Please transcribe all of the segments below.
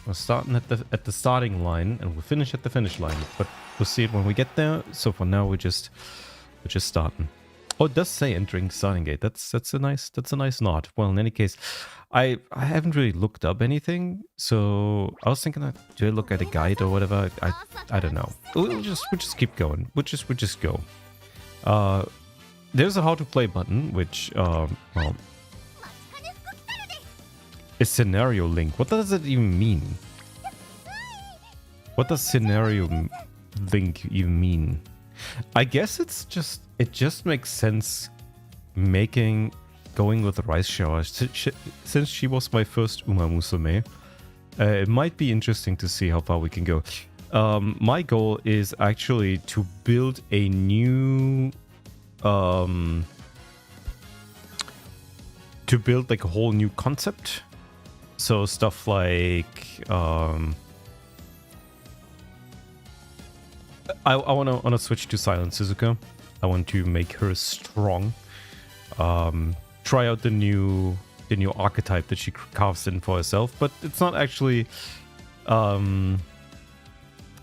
We're starting at the starting line, and we'll finish at the finish line. But we'll see it when we get there. So for now, we're just starting. Oh, it does say entering starting gate. That's a nice nod. Well, in any case, I haven't really looked up anything, so I was thinking, do I look at a guide or whatever? I don't know. We'll just keep going. We'll just go. There's a how to play button, which well, is scenario link. What does it even mean? What does scenario link even mean? I guess it just makes sense going with the rice shower. Since she was my first Umamusume, it might be interesting to see how far we can go. My goal is actually to build a new to build like a whole new concept. So stuff like I wanna switch to Silent Suzuka. I want to make her strong. Try out the new archetype that she carves in for herself, but it's not actually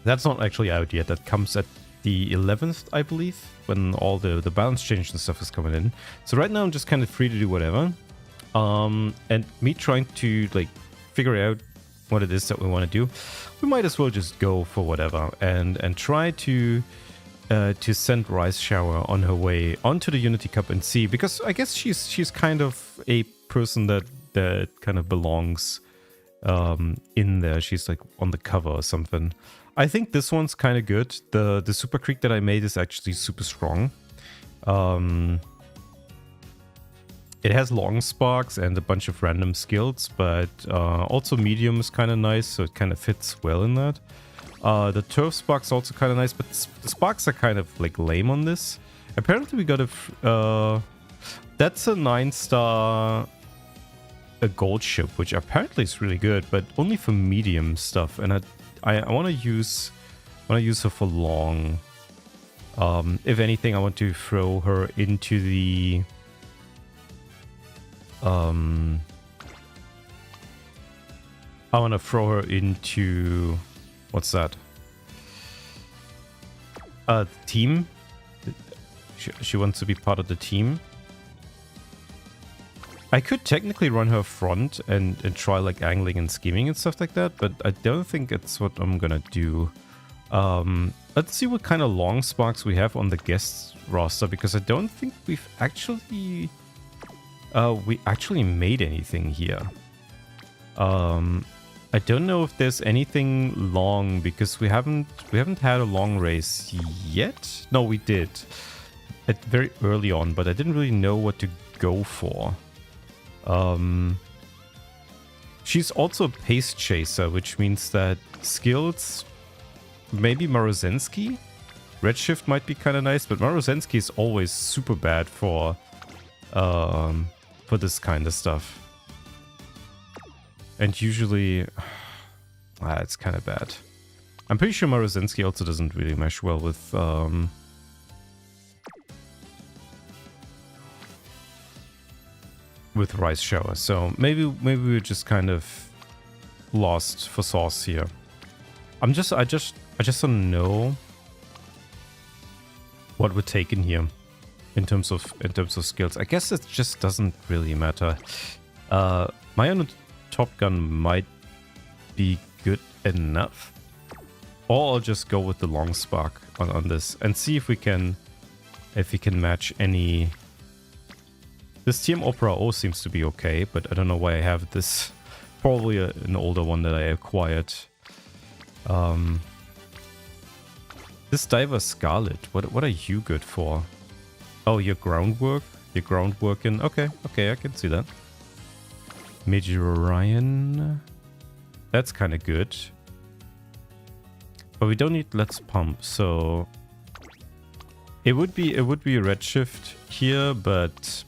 that's not actually out yet. That comes at the 11th, I believe, when all the balance change and stuff is coming in. So right now I'm just kind of free to do whatever. And me trying to like figure out what it is that we want to do, we might as well just go for whatever and try to send Rice Shower on her way onto the Unity Cup and see, because I guess she's kind of a person that kind of belongs in there. She's like on the cover or something. I think this one's kind of good. The Super Creek that I made is actually super strong. It has long sparks and a bunch of random skills, but also medium is kind of nice, so it kind of fits well in that. The turf spark's also kind of nice, but the sparks are kind of like lame on this. Apparently we got that's a 9-star a gold ship, which apparently is really good, but only for medium stuff. And I want to use her for long. If anything, I want to throw her into the I want to throw her into what's that? The team. She wants to be part of the team. I could technically run her front and try like angling and scheming and stuff like that, but I don't think it's what I'm gonna do. Let's see what kind of long sparks we have on the guest roster, because I don't think we've actually made anything here. I don't know if there's anything long, because we haven't had a long race yet. No, we did at very early on, but I didn't really know what to go for. She's also a pace chaser, which means that skills, maybe Marozensky? Redshift might be kind of nice, but Marozensky is always super bad for this kind of stuff. And usually, it's kind of bad. I'm pretty sure Marozensky also doesn't really mesh well with Rice Shower, so maybe we're just kind of lost for sauce here. I just don't know what we're taking here in terms of skills. I guess it just doesn't really matter. My own Top Gun might be good enough, or I'll just go with the long spark on this and see if we can match any. This TM Opera O seems to be okay, but I don't know why I have this. Probably an older one that I acquired. This Diver Scarlet, what are you good for? Oh, your groundwork? Your groundworking? Okay, I can see that. Major Orion. That's kind of good. But we don't need Let's Pump, so it would be a Redshift here, but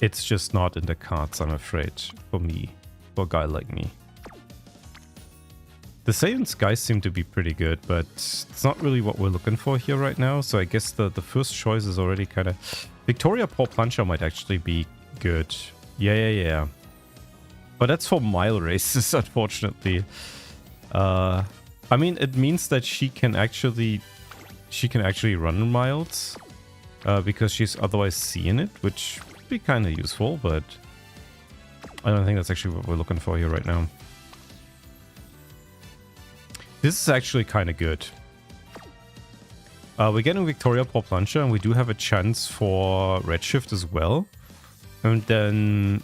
it's just not in the cards, I'm afraid, for me, for a guy like me. The Saiyan Skies seem to be pretty good, but it's not really what we're looking for here right now, so I guess the first choice is already kind of... Victoria Paw Plancher might actually be good. Yeah. But that's for mile races, unfortunately. I mean, it means that she can actually run miles because she's otherwise seeing it, which would be kind of useful, but I don't think that's actually what we're looking for here right now. This is actually kind of good. We're getting Victoria Paw Plunger, and we do have a chance for Redshift as well. And then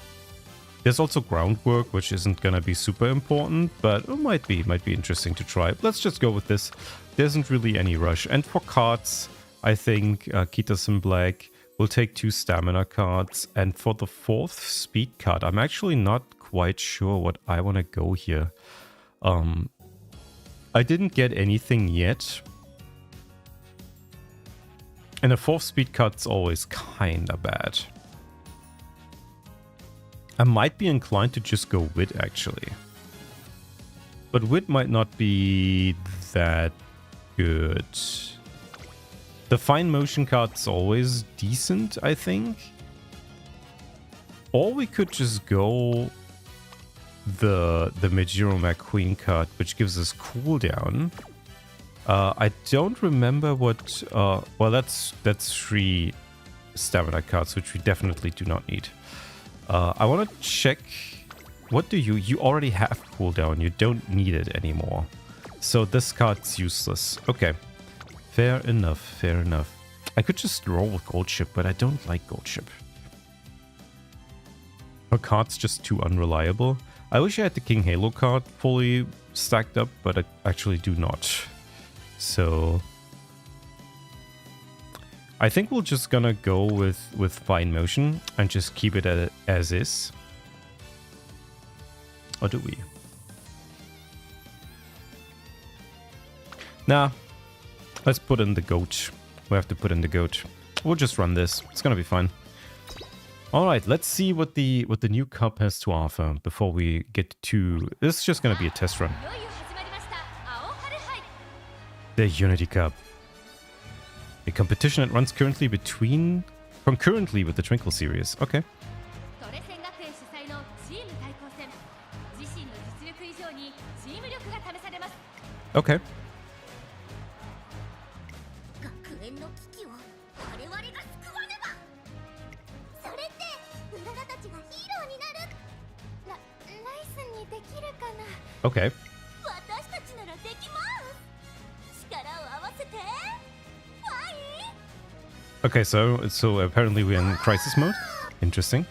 there's also Groundwork, which isn't going to be super important, but it might be interesting to try. Let's just go with this. There isn't really any rush. And for cards, I think Kita's in black. We'll take 2 stamina cards. And for the 4th speed card, I'm actually not quite sure what I want to go here. I didn't get anything yet. And a 4th speed card's always kinda bad. I might be inclined to just go Wit, actually. But Wit might not be that good. The Fine Motion card's always decent, I think. Or we could just go the Majiro McQueen card, which gives us cooldown. I don't remember what... well, that's 3 stamina cards, which we definitely do not need. I want to check... What do you... You already have cooldown. You don't need it anymore. So this card's useless. Okay. Fair enough. Fair enough. I could just roll with Gold Ship, but I don't like Gold Ship. Her card's just too unreliable. I wish I had the King Halo card fully stacked up, but I actually do not. So I think we're just gonna go with Fine Motion and just keep it as is. Or do we? Nah. Let's put in the goat. We have to put in the goat. We'll just run this. It's gonna be fine. Alright, let's see what the new cup has to offer before we get to... This is just gonna be a test run. The Unity Cup. A competition that runs concurrently with the Twinkle series. Okay. Okay. Okay. Okay, so apparently we're in crisis mode. Interesting.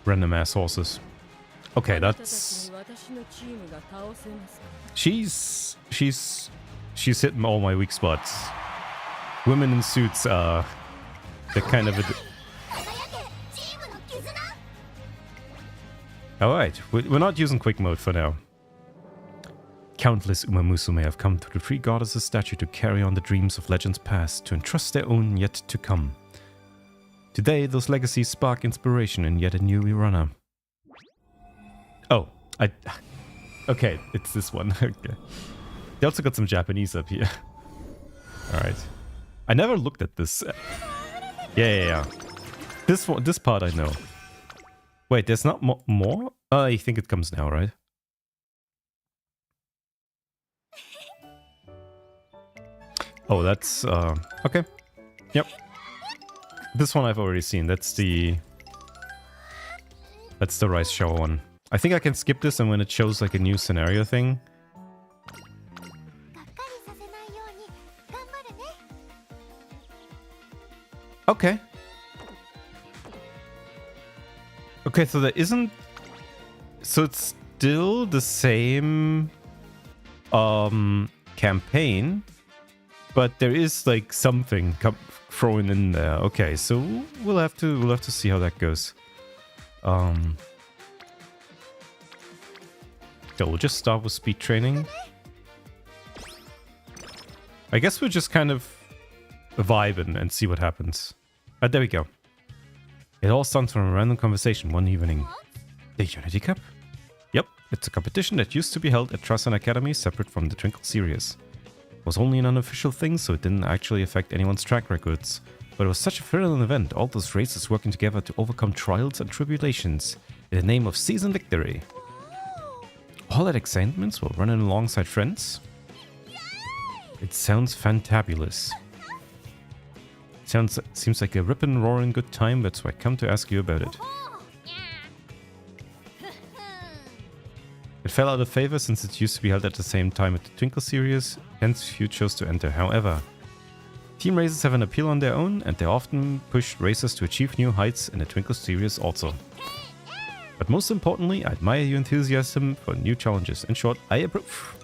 Random ass horses. Okay, that's... She's hitting all my weak spots. Women in suits are the kind of... Alright, we're not using quick mode for now. Countless Umamusume have come to the Three Goddesses' statue to carry on the dreams of legends past, to entrust their own yet to come. Today, those legacies spark inspiration in yet a new runner. Oh, okay, it's this one. Okay. They also got some Japanese up here. Alright. I never looked at this. Yeah. This part I know. Wait, there's not more? I think it comes now, right? Oh, that's... okay. Yep. This one I've already seen. That's the rice shower one. I think I can skip this, and when it shows like a new scenario thing... Okay. Okay, so there isn't... So it's still the same campaign, but there is like something thrown in there. Okay, so we'll have to see how that goes. So we'll just start with speed training. I guess we're just kind of vibing and see what happens. There we go. It all stems from a random conversation one evening. The Unity Cup? Yep, it's a competition that used to be held at Trusan Academy, separate from the Twinkle series. was only an unofficial thing, so it didn't actually affect anyone's track records. But it was such a thrilling event, all those races working together to overcome trials and tribulations in the name of season victory. All that excitement while running alongside friends? It sounds fantabulous. Seems like a rippin' roaring good time, that's why I come to ask you about it. It fell out of favor since it used to be held at the same time at the Twinkle series, hence few chose to enter. However, team races have an appeal on their own, and they often push racers to achieve new heights in the Twinkle series also. But most importantly, I admire your enthusiasm for new challenges. In short, I approve.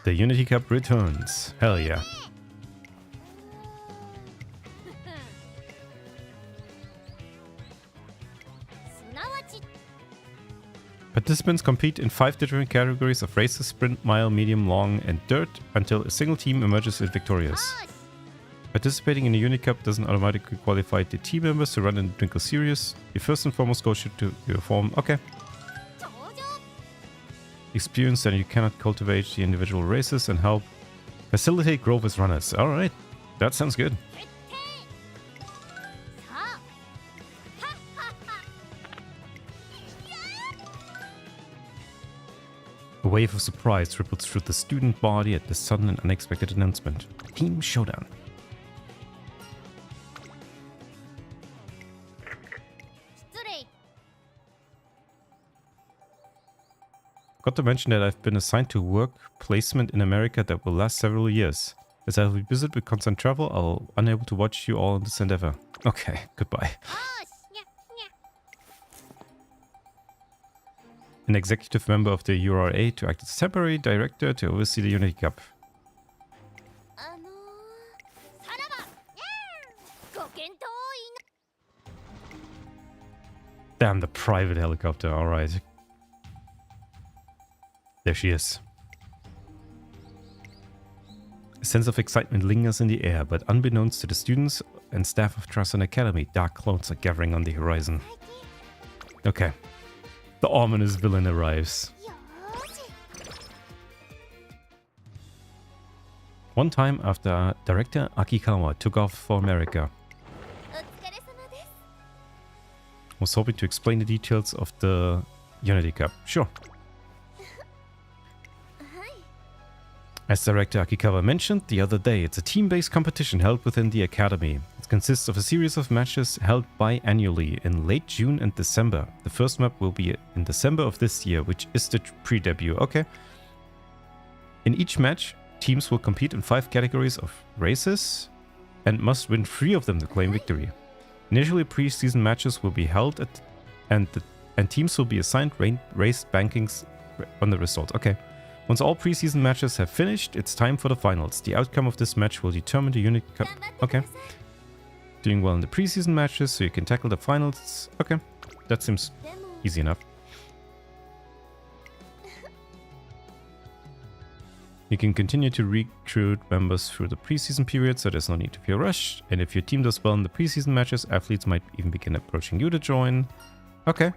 The Unity Cup returns. Hell yeah. Participants compete in 5 different categories of races: sprint, mile, medium, long, and dirt, until a single team emerges as victorious. Participating in the Unity Cup doesn't automatically qualify the team members to run in the Twinkle series. Your first and foremost goal should to your form. Okay. Experience that you cannot cultivate the individual races and help facilitate growth as runners. Alright, that sounds good. A wave of surprise ripples through the student body at the sudden and unexpected announcement. Team Showdown. Got to mention that I've been assigned to work placement in America that will last several years. As I'll be busy with constant travel, I'll unable to watch you all in this endeavor. Okay, goodbye. An executive member of the URA to act as temporary director to oversee the Unity Cup. Damn, the private helicopter, alright. There she is. A sense of excitement lingers in the air, but unbeknownst to the students and staff of Trasan Academy, dark clouds are gathering on the horizon. Okay. The ominous villain arrives. One time after director Akikawa took off for America, was hoping to explain the details of the Unity Cup. Sure. As director Akikawa mentioned the other day, it's a team-based competition held within the academy. It consists of a series of matches held biannually in late June and December. The first map will be in December of this year, which is the pre-debut. Okay. In each match, teams will compete in 5 categories of races and must win 3 of them to claim victory. Initially, pre-season matches will be held and teams will be assigned race bankings on the results. Okay. Once all preseason matches have finished, it's time for the finals. The outcome of this match will determine the Unity Cup. Okay. Doing well in the preseason matches, so you can tackle the finals. Okay. That seems easy enough. You can continue to recruit members through the preseason period, so there's no need to feel rushed. And if your team does well in the preseason matches, athletes might even begin approaching you to join. Okay.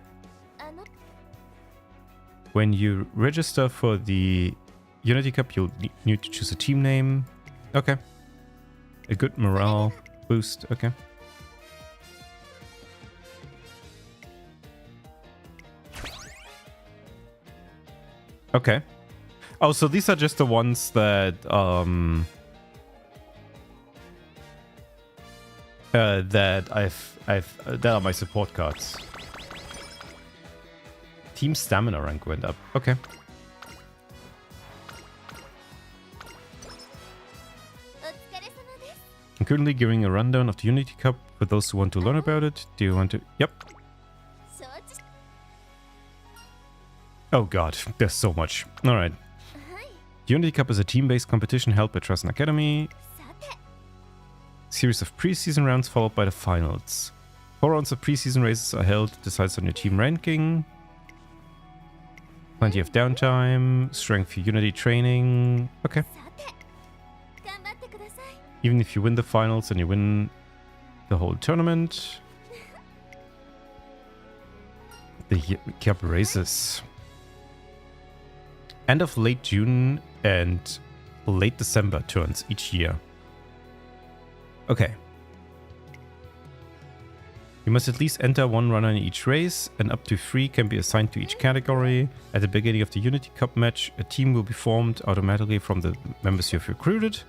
When you register for the Unity Cup, you'll need to choose a team name. Okay. A good morale boost. Okay. Okay. Oh, so these are just the ones that that are my support cards. Team stamina rank went up. Okay. I'm currently giving a rundown of the Unity Cup for those who want to learn about it. Do you want to? Yep. Oh god, there's so much. Alright. The Unity Cup is a team-based competition held by Trasan Academy. Series of preseason rounds followed by the finals. 4 rounds of preseason races are held, decides on your team ranking. Plenty of downtime, strength for Unity training. Okay. Even if you win the finals and you win the whole tournament. The Cup races. end of late June and late December turns each year. Okay. You must at least enter one runner in each race, and up to 3 can be assigned to each category. At the beginning of the Unity Cup match, a team will be formed automatically from the members you have recruited.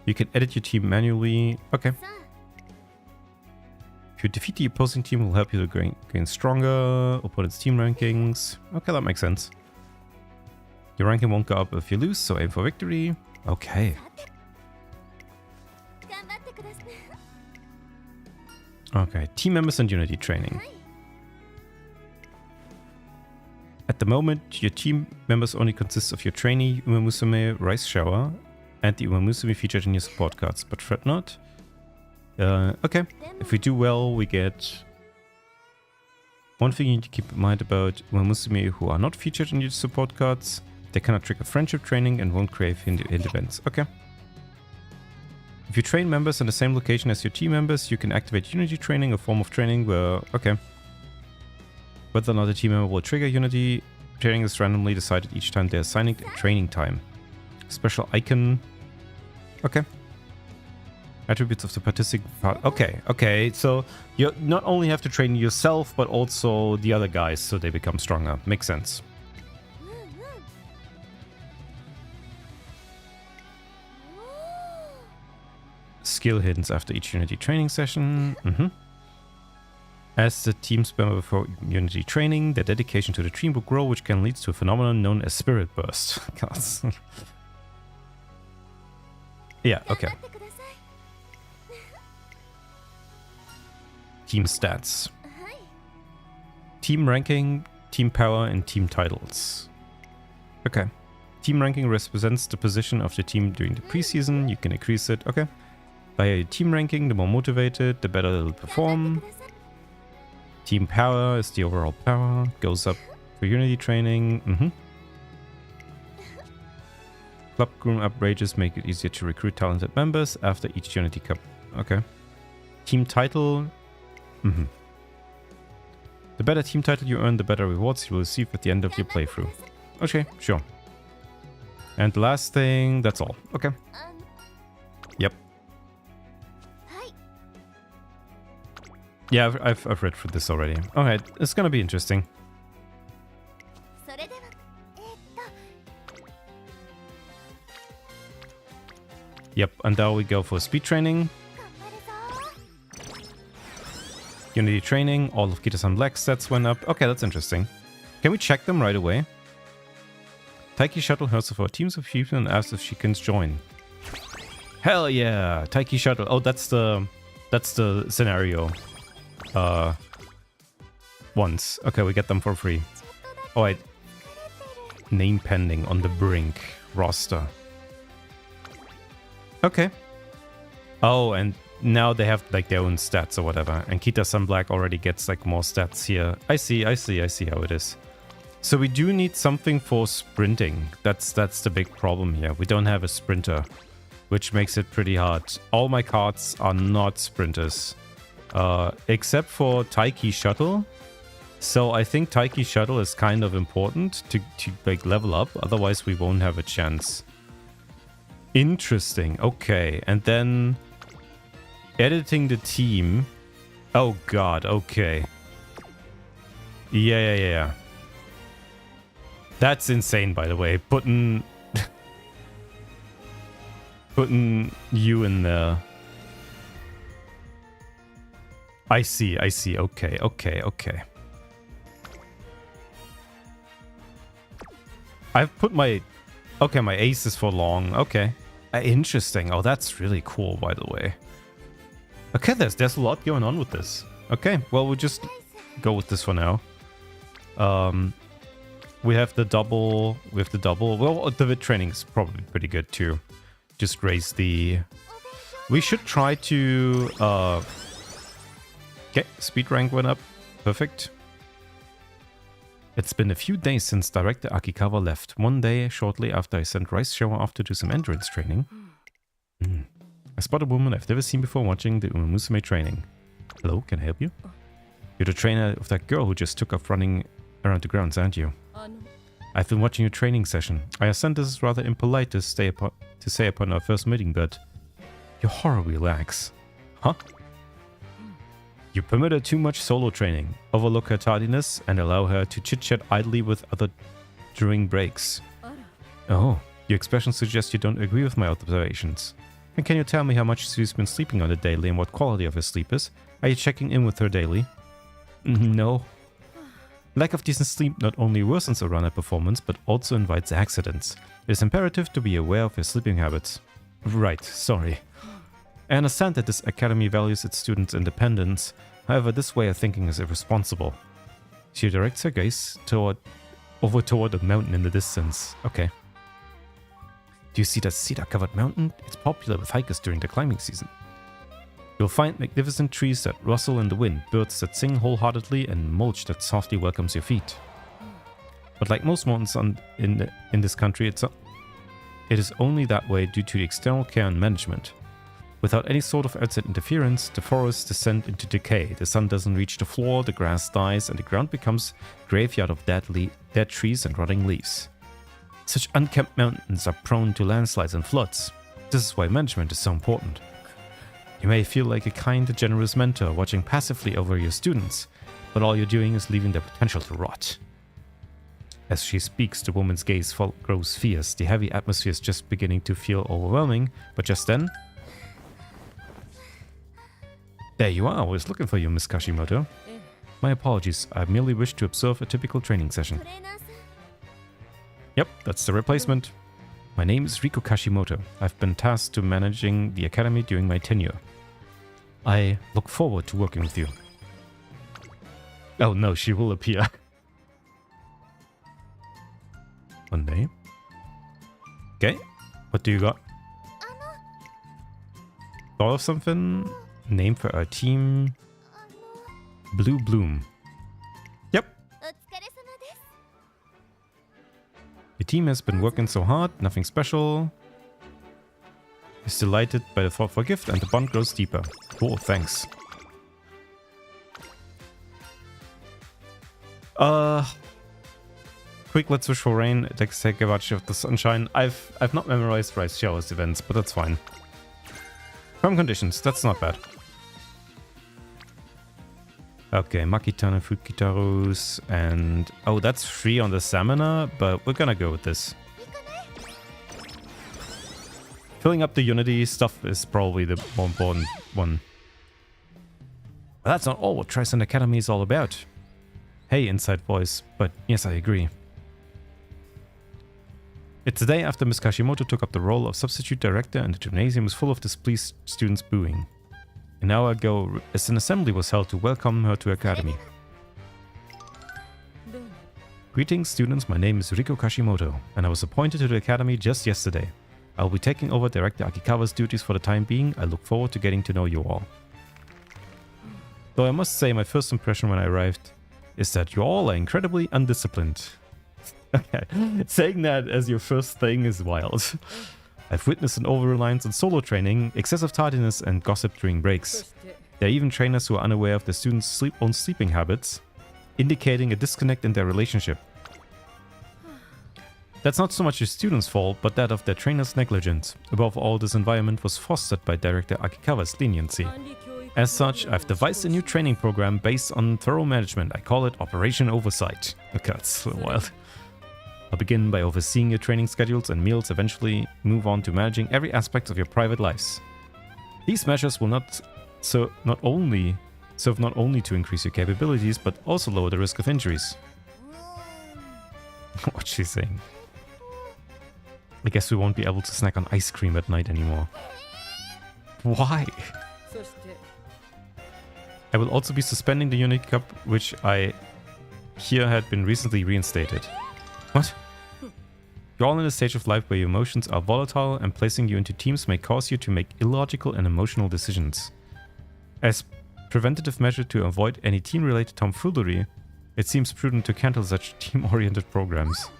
You can edit your team manually. Okay. If you defeat the opposing team, it will help you to gain stronger opponent's team rankings. Okay, that makes sense. Your ranking won't go up if you lose, so aim for victory. Okay. Okay, team members and Unity training. At the moment, your team members only consist of your trainee, Umamusume Rice Shower, and the Umamusume featured in your support cards, but fret not. Okay, if we do well, we get... One thing you need to keep in mind about Umamusume who are not featured in your support cards, they cannot trigger friendship training and won't crave hint events. Okay. If you train members in the same location as your team members, you can activate Unity training, a form of training where... Okay. Whether or not a team member will trigger Unity training is randomly decided each time they're assigning a training time. Special icon... Okay. Attributes of the participating part. Okay. So you not only have to train yourself, but also the other guys so they become stronger. Makes sense. Skill hints after each Unity training session. As the team's member before Unity training, their dedication to the team will grow, which can lead to a phenomenon known as Spirit Burst. Yeah, okay. Team stats. Team ranking, team power, and team titles. Okay. Team ranking represents the position of the team during the preseason. You can increase it. Okay. By your team ranking, the more motivated, the better they'll perform. Team power is the overall power. Goes up for Unity training. Club groom upgrades make it easier to recruit talented members after each Unity Cup. Okay. Team title. The better team title you earn, the better rewards you will receive at the end of your playthrough. Okay, sure. And the last thing, that's all. Okay. Yep. Yeah, I've read through this already. Alright, it's gonna be interesting. Yep, and now we go for speed training. Unity training, all of Kita-san Black stats went up. Okay, that's interesting. Can we check them right away? Taiki Shuttle hears of our teams of people and asks if she can join. Hell yeah! Taiki Shuttle. Oh, that's the scenario. Once. Okay, we get them for free. Oh, wait. Name pending on the brink roster. Okay. Oh, and now they have like their own stats or whatever. And Kita-san Black already gets like more stats here. I see how it is. So we do need something for sprinting. That's the big problem here. We don't have a sprinter, which makes it pretty hard. All my cards are not sprinters. Except for Taiki Shuttle. So I think Taiki Shuttle is kind of important to like level up. Otherwise we won't have a chance. Interesting. Okay. And then editing the team. Oh god. Okay. Yeah. That's insane, by the way. Putting you in there. I see. Okay. I've put my... Okay, my ace is for long. Okay. Interesting. Oh, that's really cool, by the way. Okay, there's a lot going on with this. Okay, well, we'll just go with this for now. We have the double. Well, the training is probably pretty good, too. Just raise the... We should try to... Okay, speed rank went up. Perfect. It's been a few days since Director Akikawa left. One day, shortly after I sent Rice Shower off to do some endurance training. I spot a woman I've never seen before watching the Umamusume training. Hello, can I help you? You're the trainer of that girl who just took off running around the grounds, aren't you? I've been watching your training session. I understand this is rather impolite to say upon our first meeting, but your horribly lacks. Huh? You permit her too much solo training, overlook her tardiness, and allow her to chit-chat idly with other during breaks. Oh, your expression suggests you don't agree with my observations. And can you tell me how much she's been sleeping on the daily and what quality of her sleep is? Are you checking in with her daily? No. Lack of decent sleep not only worsens a runner performance, but also invites accidents. It is imperative to be aware of your sleeping habits. Right, sorry. I understand that this academy values its students' independence, however this way of thinking is irresponsible. She directs her gaze over toward a mountain in the distance. Okay. Do you see that cedar-covered mountain? It's popular with hikers during the climbing season. You'll find magnificent trees that rustle in the wind, birds that sing wholeheartedly, and mulch that softly welcomes your feet. But like most mountains in this country, it is only that way due to the external care and management. Without any sort of outside interference, the forests descend into decay, the sun doesn't reach the floor, the grass dies, and the ground becomes a graveyard of dead trees and rotting leaves. Such unkempt mountains are prone to landslides and floods. This is why management is so important. You may feel like a kind and generous mentor watching passively over your students, but all you're doing is leaving their potential to rot. As she speaks, the woman's gaze grows fierce. The heavy atmosphere is just beginning to feel overwhelming, but just then... There you are, I was looking for you, Miss Kashimoto. My apologies, I merely wish to observe a typical training session. Yep, that's the replacement. My name is Riko Kashimoto. I've been tasked to managing the academy during my tenure. I look forward to working with you. Oh no, she will appear. One day. Okay, what do you got? Thought of something? Name for our team? Blue Bloom. Yep. Your team has been working so hard, nothing special. Is delighted by the thoughtful gift and the bond grows deeper. Cool, thanks. Quick, let's wish for rain. Take advantage of the sunshine. I've not memorized Rice Showers events, but that's fine. Farm conditions, that's not bad. Okay, Makitana, Fukitarus, and... Oh, that's free on the Samana, but we're gonna go with this. Filling up the Unity stuff is probably the more important one. But that's not all what Tricent Academy is all about. Hey, Inside Voice, but yes, I agree. It's the day after Miss Kashimoto took up the role of substitute director and the gymnasium was full of displeased students booing. An hour ago, as an assembly was held to welcome her to Academy. Greetings students, my name is Riko Kashimoto, and I was appointed to the Academy just yesterday. I'll be taking over Director Akikawa's duties for the time being. I look forward to getting to know you all. Though I must say my first impression when I arrived is that you all are incredibly undisciplined. Okay, saying that as your first thing is wild. I've witnessed an over-reliance on solo training, excessive tardiness, and gossip during breaks. There are even trainers who are unaware of their students' own sleeping habits, indicating a disconnect in their relationship. That's not so much the students' fault, but that of their trainer's negligence. Above all, this environment was fostered by Director Akikawa's leniency. As such, I've devised a new training program based on thorough management. I call it Operation Oversight. Okay, that's a little wild. I'll begin by overseeing your training schedules and meals, eventually move on to managing every aspect of your private lives. These measures will serve not only to increase your capabilities, but also lower the risk of injuries. What's she saying? I guess we won't be able to snack on ice cream at night anymore. Why? I will also be suspending the Unity Cup, which I hear had been recently reinstated. What? You're all in a stage of life where your emotions are volatile, and placing you into teams may cause you to make illogical and emotional decisions. As preventative measure to avoid any team-related tomfoolery, it seems prudent to cancel such team-oriented programs.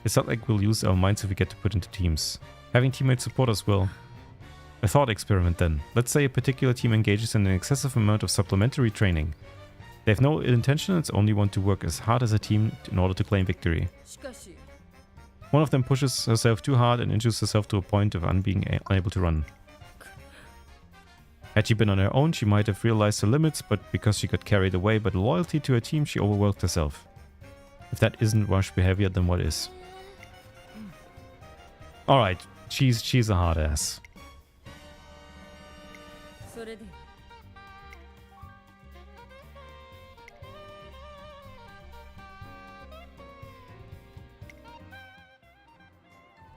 It's not like we'll use our minds if we get to put into teams. Having teammates support us will. A thought experiment then. Let's say a particular team engages in an excessive amount of supplementary training. They have no ill intentions, only want to work as hard as a team in order to claim victory. One of them pushes herself too hard and injures herself to a point of being unable to run. Had she been on her own, she might have realized her limits, but because she got carried away by the loyalty to her team, she overworked herself. If that isn't rush behavior, then what is? Alright, she's a hard ass.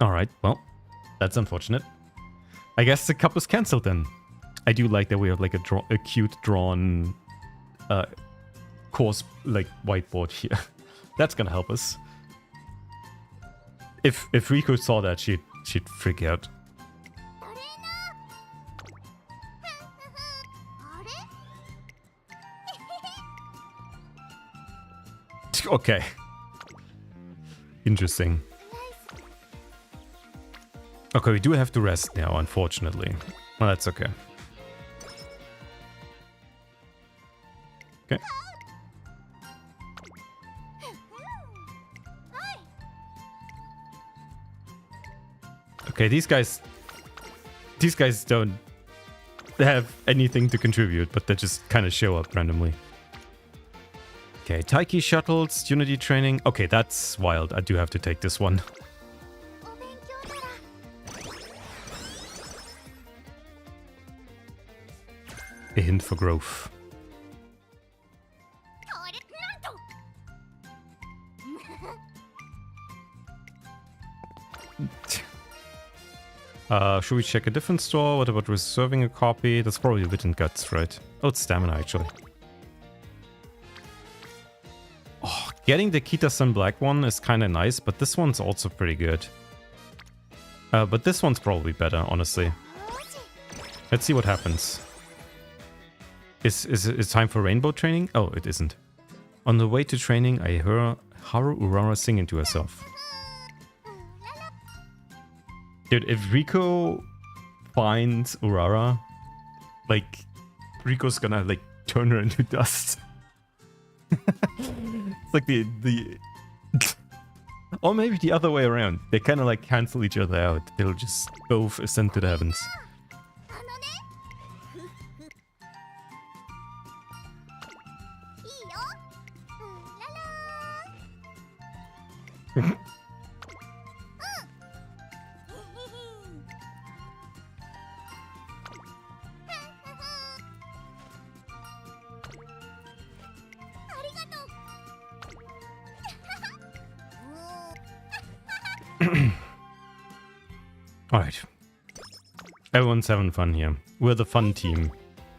Alright, well, that's unfortunate. I guess the cup was cancelled then. I do like that we have like a cute drawn course like whiteboard here. That's gonna help us. If Rico saw that, she'd freak out. Okay. Interesting. Okay, we do have to rest now, unfortunately. Well, that's okay. Okay. Okay, these guys don't have anything to contribute, but they just kind of show up randomly. Okay, Taiki shuttles, Unity training. Okay, that's wild. I do have to take this one. A hint for growth. Should we check a different store? What about reserving a copy? That's probably a bit in guts, right? Oh, it's stamina, actually. Oh, getting the Kita-san Black one is kind of nice, but this one's also pretty good. But this one's probably better, honestly. Let's see what happens. Is it time for rainbow training? Oh, it isn't. On the way to training, I heard Haru Urara singing to herself. Dude, if Rico finds Urara, like, Rico's gonna, like, turn her into dust. It's like the... Or maybe the other way around. They kind of, like, cancel each other out. They'll just both ascend to the heavens. Alright. Everyone's having fun here. We're the fun team.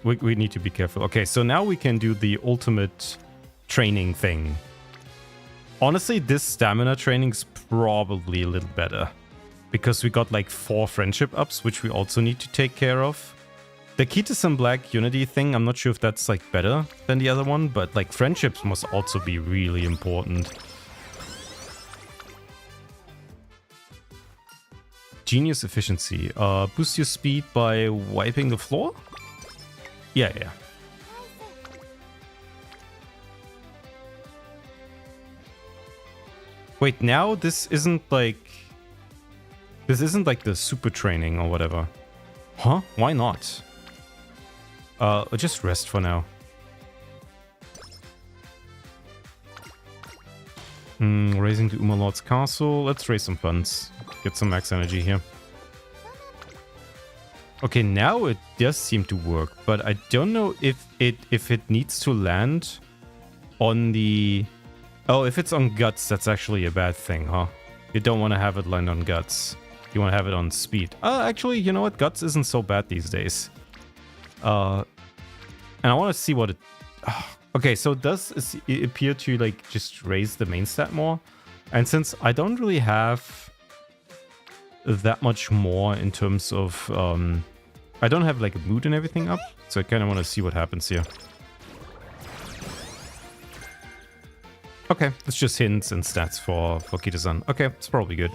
We need to be careful. Okay, so now we can do the ultimate training thing. Honestly, this stamina training's probably a little better. Because we got like 4 friendship ups, which we also need to take care of. The Kita-san Black Unity thing, I'm not sure if that's like better than the other one, but like friendships must also be really important. Genius efficiency. Boost your speed by wiping the floor? Yeah. Wait, now this isn't like... This isn't like the super training or whatever. Huh? Why not? Just rest for now. Raising to Umalord's castle. Let's raise some funds. Get some max energy here. Okay, now it does seem to work, but I don't know if it needs to land on the... Oh, if it's on guts, that's actually a bad thing, huh? You don't want to have it land on guts. You want to have it on speed. Actually, you know what? Guts isn't so bad these days. And I want to see what it... Okay, so does it appear to, like, just raise the main stat more? And since I don't really have that much more in terms of... I don't have, like, a mood and everything up, so I kind of want to see what happens here. Okay, it's just hints and stats for Kita-san. Okay, it's probably good.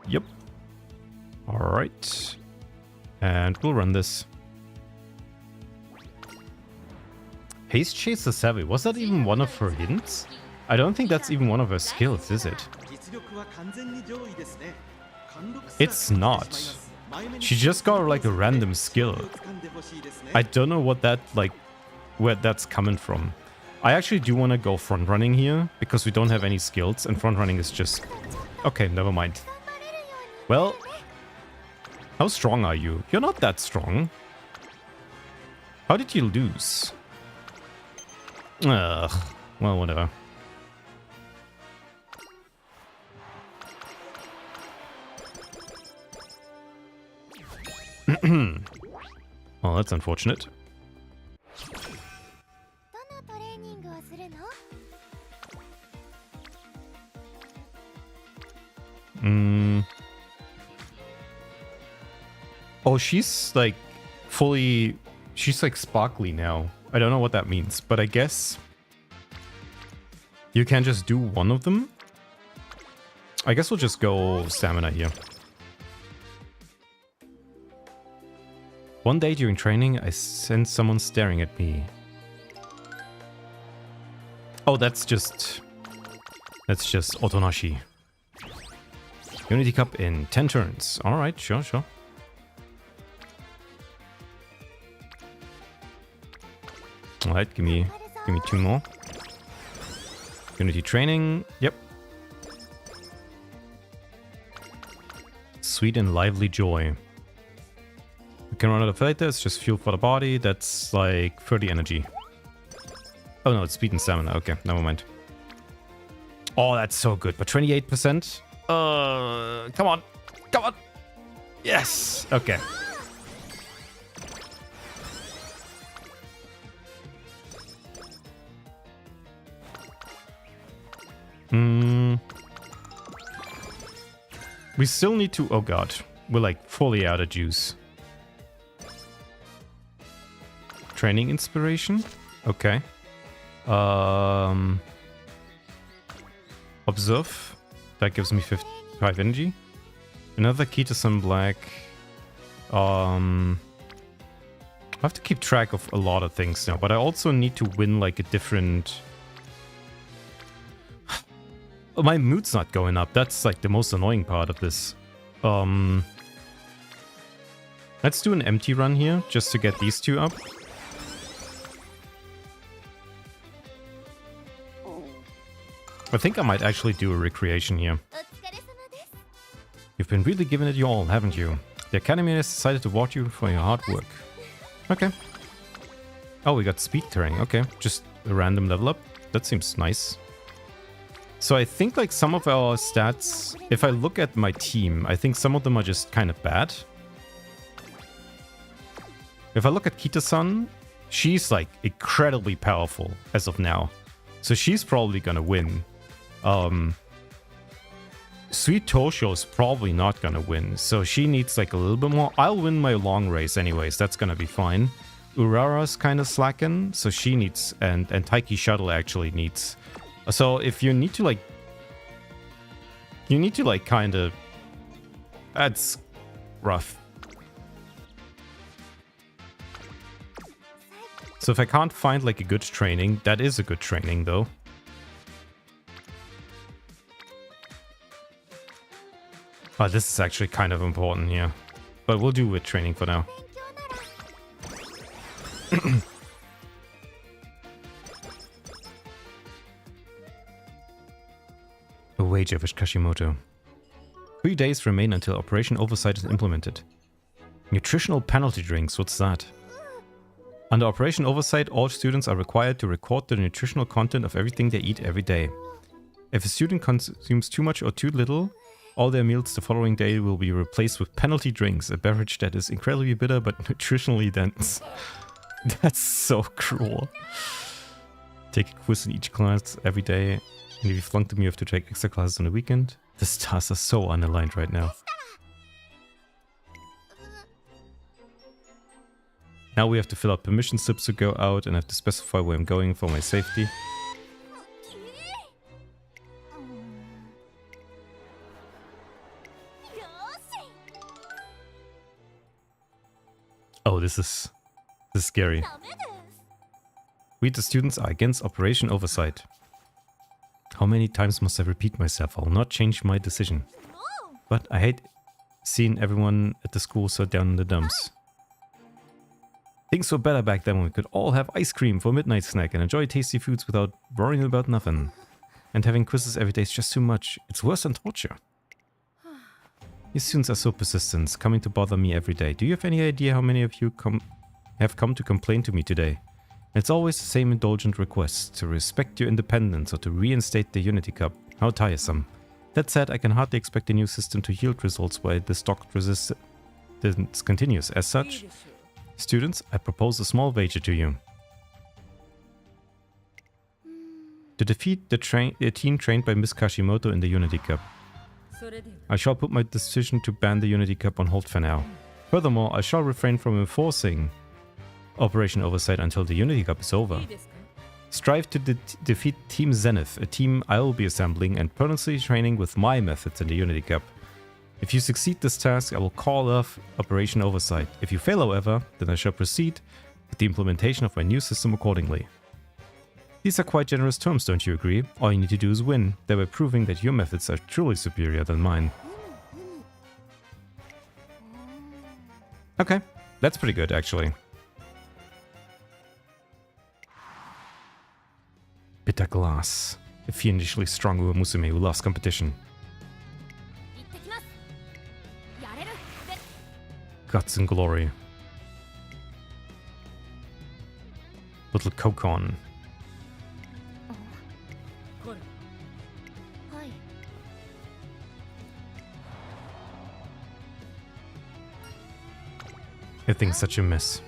Yep. Alright. And we'll run this. Haste Chase is heavy. Was that even one of her hints? I don't think that's even one of her skills, is it? It's not. She just got like a random skill. I don't know what that, like, where that's coming from. I actually do want to go front running here because we don't have any skills and front running is just... Okay, never mind. Well, how strong are you? You're not that strong. How did you lose? Ugh, well, whatever. Well, that's unfortunate. Oh, she's like fully... She's like sparkly now. I don't know what that means, but I guess you can just do one of them. I guess we'll just go stamina here. One day during training, I sensed someone staring at me. Oh, that's just Otonashi. Unity Cup in 10 turns. Alright, sure. Alright, give me 2 more. Unity training. Yep. Sweet and lively joy. We can run out of later. It's just fuel for the body. That's like 30 energy. Oh no, it's speed and stamina. Okay, never mind. Oh, that's so good. But 28%? Come on. Come on. Yes. Okay. We still need to... Oh god. We're like fully out of juice. Training inspiration? Okay. Observe. That gives me 55 energy. Another key to some black. I have to keep track of a lot of things now, but I also need to win like a different... My mood's not going up. That's like the most annoying part of this. Let's do an empty run here, just to get these two up. I think I might actually do a recreation here. You've been really giving it your all, haven't you? The Academy has decided to reward you for your hard work. Okay. Oh, we got speed turning. Okay, just a random level up. That seems nice. So I think like some of our stats, if I look at my team, I think some of them are just kind of bad. If I look at Kita-san, she's like incredibly powerful as of now. So she's probably gonna win. Sweet Tosho's probably not gonna win, so she needs like a little bit more. I'll win my long race anyways, that's gonna be fine. Urara's kind of slacking, so she needs, and Taiki Shuttle actually needs. So if you need to like... You need to like kind of... That's rough. So if I can't find like a good training, that is a good training though. Oh, this is actually kind of important here. But we'll do with training for now. A wage of Kashimoto. 3 days remain until Operation Oversight is implemented. Nutritional penalty drinks, what's that? Under Operation Oversight, all students are required to record the nutritional content of everything they eat every day. If a student consumes too much or too little, all their meals the following day will be replaced with penalty drinks, a beverage that is incredibly bitter but nutritionally dense. That's so cruel. Take a quiz in each class every day, and if you flunk them, you have to take extra classes on the weekend. The stars are so unaligned right now. Now we have to fill out permission slips to go out and have to specify where I'm going for my safety. Oh, this is scary. We the students are against Operation Oversight. How many times must I repeat myself? I'll not change my decision. But I hate seeing everyone at the school so down in the dumps. Things were better back then when we could all have ice cream for a midnight snack and enjoy tasty foods without worrying about nothing. And having quizzes every day is just too much. It's worse than torture. These students are so persistent, coming to bother me every day. Do you have any idea how many of you have come to complain to me today? It's always the same indulgent requests, to respect your independence or to reinstate the Unity Cup. How tiresome. That said, I can hardly expect the new system to yield results while the stocked resistance continues. As such, students, I propose a small wager to you. To defeat the team trained by Miss Kashimoto in the Unity Cup. I shall put my decision to ban the Unity Cup on hold for now. Furthermore, I shall refrain from enforcing Operation Oversight until the Unity Cup is over. Strive to defeat Team Zenith, a team I will be assembling and permanently training with my methods in the Unity Cup. If you succeed this task, I will call off Operation Oversight. If you fail, however, then I shall proceed with the implementation of my new system accordingly. These are quite generous terms, don't you agree? All you need to do is win, thereby proving that your methods are truly superior than mine. Okay, that's pretty good, actually. Bitter Glass. A fiendishly strong Umamusume who loves competition. Guts and glory. Little Kokon. Everything's such a mess.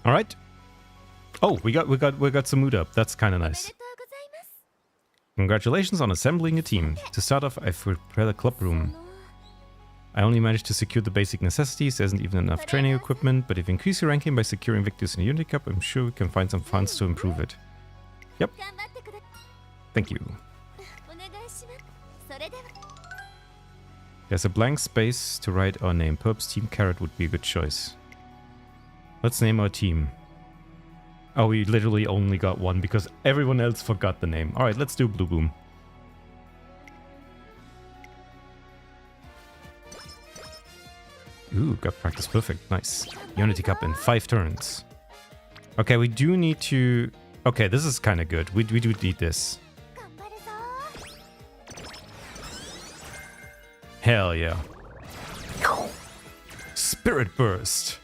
All right. Oh, we got some mood up. That's kind of nice. Congratulations on assembling a team. To start off, I've prepared a club room. I only managed to secure the basic necessities. There isn't even enough training equipment, but if you increase your ranking by securing victories in the Unity Cup, I'm sure we can find some funds to improve it. Yep. Thank you. There's a blank space to write our name. Perhaps Team Carrot would be a good choice. Let's name our team. Oh, we literally only got one because everyone else forgot the name. Alright, let's do Blue Boom. Ooh, got practice perfect. Nice. Unity Cup in 5 turns. Okay, we do need to... Okay, this is kind of good. We do need this. Hell yeah. Spirit Burst.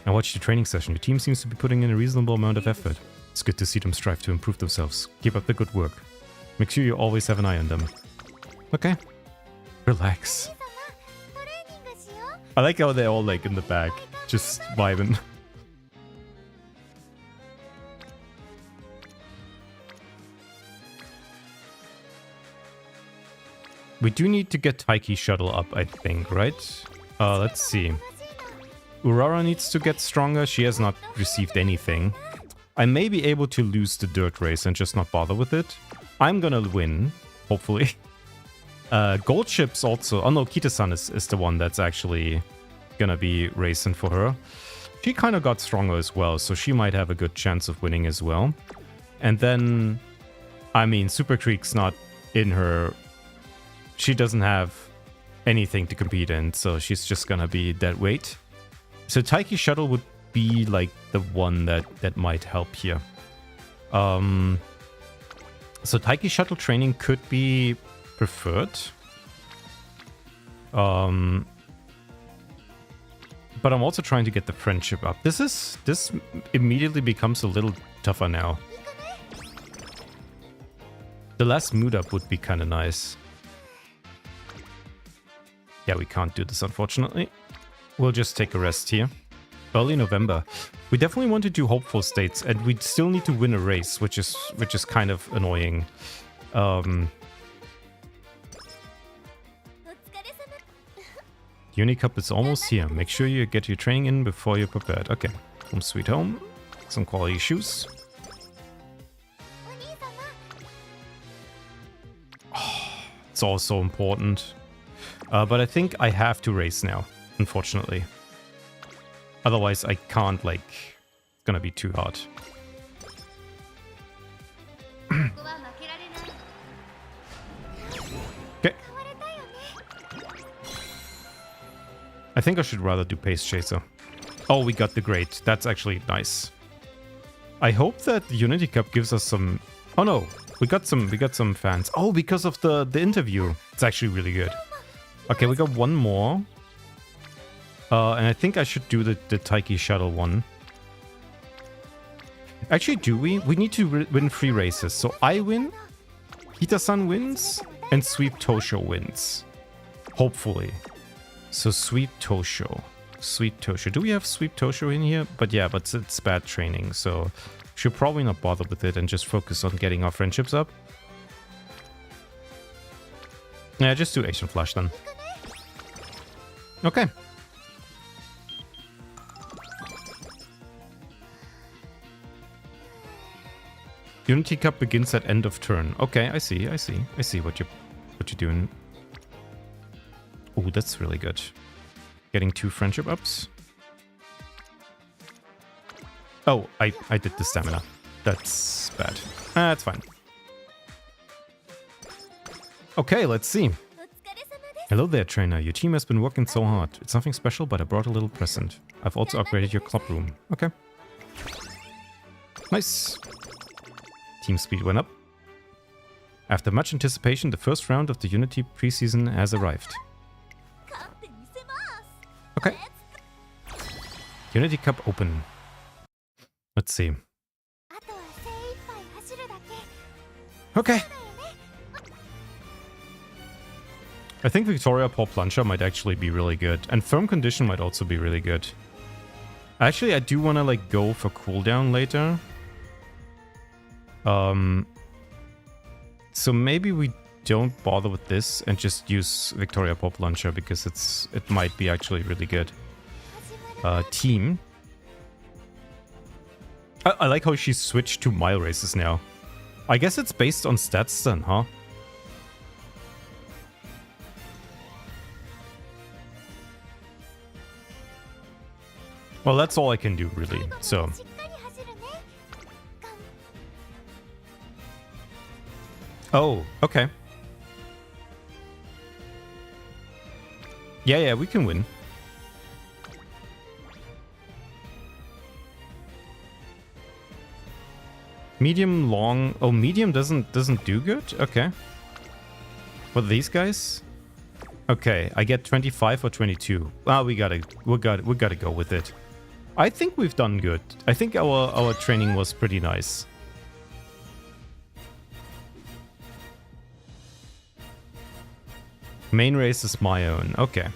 I watched the training session. Your team seems to be putting in a reasonable amount of effort. It's good to see them strive to improve themselves. Keep up the good work. Make sure you always have an eye on them. Okay. Relax. I like how they're all like in the back, just vibing. We do need to get Taiki Shuttle up, I think, right? Let's see. Urara needs to get stronger. She has not received anything. I may be able to lose the dirt race and just not bother with it. I'm gonna win, hopefully. Gold Ships also... Oh no, Kita-san is the one that's actually gonna be racing for her. She kind of got stronger as well, so she might have a good chance of winning as well. And then... I mean, Super Creek's not in her... She doesn't have anything to compete in, so she's just gonna be dead weight. So Taiki Shuttle would be like the one that might help here. So Taiki Shuttle training could be preferred. But I'm also trying to get the friendship up. This immediately becomes a little tougher now. The last mood up would be kind of nice. Yeah, we can't do this unfortunately. We'll just take a rest here. Early November. We definitely want to do hopeful states, and we still need to win a race, which is kind of annoying. Unicup is almost here. Make sure you get your training in before you're prepared. Okay. Home sweet home. Some quality shoes. Oh, it's all so important. But I think I have to race now, unfortunately. Otherwise, I can't, like... It's gonna be too hard. Okay. I think I should rather do Pace Chaser. Oh, we got the Great. That's actually nice. I hope that the Unity Cup gives us some... Oh no, we got some fans. Oh, because of the interview. It's actually really good. Okay, we got one more. And I think I should do the Taiki Shuttle one. Actually, do we? We need to win 3 races. So I win, Hita-san wins, and Sweep Tosho wins. Hopefully. So Sweep Tosho. Sweep Tosho. Do we have Sweep Tosho in here? But yeah, but it's bad training, so should probably not bother with it and just focus on getting our friendships up. Yeah, just do Asian Flash then. Okay. Unity Cup begins at end of turn. Okay, I see what you're doing. Oh, that's really good. Getting 2 friendship ups. Oh, I did the stamina. That's bad. That's fine. Okay, let's see. Hello there, trainer. Your team has been working so hard. It's nothing special, but I brought a little present. I've also upgraded your club room. Okay. Nice. Team speed went up. After much anticipation, the first round of the Unity preseason has arrived. Okay. Unity Cup open. Let's see. Okay. I think Victoria Paul Plancha might actually be really good. And Firm Condition might also be really good. Actually, I do want to like go for cooldown later. So maybe we don't bother with this and just use Victoria Pop Launcher because it might be actually really good. Team. I like how she switched to mile races now. I guess it's based on stats then, huh? Well, that's all I can do really, so... Oh, okay. Yeah, we can win. Medium, long... Oh, medium doesn't do good? Okay. What are these guys? Okay, I get 25 or 22. Ah, we gotta go with it. I think we've done good. I think our training was pretty nice. Main race is my own. Okay.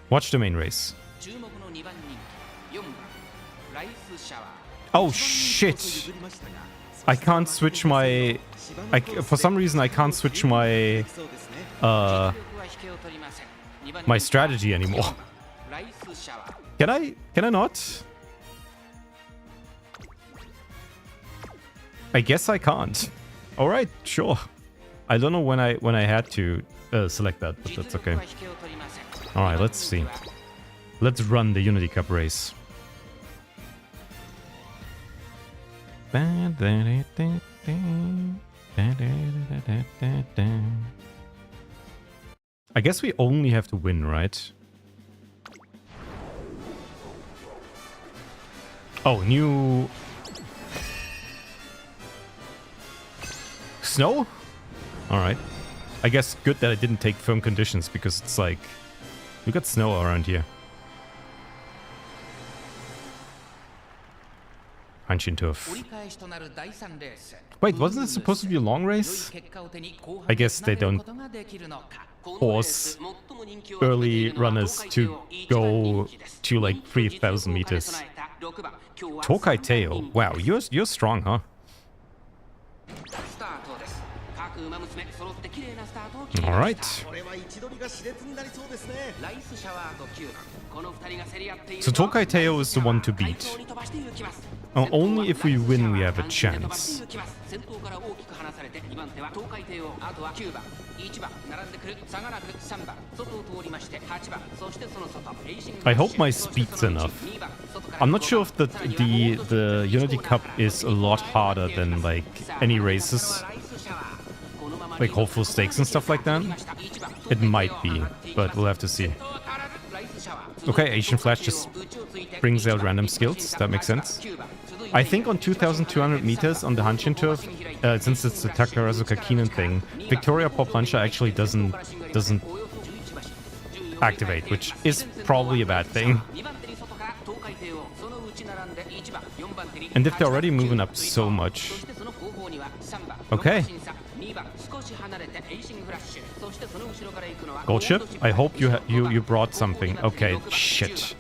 Watch the main race. Oh shit! I can't switch my... for some reason I can't switch my... my strategy anymore. Can I not? I guess I can't. Alright, sure. I don't know when I had to select that, but that's okay. Alright, let's see. Let's run the Unity Cup race. I guess we only have to win, right? Oh, new... Snow? Alright. I guess good that I didn't take firm conditions, because it's like... We got snow around here. Hanshin Turf. Wait, wasn't it supposed to be a long race? I guess they don't force early runners to go to like 3,000 meters. Tokai Teo. Wow, you're strong, huh? Alright. So Tokai Teo is the one to beat. Only if we win we have a chance. I hope my speed's enough. I'm not sure if the Unity Cup is a lot harder than like any races, like hopeful stakes and stuff like that. It might be, but we'll have to see. Okay, Asian Flash just brings out random skills. That makes sense. I think on 2,200 meters on the Hanshin turf, since it's the Takarazuka Keenan thing, Victoria Pop Puncher actually doesn't activate, which is probably a bad thing. And if they're already moving up so much... Okay. Gold ship? I hope you brought something. Okay, shit.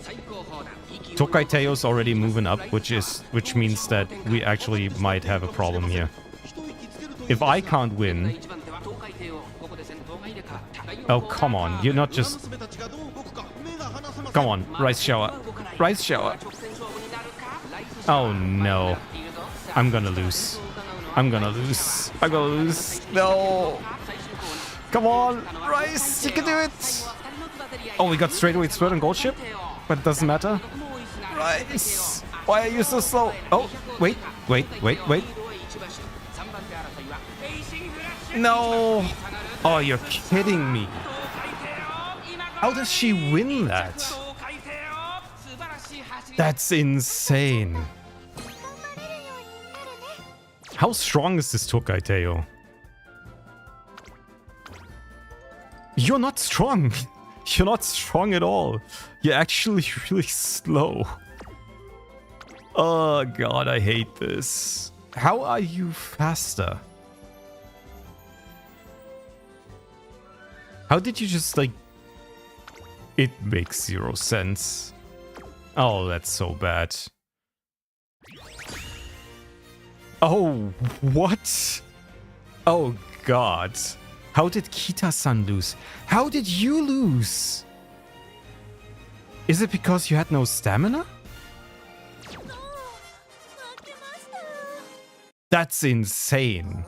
Tokai Teo's already moving up, which means that we actually might have a problem here. If I can't win... Oh, come on. You're not just... Come on, Rice Shower. Rice Shower. Oh, no. I'm gonna lose. I'm gonna lose. I'm gonna lose. No. Come on, Rice. You can do it. Oh, we got straightaway Expert and Gold Ship, but it doesn't matter. Rice. Why are you so slow? Oh, wait. No. Oh, you're kidding me. How does she win that? That's insane. How strong is this Tokai Teo? You're not strong. You're not strong at all. You're actually really slow. Oh god, I hate this. How are you faster? How did you just like... It makes zero sense. Oh, that's so bad. Oh, what? Oh god. How did Kita-san lose? How did you lose? Is it because you had no stamina? That's insane.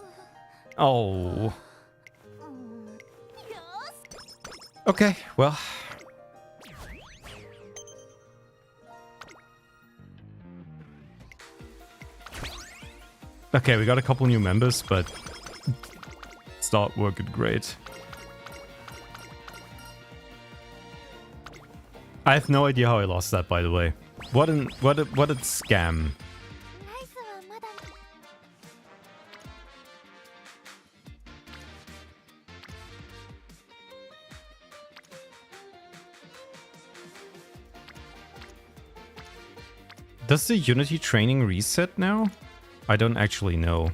Oh. Okay, well. Okay, we got a couple new members, but it's not working great. I have no idea how I lost that, by the way. What a scam. Does the Unity training reset now? I don't actually know.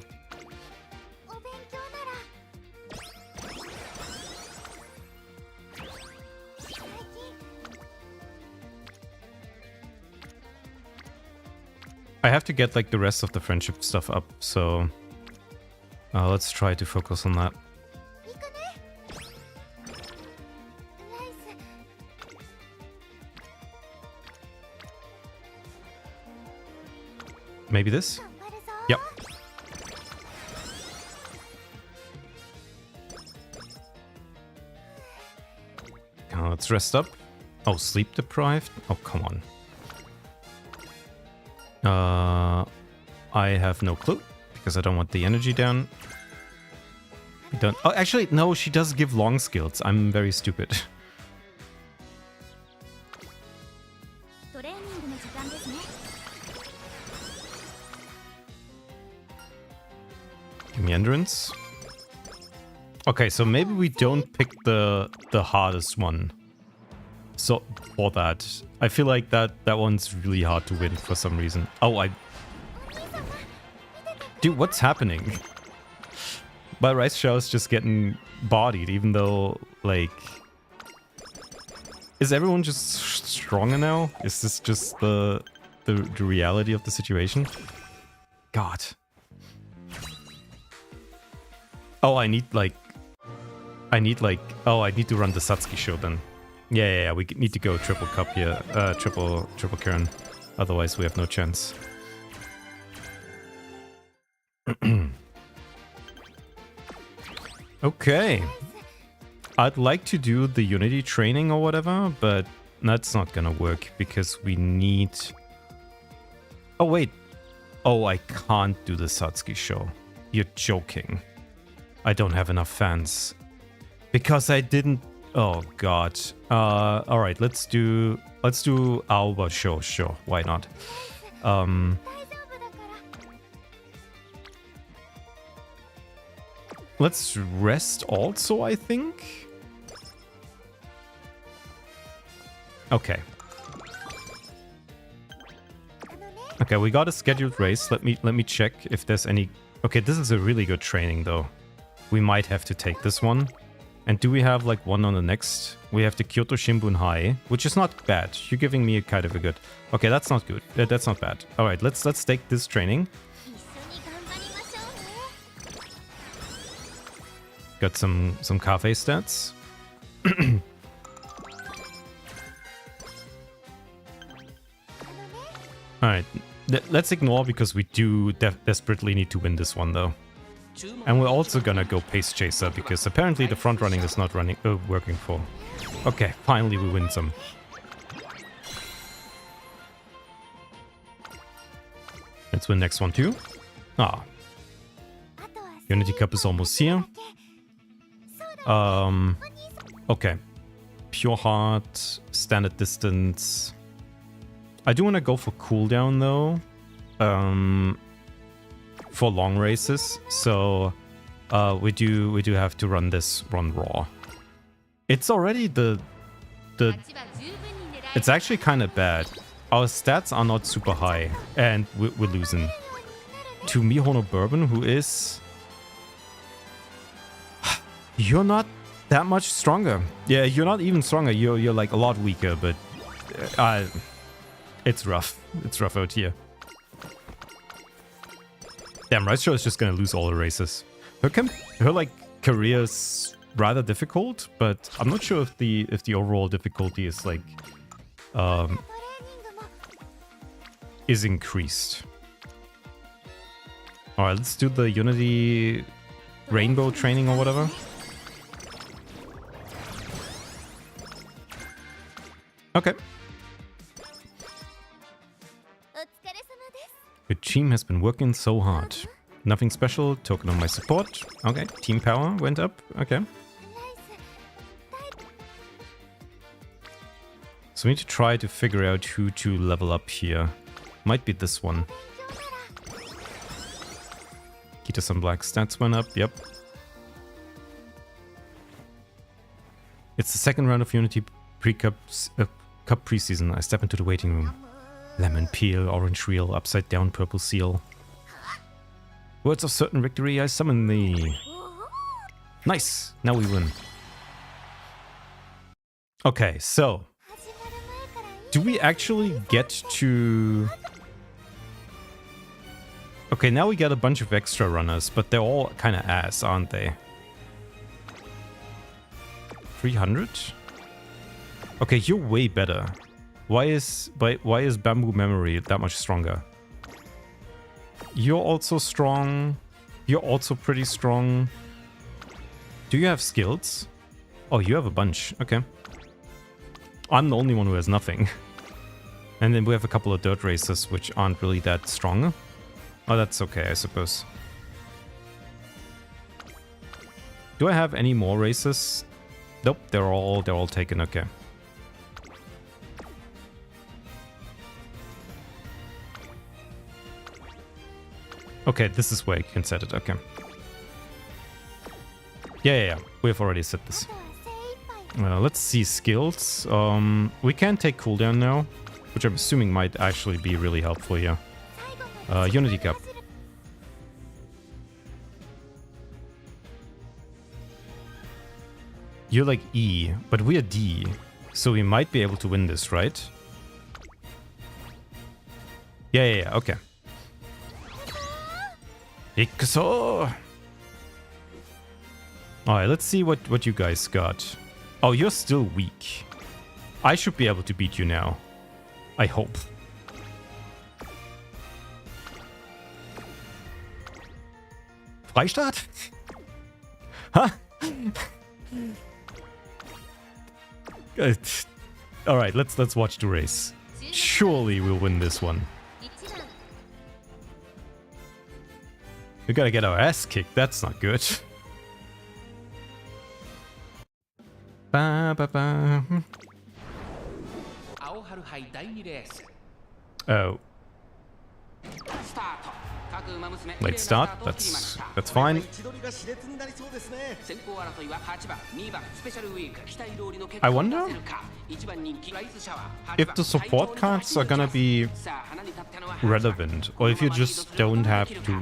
I have to get like the rest of the friendship stuff up, so let's try to focus on that. Maybe this? Yep. Let's rest up. Oh, sleep deprived? Oh, come on. I have no clue because I don't want the energy down. We don't. Oh, actually, no, she does give long skills. I'm very stupid. Give me endurance. Okay, so maybe we don't pick the hardest one. So for that, I feel like that one's really hard to win for some reason. Oh, dude, what's happening? My Rice Show's just getting bodied, even though, like... Is everyone just stronger now? Is this just the reality of the situation? God. Oh, I need like... Oh, I need to run the Satsuki show then. Yeah, we need to go triple cup here. Triple Karen. Otherwise, we have no chance. Okay. I'd like to do the Unity training or whatever, but that's not gonna work because we need... Oh, wait. Oh, I can't do the Satsuki show. You're joking. I don't have enough fans. Because I didn't... Oh, God. Alright, let's do Aoba show. Sure, why not? Let's rest also, I think. Okay. Okay, we got a scheduled race. Let me check if there's any... Okay, this is a really good training, though. We might have to take this one. And do we have, like, one on the next? We have the Kyoto Shimbun High, which is not bad. You're giving me a kind of a good... Okay, that's not good. That's not bad. Alright, let's take this training. Got some cafe stats. Alright, let's ignore because we do desperately need to win this one though. And we're also gonna go Pace Chaser because apparently the front running is not working for. Okay, finally we win some. Let's win next one too. Ah. Unity Cup is almost here. Okay. Pure Heart, Standard Distance. I do want to go for cooldown though. For long races. So we do have to run raw. It's already it's actually kind of bad. Our stats are not super high and we're losing to Mihono Bourbon, who is... You're not that much stronger. Yeah, you're not even stronger. You're like a lot weaker, but it's rough. It's rough out here. Damn, Raicho is just gonna lose all the races. Her like career is rather difficult, but I'm not sure if the overall difficulty is like is increased. All right, let's do the Unity Rainbow training or whatever. Okay. Your team has been working so hard. Nothing special, token on my support. Okay, team power went up. Okay. So we need to try to figure out who to level up here. Might be this one. Kita-san Black stats went up, yep. It's the second round of Unity pre-cup cup preseason. I step into the waiting room. Lemon peel, orange reel, upside down purple seal. Words of certain victory, I summon thee. Nice, now we win. Okay, so do we actually get to... Okay, now we got a bunch of extra runners, but they're all kind of ass, aren't they? 300? Okay, you're way better. Why is Bamboo Memory that much stronger? You're also strong. You're also pretty strong. Do you have skills? Oh, you have a bunch. Okay. I'm the only one who has nothing. And then we have a couple of dirt races which aren't really that strong. Oh, that's okay, I suppose. Do I have any more races? Nope, they're all taken. Okay. Okay, this is where you can set it. Okay. Yeah. We've already set this. Let's see skills. We can take cooldown now, which I'm assuming might actually be really helpful here. Unity Cup. You're like E, but we're D, so we might be able to win this, right? Yeah, okay. Ikuso! Alright, let's see what you guys got. Oh, you're still weak. I should be able to beat you now. I hope. Freistaat? Huh? Alright, let's watch the race. Surely we'll win this one. We gotta get our ass kicked, that's not good. Ba, ba, ba. Oh. Late start, that's fine. I wonder if the support cards are gonna be relevant, or if you just don't have to.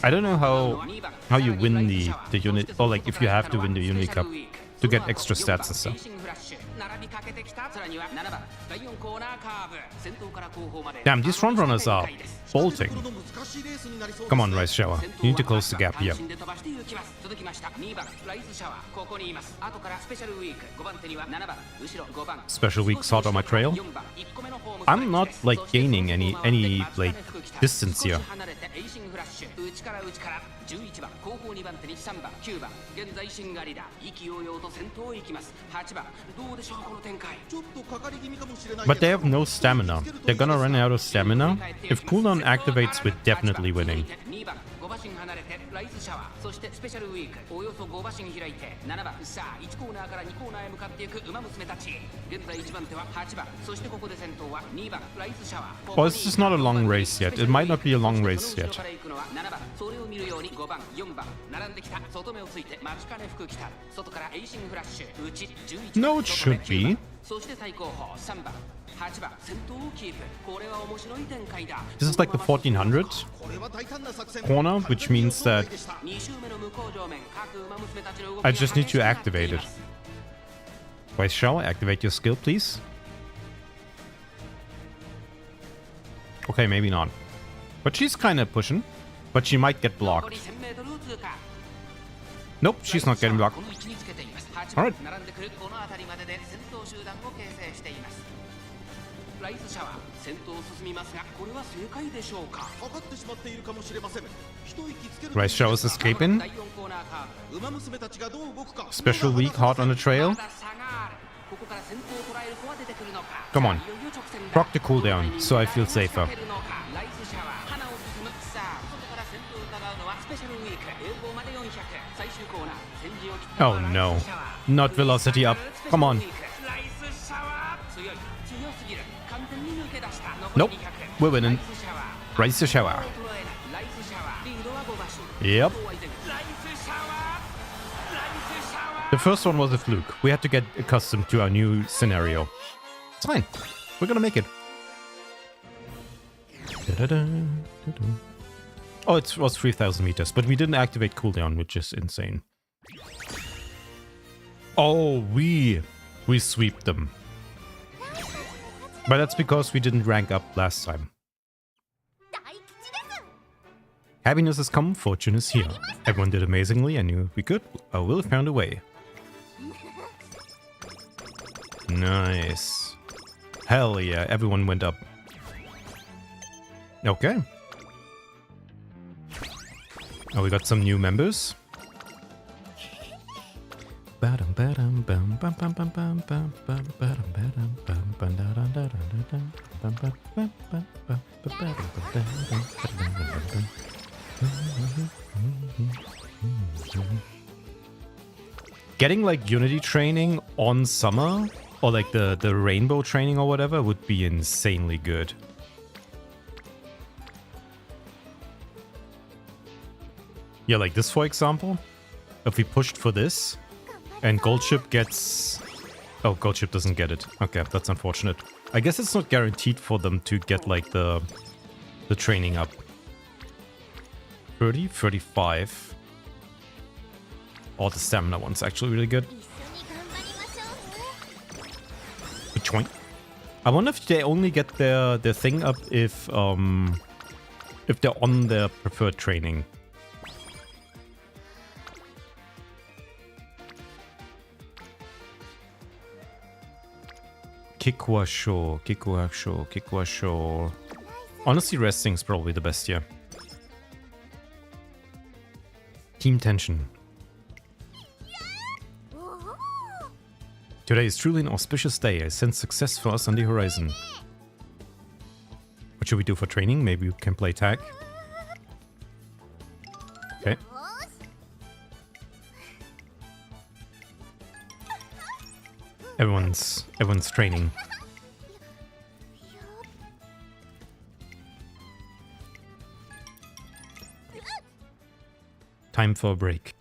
I don't know how you win the unit, or like if you have to win the Unity Cup to get extra stats and stuff. Damn, these frontrunners are bolting. Come on, Rice Shower. You need to close the gap here. Special week's hot on my trail. I'm not like gaining any like distance here. But they have no stamina. They're gonna run out of stamina. If cooldown activates, we're definitely winning. Well, this is not a long race yet. It might not be a long race yet. No, it should be. This is like the 1400 corner, which means that I just need to activate it. Wait, shall I activate your skill, please? Okay, maybe not. But she's kind of pushing. But she might get blocked. Nope, she's not getting blocked. Alright. Rice Shower's escaping. Special week hard on the trail. Come on. Proc the cooldown, so I feel safer. Oh no. Not velocity up. Come on. Nope. We're winning. Rice Shower. Yep. The first one was a fluke. We had to get accustomed to our new scenario. It's fine. We're gonna make it. Oh, it was 3,000 meters, but we didn't activate cooldown, which is insane. Oh, we sweeped them. But that's because we didn't rank up last time. Happiness has come, fortune is here. Everyone did amazingly, I knew we could. I will have found a way. Nice. Hell yeah, everyone went up. Okay. Oh, we got some new members. Getting like Unity training on summer, or like the rainbow training or whatever, would be insanely good. Yeah, like this for example. If we pushed for this, and Goldship gets... Oh, Goldship doesn't get it. Okay, that's unfortunate. I guess it's not guaranteed for them to get like the training up. 30, 35. Oh, the stamina one's actually really good. Which one? I wonder if they only get their thing up if they're on their preferred training. Kikuasho. Honestly, resting is probably the best here. Team tension. Today is truly an auspicious day. I sense success for us on the horizon. What should we do for training? Maybe we can play tag. Okay. Everyone's training. Time for a break.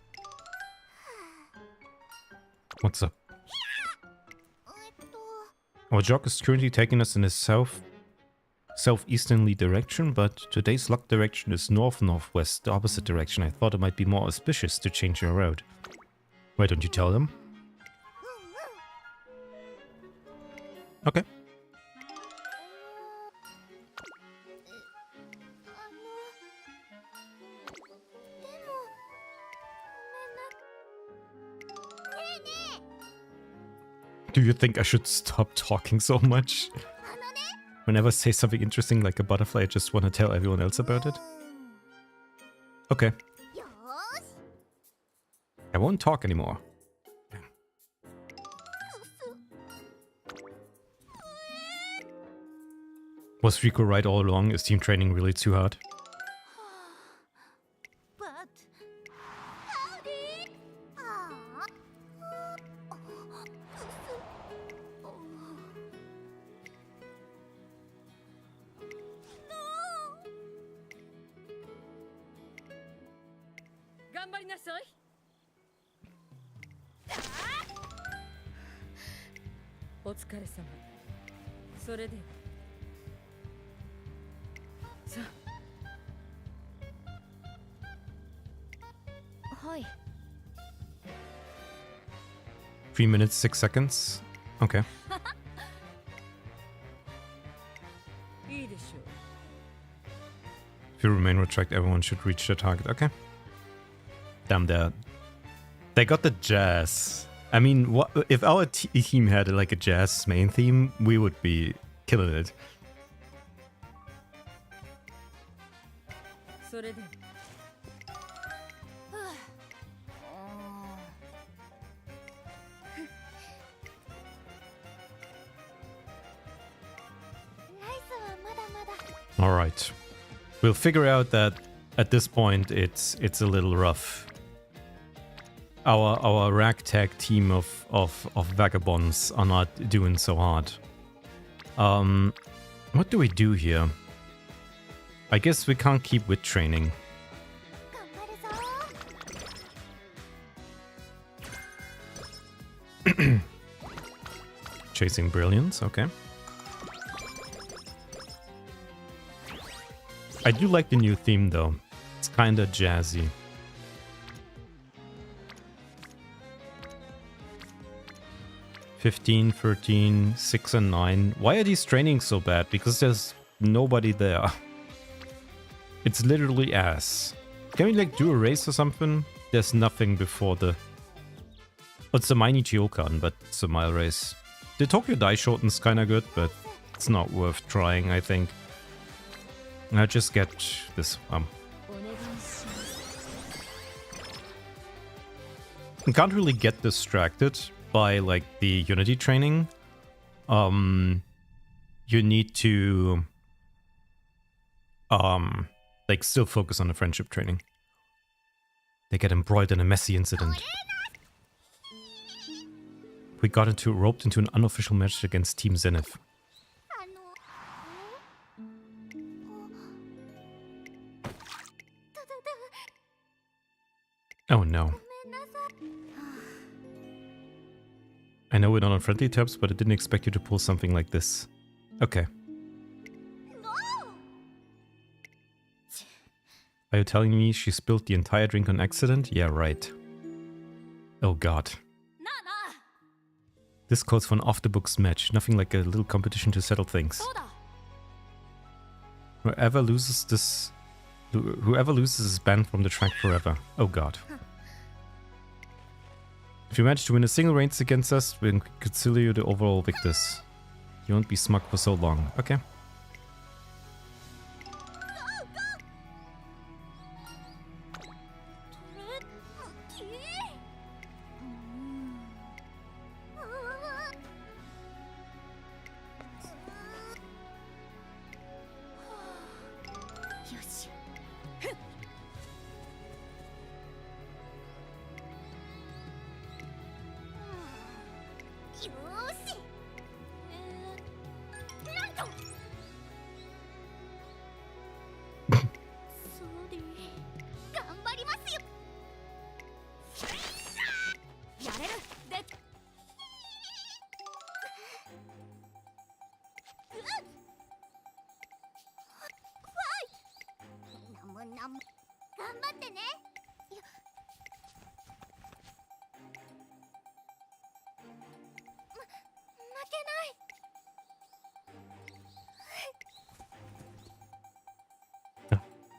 What's up? Our jog is currently taking us in a southeasterly direction, but today's locked direction is north-northwest, the opposite direction. I thought it might be more auspicious to change your route. Why don't you tell them? Okay. Do you think I should stop talking so much? Whenever I say something interesting like a butterfly, I just want to tell everyone else about it? Okay. I won't talk anymore. Was Rico right all along? Is team training really too hard? Hi. 3 minutes, 6 seconds. Okay. If you remain retract, everyone should reach their target. Okay. Damn, they got the jazz. I mean, what if our team had like a jazz main theme? We would be killing it. All right, we'll figure out that at this point it's a little rough. Our ragtag team of vagabonds are not doing so hard. What do we do here? I guess we can't keep with training. Chasing brilliance, okay. I do like the new theme though. It's kinda jazzy. (15, 13, 6 and 9. Why are these trainings so bad? Because there's nobody there. It's literally ass. Can we like do a race or something? There's nothing before the... Oh, it's a Mini Chiokan, but it's a mile race. The Tokyo Dai Shoten's kinda good, but it's not worth trying, I think. I'll just get this. I can't really get distracted by like the Unity training. You need to like still focus on the friendship training. They get embroiled in a messy incident. We got roped into an unofficial match against Team Zenith. Oh no. I know we're not on friendly terms, but I didn't expect you to pull something like this. Okay. Are you telling me she spilled the entire drink on accident? Yeah, right. Oh god. This calls for an off-the-books match, nothing like a little competition to settle things. Whoever loses is banned from the track forever. Oh god. If you manage to win a single race against us, we can consider you the overall victors. You won't be smug for so long. Okay.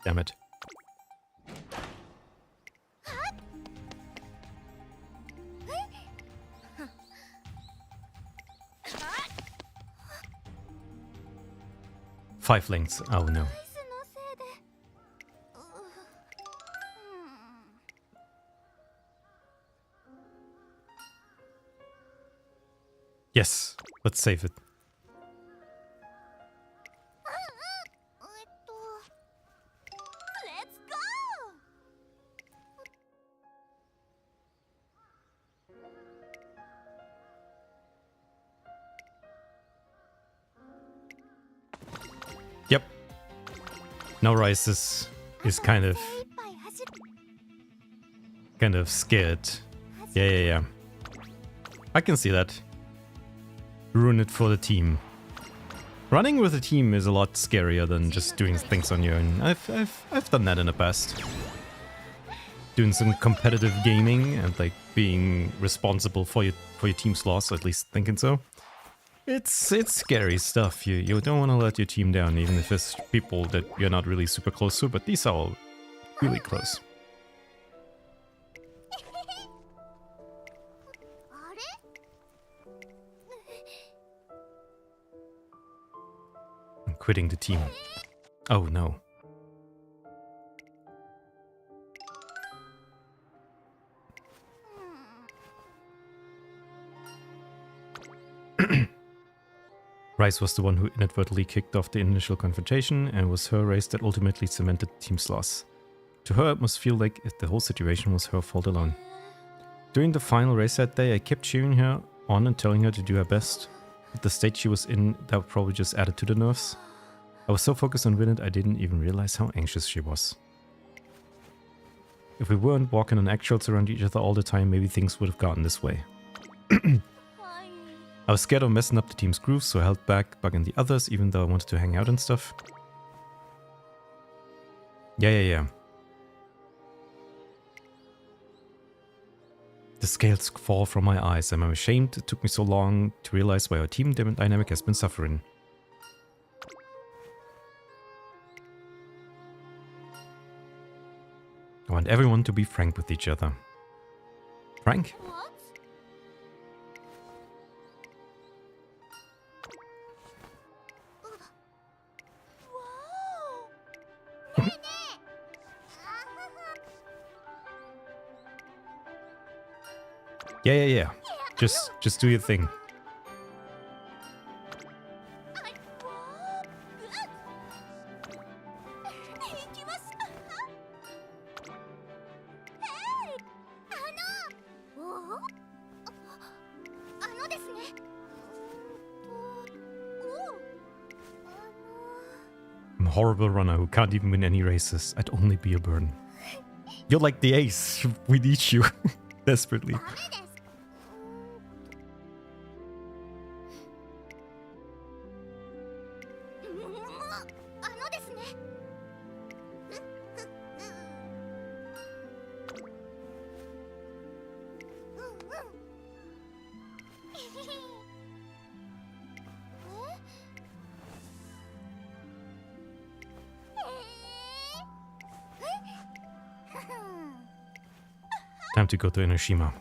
Damn it. Five lengths. Oh no. Yes, let's save it. Yep. Now Rice is kind of scared. Yeah. I can see that. Ruin it for the team. Running with a team is a lot scarier than just doing things on your own. I've done that in the past. Doing some competitive gaming and like being responsible for your team's loss, at least thinking so. It's scary stuff. You don't want to let your team down, even if it's people that you're not really super close to, but these are all really close. I'm quitting the team. Oh no. Rice was the one who inadvertently kicked off the initial confrontation, and it was her race that ultimately cemented the team's loss. To her, it must feel like the whole situation was her fault alone. During the final race that day, I kept cheering her on and telling her to do her best. With the state she was in, that probably just added to the nerves. I was so focused on winning, I didn't even realize how anxious she was. If we weren't walking on actuals around each other all the time, maybe things would have gotten this way. I was scared of messing up the team's groove, so I held back, bugging the others, even though I wanted to hang out and stuff. Yeah. The scales fall from my eyes, and I'm ashamed it took me so long to realize why our team dynamic has been suffering. I want everyone to be frank with each other. Frank? Yeah. Just do your thing. I'm a horrible runner who can't even win any races. I'd only be a burden. You're like the ace. We need you. Desperately. Time to go to Enoshima.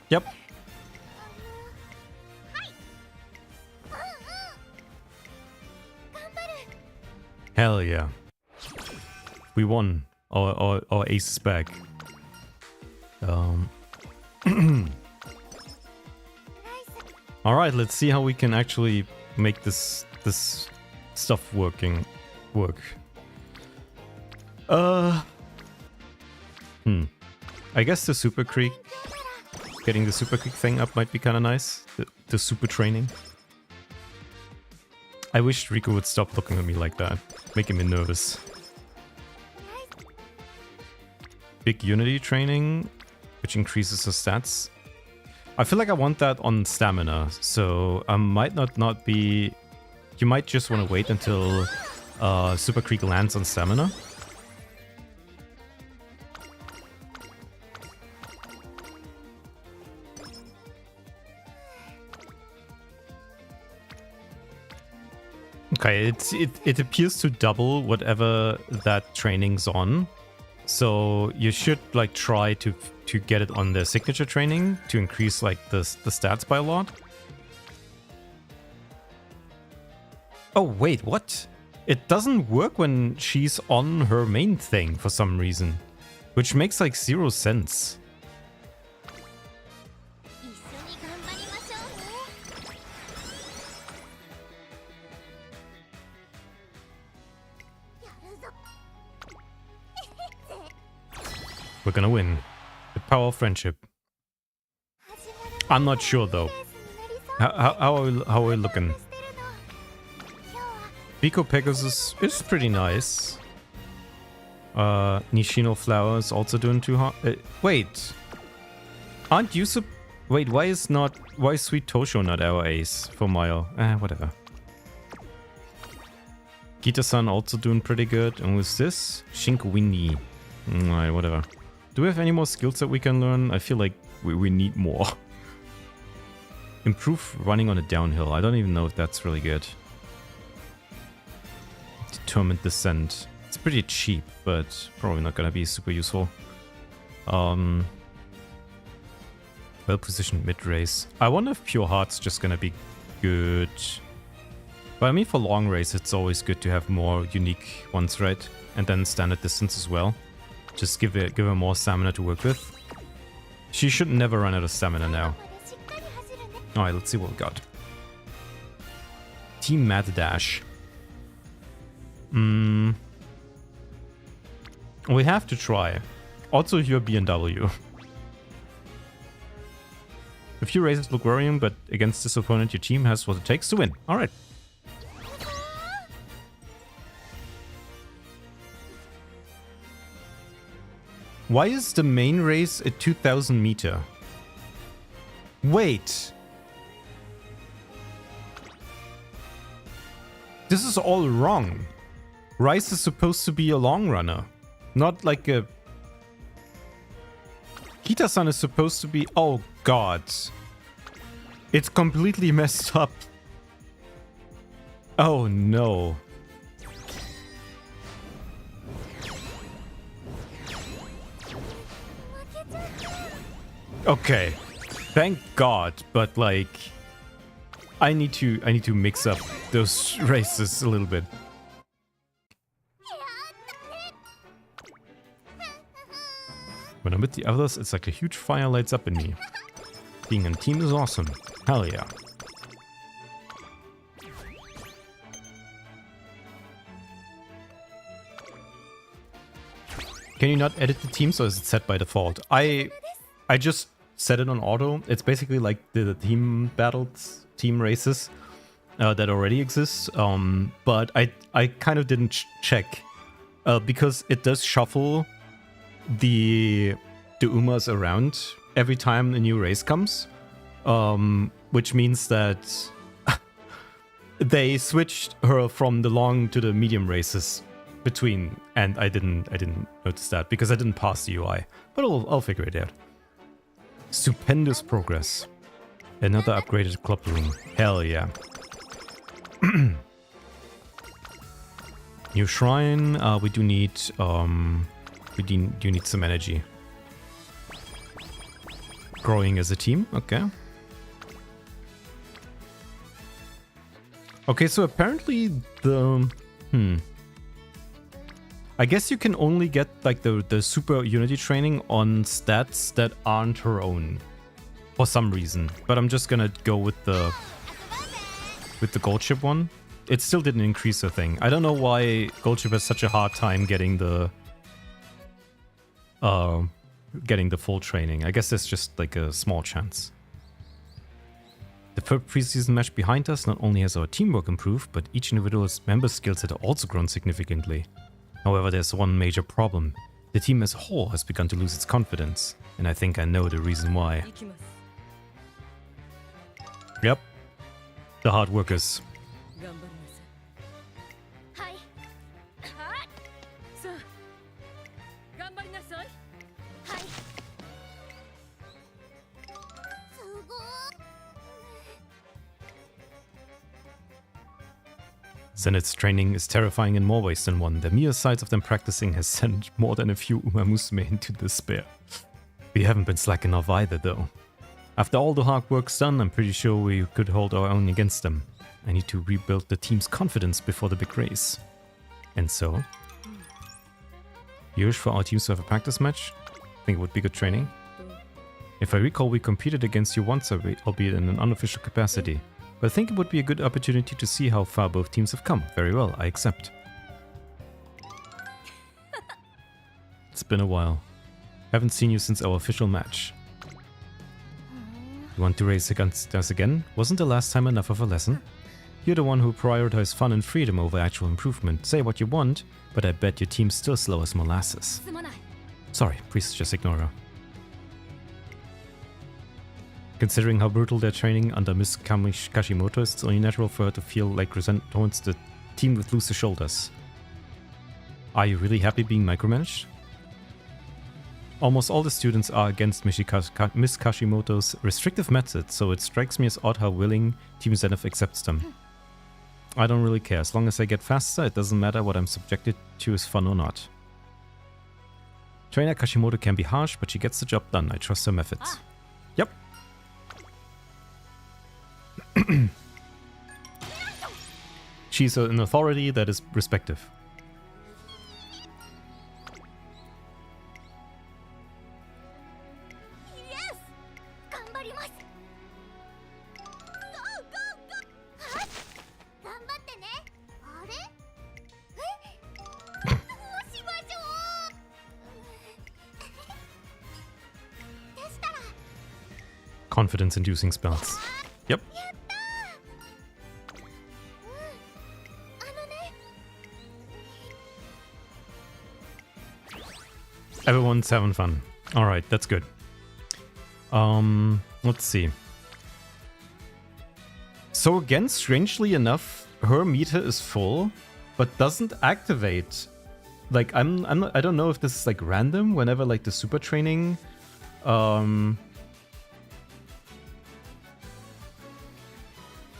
Yep. Hell yeah. We won. Our ace is back. Alright, let's see how we can actually make this stuff work. I guess the Super Creek, getting the Super Creek thing up might be kind of nice. The super training. I wish Rico would stop looking at me like that, making me nervous. Big Unity training, which increases the stats. I feel like I want that on stamina, so I might not be... You might just want to wait until Super Creek lands on stamina. Okay, it appears to double whatever that training's on. So you should like try to get it on the signature training to increase like the stats by a lot. Oh wait, what? It doesn't work when she's on her main thing for some reason, which makes like 0 sense. We're gonna win. The power of friendship. I'm not sure though. How are we looking? Biko Pegasus is pretty nice. Nishino Flower is also doing too hot. Wait. Aren't you wait, why is Sweet Tosho not our ace for Mayo? Whatever. Gita-san also doing pretty good. And who's this? Shinkawini. Alright, whatever. Do we have any more skills that we can learn? I feel like we need more. Improve running on a downhill. I don't even know if that's really good. Determined descent. It's pretty cheap, but probably not gonna be super useful. Well positioned mid race. I wonder if Pure Heart's just gonna be good. But I mean, for long race, it's always good to have more unique ones, right? And then standard distance as well. Just give her more stamina to work with. She should never run out of stamina now. Alright, let's see what we got. Team Mad Dash. We have to try. Also, if you're BMW. A few races look worrying, but against this opponent, your team has what it takes to win. Alright. Why is the main race a 2000 meter? Wait. This is all wrong. Rice is supposed to be a long runner. Not like a... Kita-san is supposed to be... Oh god. It's completely messed up. Oh no. Okay, thank God, but like, I need to mix up those races a little bit. When I'm with the others, it's like a huge fire lights up in me. Being in a team is awesome. Hell yeah. Can you not edit the teams, or is it set by default? I just set it on auto. It's basically like the team battles, team races that already exist. But I kind of didn't check because it does shuffle the Umas around every time a new race comes, which means that they switched her from the long to the medium races between, and I didn't notice that because I didn't pass the UI, but I'll figure it out. Stupendous progress. Another upgraded club room. Hell yeah. New shrine. We do need do need some energy. growing as a team. Okay. Okay, so apparently the... I guess you can only get like the super unity training on stats that aren't her own. For some reason. But I'm just gonna go with the gold chip one. It still didn't increase her thing. I don't know why gold chip has such a hard time getting the full training. I guess there's just like a small chance. The third preseason match behind us, not only has our teamwork improved, but each individual member's skills had also grown significantly. However, there's one major problem. The team as a whole has begun to lose its confidence, and I think I know the reason why. Yep. The hard workers. はい。さあ、頑張りなさい。はい。すごい。Zenith's training is terrifying in more ways than one. The mere sight of them practicing has sent more than a few Umamusume into despair. We haven't been slacking off either, though. After all the hard work's done, I'm pretty sure we could hold our own against them. I need to rebuild the team's confidence before the big race. And so? You wish for our teams to have a practice match? Think it would be good training? If I recall, we competed against you once, albeit in an unofficial capacity. But I think it would be a good opportunity to see how far both teams have come. Very well, I accept. It's been a while. Haven't seen you since our official match. You want to race against us again? Wasn't the last time enough of a lesson? You're the one who prioritized fun and freedom over actual improvement. Say what you want, but I bet your team's still slow as molasses. Sorry, please just ignore her. Considering how brutal their training under Miss Kashimoto is, it's only natural for her to feel like resentment towards the team with looser shoulders. Are you really happy being micromanaged? Almost all the students are against Miss Kashimoto's restrictive methods, so it strikes me as odd how willing Team Zenith accepts them. I don't really care. As long as I get faster, it doesn't matter what I'm subjected to is fun or not. Trainer Kashimoto can be harsh, but she gets the job done. I trust her methods. Yep. She's an authority that is respective. Confidence-inducing spells. Yep. Everyone's having fun. Alright, that's good. Let's see. So again, strangely enough, her meter is full, but doesn't activate. Like, I don't know if this is like random whenever like the super training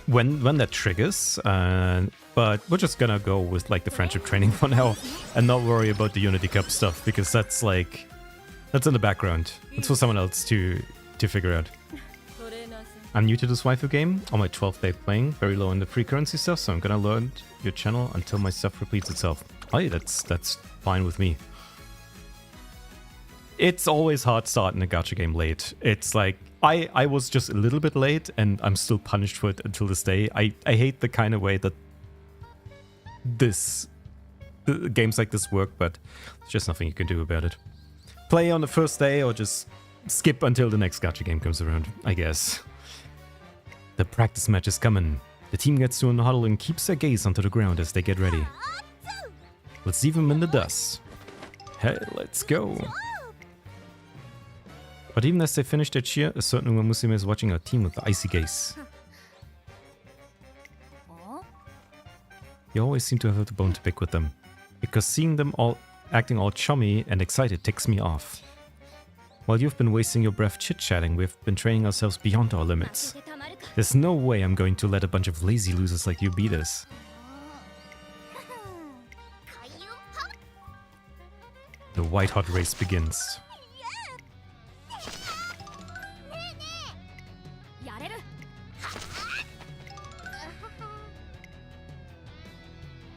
when that triggers, but we're just gonna go with like the friendship training for now and not worry about the Unity Cup stuff, because that's like, that's in the background. It's for someone else to figure out. I'm new to this waifu game, on my 12th day playing, very low in the free currency stuff, so I'm gonna learn your channel until my stuff repeats itself. Oh yeah, that's fine with me. It's always hard starting a gacha game late. It's like, I was just a little bit late and I'm still punished for it until this day. I hate the kind of way that games like this work, but there's just nothing you can do about it. Play on the first day or just skip until the next gacha game comes around, I guess. The practice match is coming. The team gets to a huddle and keeps their gaze onto the ground as they get ready. Let's leave them in the dust. Hey, let's go. But even as they finish their cheer, a certain Umamusume is watching our team with the icy gaze. You always seem to have a bone to pick with them, because seeing them all acting all chummy and excited ticks me off. While you've been wasting your breath chit-chatting, we've been training ourselves beyond our limits. There's no way I'm going to let a bunch of lazy losers like you beat us. The white-hot race begins.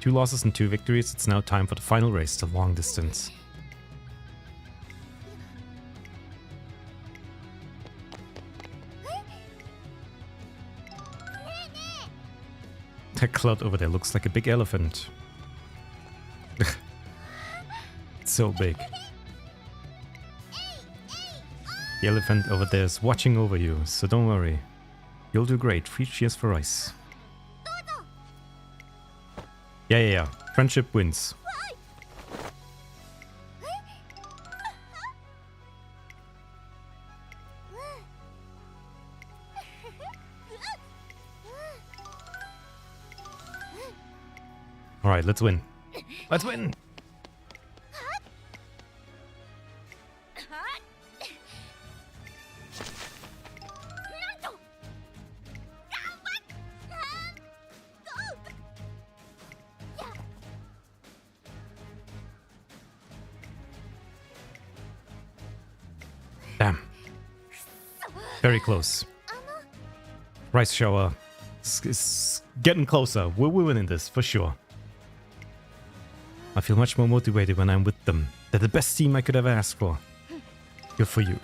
2 losses and 2 victories. It's now time for the final race, the long distance. That cloud over there looks like a big elephant. It's so big. The elephant over there is watching over you, so don't worry. You'll do great. 3 cheers for Rice. Yeah. Friendship wins. Alright, let's win. Let's win! Damn. Very close. Rice shower. It's getting closer. We're winning this, for sure. I feel much more motivated when I'm with them. They're the best team I could ever ask for. Good for you.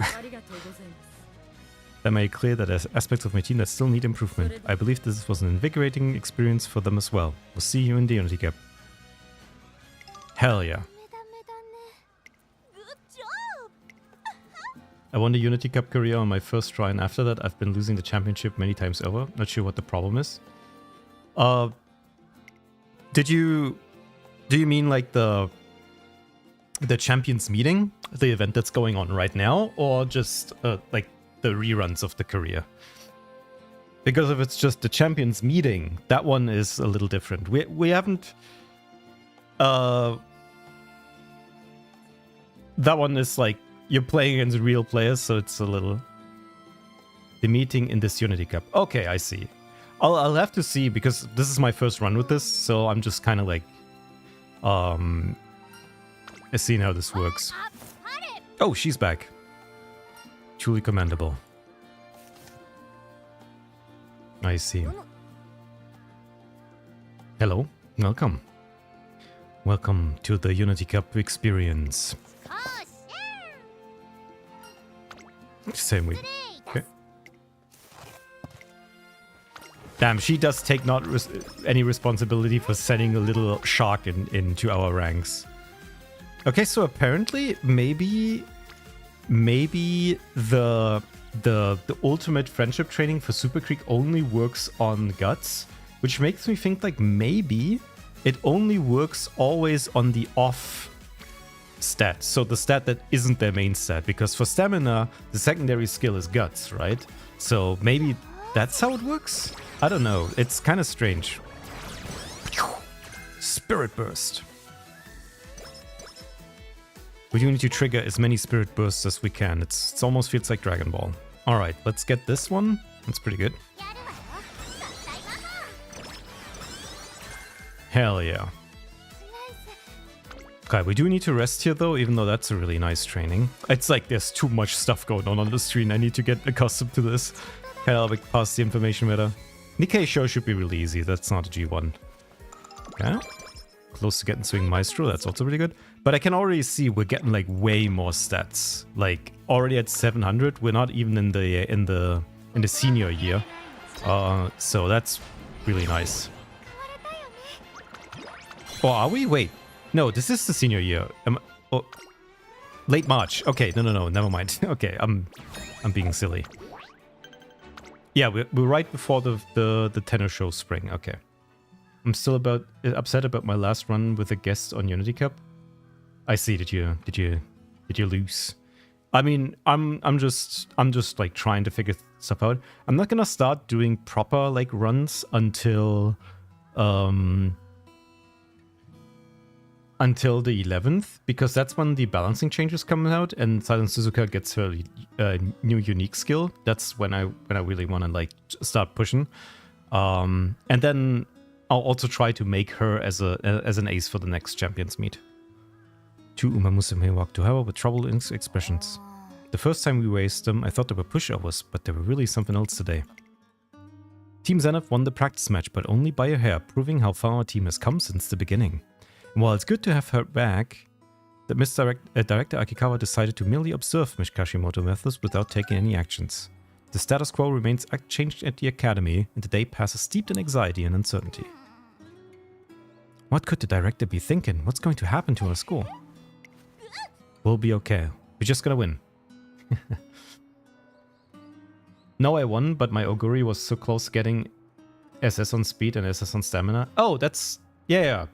That made it clear that there's aspects of my team that still need improvement. I believe this was an invigorating experience for them as well. We'll see you in the Unity Cup. Hell yeah. I won the Unity Cup career on my first try, and after that I've been losing the championship many times over. Not sure what the problem is. Do you mean like the champions meeting, the event that's going on right now, or just like the reruns of the career? Because if it's just the champions meeting, that one is a little different. We haven't that one is like you're playing against real players, so it's a little the meeting in this Unity Cup. Okay, I see. I'll have to see, because this is my first run with this, so I'm just kind of like seeing how this works. Oh, she's back. Truly commendable. I see. Hello, welcome. Welcome to the Unity Cup experience. Same week. Okay. Damn, she does take not any responsibility for sending a little shark into our ranks. Okay, so apparently maybe the ultimate friendship training for Super Creek only works on Guts, which makes me think like maybe it only works always on the off stat, so the stat that isn't their main stat, because for stamina the secondary skill is Guts, right? So maybe that's how it works? I don't know, it's kind of strange. Spirit Burst. We do need to trigger as many Spirit Bursts as we can. It almost feels like Dragon Ball. Alright, let's get this one. That's pretty good. Hell yeah. Okay, we do need to rest here though, even though that's a really nice training. It's like there's too much stuff going on the screen. I need to get accustomed to this. Okay, I'll pass the information better. Nikkei show should be really easy. That's not a G1. Okay. Close to getting Swing Maestro. That's also really good. But I can already see we're getting like way more stats. Like already at 700. We're not even in the senior year. So that's really nice. Oh, are we? Wait. No, this is the senior year. Oh, late March. Okay, no, never mind. Okay, I'm being silly. Yeah, we're right before the tenor show spring. Okay. I'm still upset about my last run with a guest on Unity Cup. I see. Did you lose? I mean, I'm just like trying to figure stuff out. I'm not gonna start doing proper like runs until the 11th, because that's when the balancing changes come out and Silent Suzuka gets her new unique skill. That's when I really want to like start pushing. And then I'll also try to make her as an ace for the next champions meet. 2 Umamusume walked to her with troubled expressions. The first time we raced them, I thought they were pushovers, but they were really something else today. Team Zenith won the practice match, but only by a hair, proving how far our team has come since the beginning. And while it's good to have her back, the Director Akikawa decided to merely observe Miss Kashimoto methods without taking any actions. The status quo remains unchanged at the academy, and the day passes steeped in anxiety and uncertainty. What could the director be thinking? What's going to happen to our school? We'll be okay. We're just gonna win. No, I won, but my Oguri was so close getting SS on speed and SS on stamina. Oh, that's... Yeah.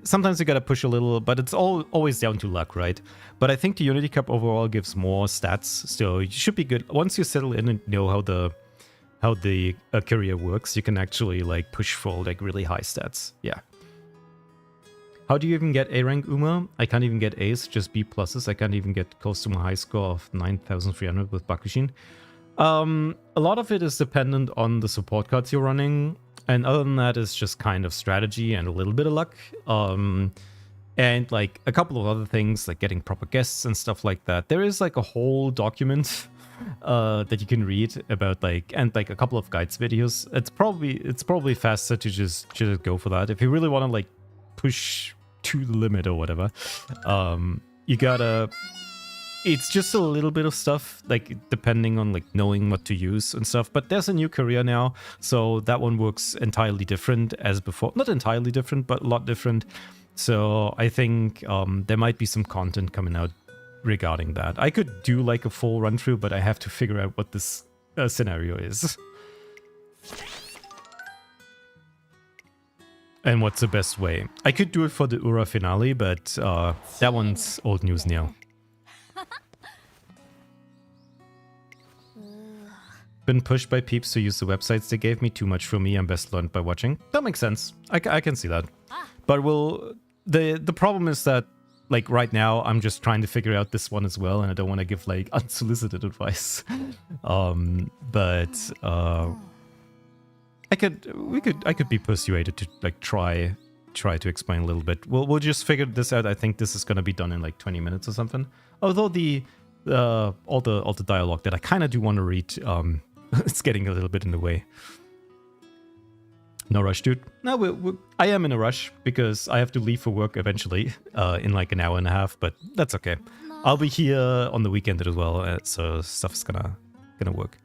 Sometimes you gotta push a little, but it's always down to luck, right? But I think the Unity Cup overall gives more stats, so you should be good. Once you settle in and know how the career works, you can actually like push for like really high stats. Yeah. How do you even get A rank, Uma? I can't even get A's, just B pluses. I can't even get close to my high score of 9,300 with Bakushin. A lot of it is dependent on the support cards you're running. And other than that, it's just kind of strategy and a little bit of luck. And like a couple of other things, like getting proper guests and stuff like that. There is like a whole document that you can read about and a couple of guides videos. It's probably faster to just go for that. If you really want to like push to the limit or whatever, you gotta... It's just a little bit of stuff, like depending on like knowing what to use and stuff. But there's a new career now, so that one works entirely different as before. Not entirely different, but a lot different. So I think there might be some content coming out regarding that. I could do like a full run through, but I have to figure out what this scenario is. And what's the best way. I could do it for the Ura finale, but that one's old news now. Been pushed by peeps to use the websites they gave me. Too much for me. I'm best learned by watching. That makes sense. I can see that. But the problem is that like right now I'm just trying to figure out this one as well, and I don't want to give like unsolicited advice. But I could be persuaded to like try to explain a little bit. We'll just figure this out. I think this is gonna be done in like 20 minutes or something. Although all the dialogue that I kind of do want to read, it's getting a little bit in the way. No rush, dude. No, I am in a rush because I have to leave for work eventually in like an hour and a half, but that's okay. I'll be here on the weekend as well, so stuff's gonna work.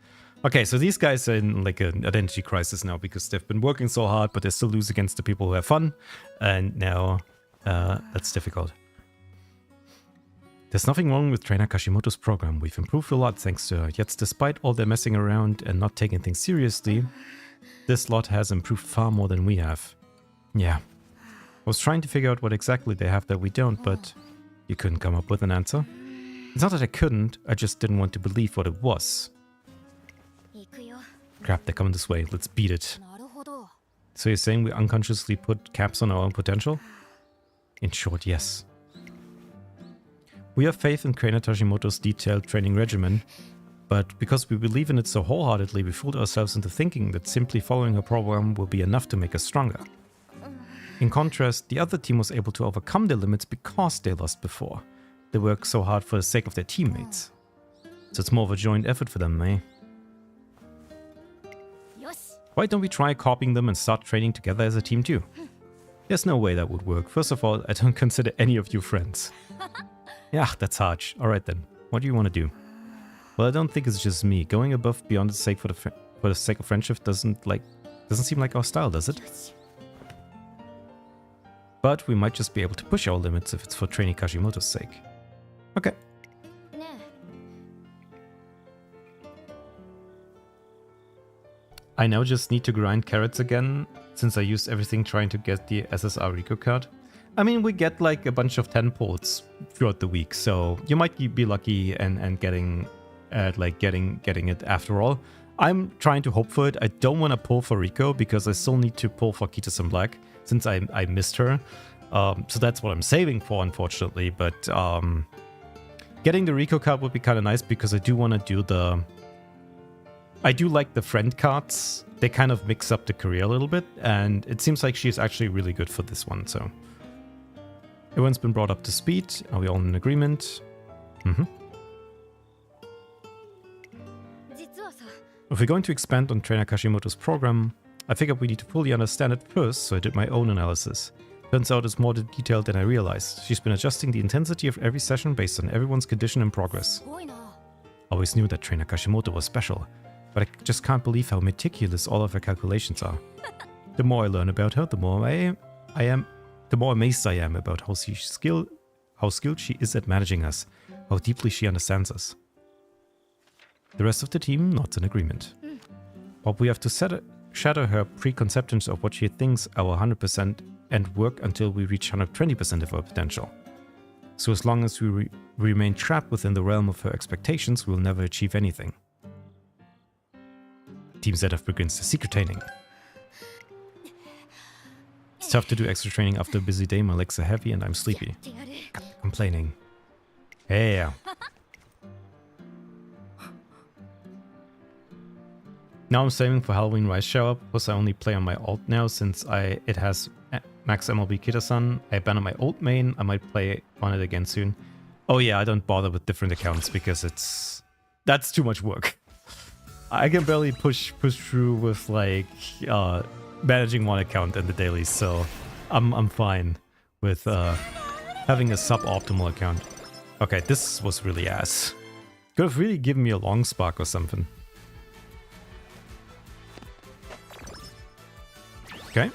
Okay, so these guys are in like an identity crisis now because they've been working so hard, but they still lose against the people who have fun, and now that's difficult. There's nothing wrong with Trainer Kashimoto's program. We've improved a lot thanks to her, yet despite all their messing around and not taking things seriously, this lot has improved far more than we have. Yeah. I was trying to figure out what exactly they have that we don't, but you couldn't come up with an answer. It's not that I couldn't, I just didn't want to believe what it was. Crap, they're coming this way. Let's beat it. So you're saying we unconsciously put caps on our own potential? In short, yes. We have faith in Trainer Kashimoto's detailed training regimen, but because we believe in it so wholeheartedly, we fooled ourselves into thinking that simply following her program will be enough to make us stronger. In contrast, the other team was able to overcome their limits because they lost before. They worked so hard for the sake of their teammates. So it's more of a joint effort for them, eh? Why don't we try copying them and start training together as a team too? There's no way that would work. First of all, I don't consider any of you friends. Yeah, that's harsh. Alright then, what do you want to do? Well, I don't think it's just me. Going above beyond the sake for the sake of friendship doesn't seem like our style, does it? But we might just be able to push our limits if it's for training Kashimoto's sake. Okay. I now just need to grind carrots again, since I used everything trying to get the SSR Rico card. I mean, we get like a bunch of 10 pulls throughout the week, so you might be lucky and getting it after all. I'm trying to hope for it. I don't want to pull for Rico because I still need to pull for Kita-san Black since I missed her. So that's what I'm saving for, unfortunately. But getting the Rico card would be kind of nice because I do want to do the... I do like the friend cards. They kind of mix up the career a little bit, and it seems like she's actually really good for this one, so... Everyone's been brought up to speed. Are we all in agreement? Mm-hmm. 実はさ If we're going to expand on Trainer Kashimoto's program, I figured we need to fully understand it first, so I did my own analysis. Turns out it's more detailed than I realized. She's been adjusting the intensity of every session based on everyone's condition and progress. すごいな I always knew that Trainer Kashimoto was special, but I just can't believe how meticulous all of her calculations are. The more I learn about her, the more the more amazed I am about how skilled she is at managing us, how deeply she understands us. The rest of the team nods in agreement. But we have to shatter her preconceptions of what she thinks our 100% and work until we reach 120% of our potential. So as long as we remain trapped within the realm of her expectations, we'll never achieve anything. Team ZF begins the secret training. It's tough to do extra training after a busy day. My legs are heavy and I'm sleepy. やってやる Complaining. Yeah. Now I'm saving for Halloween Rise Shower because I only play on my alt now since it has Max MLB Kitasan. I abandoned my old main. I might play on it again soon. Oh yeah, I don't bother with different accounts because that's too much work. I can barely push through with like managing one account in the dailies, so I'm fine with having a suboptimal account. Okay, this was really ass. Could have really given me a long spark or something. Okay.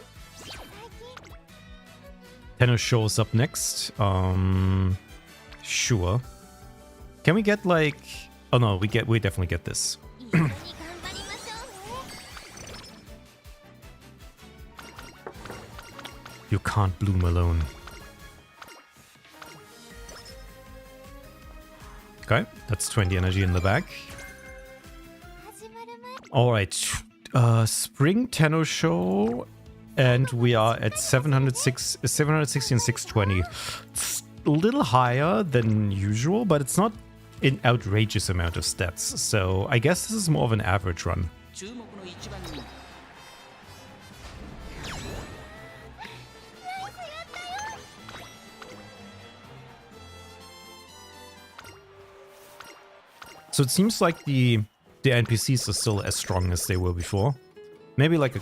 Tenno shows up next. Sure. Can we get like... Oh no, we definitely get this. 一緒に頑張りましょうね You can't bloom alone. Okay, that's 20 energy in the back. 始まる前 Alright, Spring Tenno Show, and we are at 760 and 620. It's a little higher than usual, but it's not an outrageous amount of stats, so I guess this is more of an average run. 注目の一番人 So it seems like the NPCs are still as strong as they were before. Maybe like a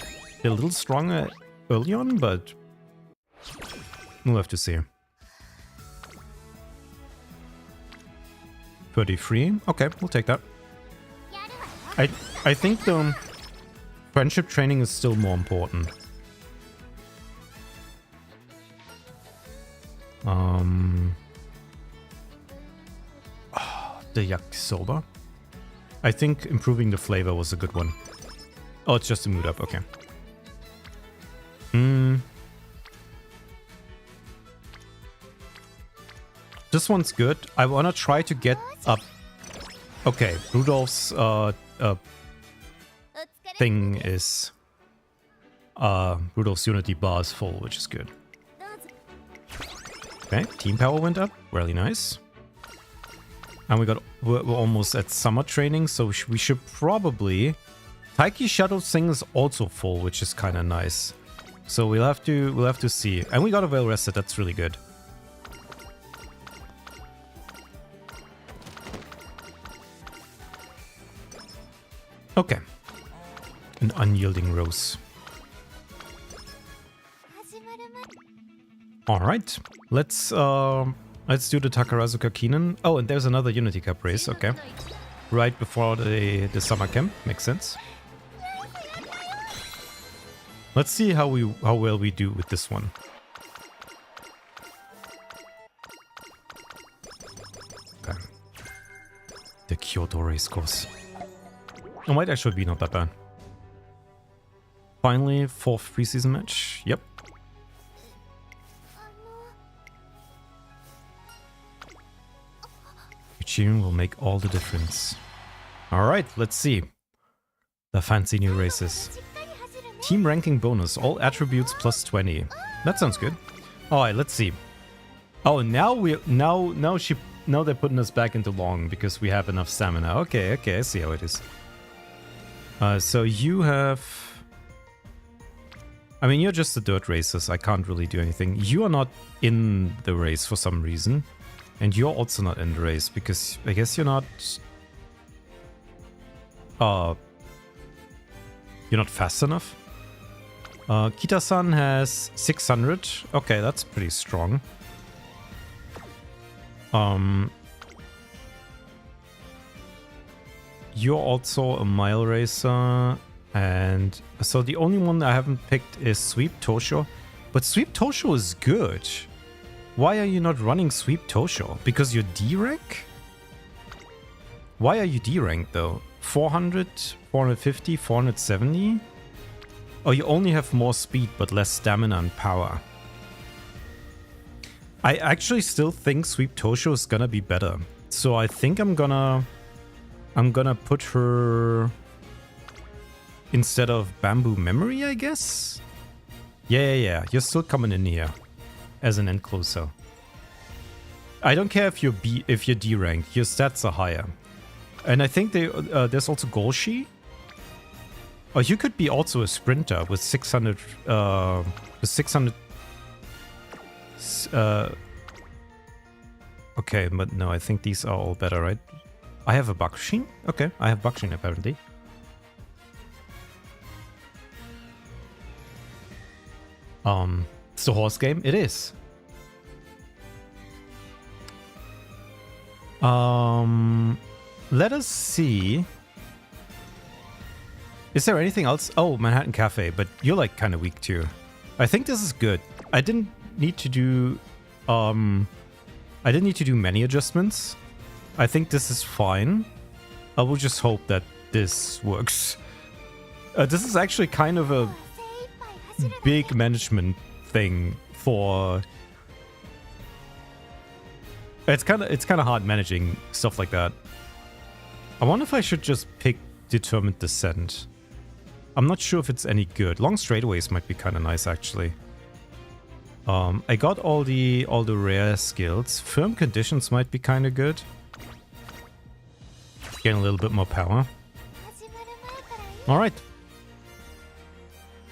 little stronger early on, but we'll have to see. 33. Okay, we'll take that. やるわよ I think the friendship training is still more important. The yakisoba. I think improving the flavor was a good one. Oh, it's just a mood up. Okay. This one's good. I want to try to get up. Okay, Rudolph's お疲れ thing is Rudolph's Unity bar is full, which is good. どうぞ Okay, team power went up. Really nice. And we're almost at summer training, so we should probably... Taiki Shuttle thing is also full, which is kind of nice. So we'll have to see. And we got a well rested. That's really good. Okay. An unyielding rose. 始まる前 All right. Let's do the Takarazuka Kinen. Oh, and there's another Unity Cup race. Okay. Right before the summer camp. Makes sense. Let's see how well we do with this one. Okay. The Kyoto race course. It might actually be not that bad. Finally, 4th preseason match. Yep. Cheering will make all the difference. Alright, let's see. The fancy new races. しっかり走るね Team ranking bonus, all attributes plus 20. That sounds good. Alright, let's see. Oh, now they're putting us back into long because we have enough stamina. Okay, I see how it is. So you have... I mean, you're just the dirt racers. I can't really do anything. You are not in the race for some reason. And you're also not in the race because I guess you're not... You're not fast enough. Kita-san has 600. Okay, that's pretty strong. You're also a mile racer. And so the only one I haven't picked is Sweep Tosho. But Sweep Tosho is good. Why are you not running Sweep Tosho? Because you're D rank? Why are you D rank though? 400, 450, 470? Oh, you only have more speed but less stamina and power. I actually still think Sweep Tosho is gonna be better. So I think I'm gonna put her instead of Bamboo Memory, I guess? Yeah. You're still coming in here as an end closer. I don't care if you're D rank. Your stats are higher. And I think there's also Golshi. Oh, you could be also a sprinter with 600. Okay, but no, I think these are all better, right? I have a Bakushin? Okay, I have Bakushin apparently. It's the horse game? It is. Let us see. Is there anything else? Oh, Manhattan Cafe, but you're like kind of weak too. I think this is good. I didn't need to do many adjustments. I think this is fine. I will just hope that this works. This is actually kind of a big management thing for... It's kind of hard managing stuff like that. I wonder if I should just pick Determined Descent. I'm not sure if it's any good. Long straightaways might be kind of nice actually. I got all the rare skills. Firm conditions might be kind of good. Getting a little bit more power. Alright.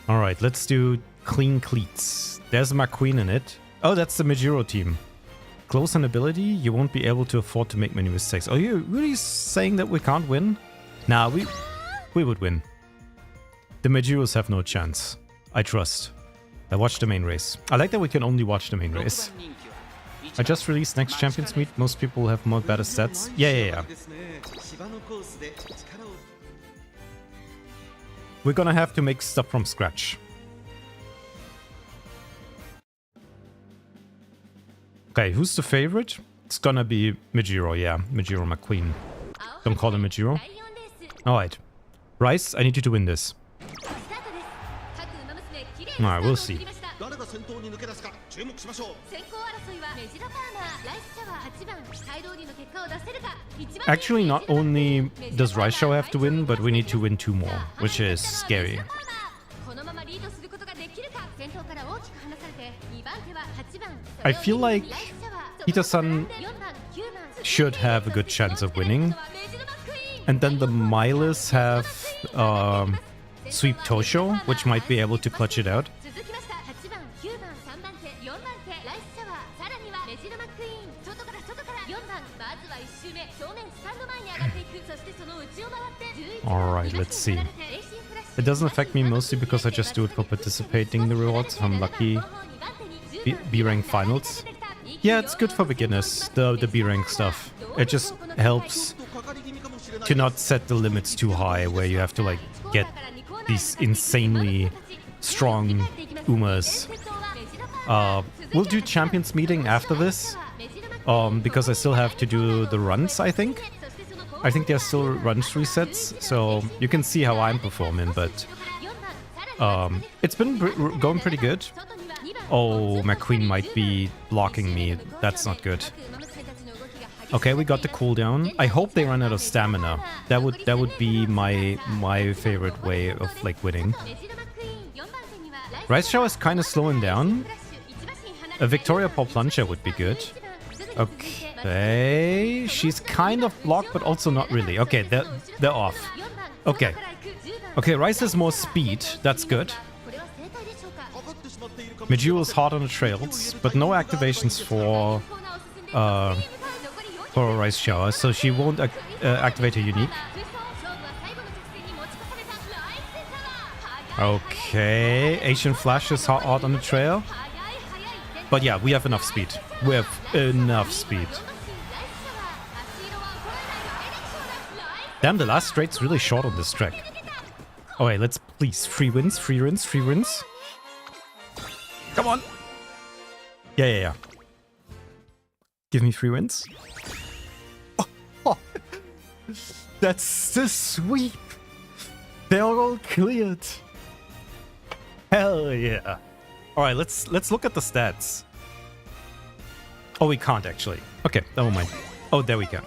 Alright, let's do Clean Cleats. There's a McQueen in it. Oh, that's the Majiro team. Close on ability, you won't be able to afford to make many mistakes. Are you really saying that we can't win? Nah, we would win. The Majiros have no chance. I trust. I watched the main race. I like that we can only watch the main race. I just released next Champions Meet. Most people have more better stats. Yeah. We're gonna have to make stuff from scratch. Okay, who's the favorite? It's gonna be Majiro, yeah. Majiro McQueen. Don't call him Majiro. Alright. Rice, I need you to win this. Alright, we'll see. Actually, not only does Rice Show have to win, but we need to win 2 more, which is scary. I feel like Kita-san should have a good chance of winning. And then the Miles have Sweep Tosho, which might be able to clutch it out. Alright, let's see. It doesn't affect me mostly because I just do it for participating in the rewards. I'm lucky. B-rank finals. Yeah, it's good for beginners, the B-rank stuff. It just helps to not set the limits too high, where you have to like get these insanely strong Umas. We'll do Champions Meeting after this, because I still have to do the runs, I think. I think there's still runs resets, so you can see how I'm performing, but it's been going pretty good. Oh, McQueen might be blocking me. That's not good. Okay, we got the cooldown. I hope they run out of stamina. That would be my favorite way of like winning. Rice Shower is kind of slowing down. A Victoria Paul Plunger would be good. Okay, she's kind of blocked, but also not really. Okay, they're off. Okay. Okay, Rice has more speed. That's good. Majiro's hard on the trails, but no activations for Rice Shower, so she won't activate her unique. Okay, Asian Flash is hot on the trail. But yeah, we have enough speed. We have enough speed. Damn, the last straight's really short on this track. Oh wait, let's please. Free wins, free wins, free wins. Come on. Yeah. Give me free wins. Oh. That's the sweep. They're all cleared. Hell yeah. Alright, let's look at the stats. Oh, we can't actually. Okay, never mind. Oh, there we go.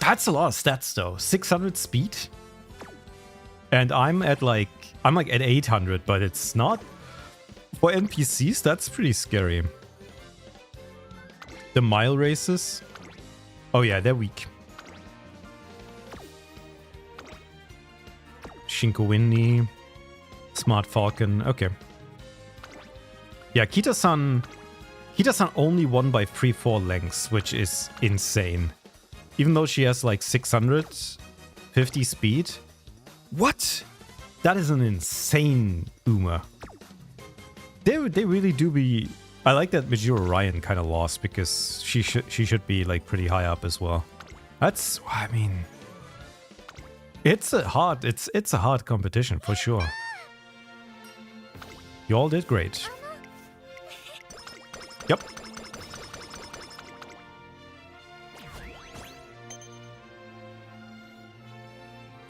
That's a lot of stats though. 600 speed. And I'm at like at 800, but it's not. For NPCs, that's pretty scary. The mile races. Oh yeah, they're weak. Shinkowini. Smart Falcon. Okay. Yeah, Kita-san only won by 3-4 lengths, which is insane. Even though she has like 650 speed. What? That is an insane Uma. They really do be... I like that Majuro Ryan kind of lost because she should be like pretty high up as well. That's... I mean... It's a hard competition for sure. You all did great. Yep.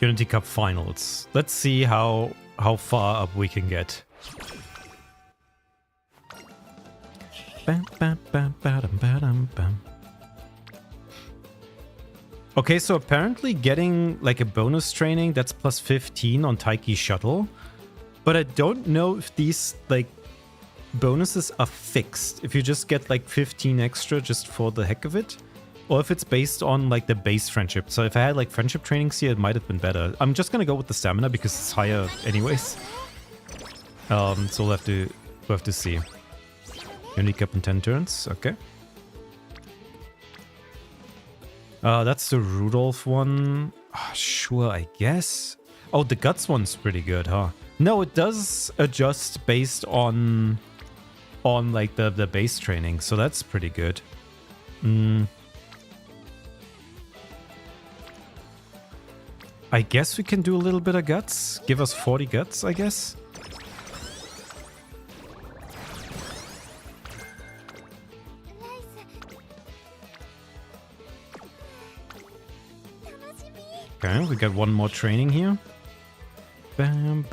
Unity Cup Finals. Let's see how far up we can get. Okay, so apparently getting like a bonus training that's plus 15 on Taiki's shuttle. But I don't know if these like bonuses are fixed. If you just get like 15 extra just for the heck of it. Or if it's based on like the base friendship. So if I had like friendship trainings here, it might have been better. I'm just gonna go with the stamina because it's higher anyways. So we'll have to see. Unique up in 10 turns, okay. That's the Rudolph one. Sure, I guess. Oh, the Guts one's pretty good, huh? No, it does adjust based on like the base training, so that's pretty good. I guess we can do a little bit of Guts. Give us 40 Guts, I guess. Okay, we got one more training here. Bam,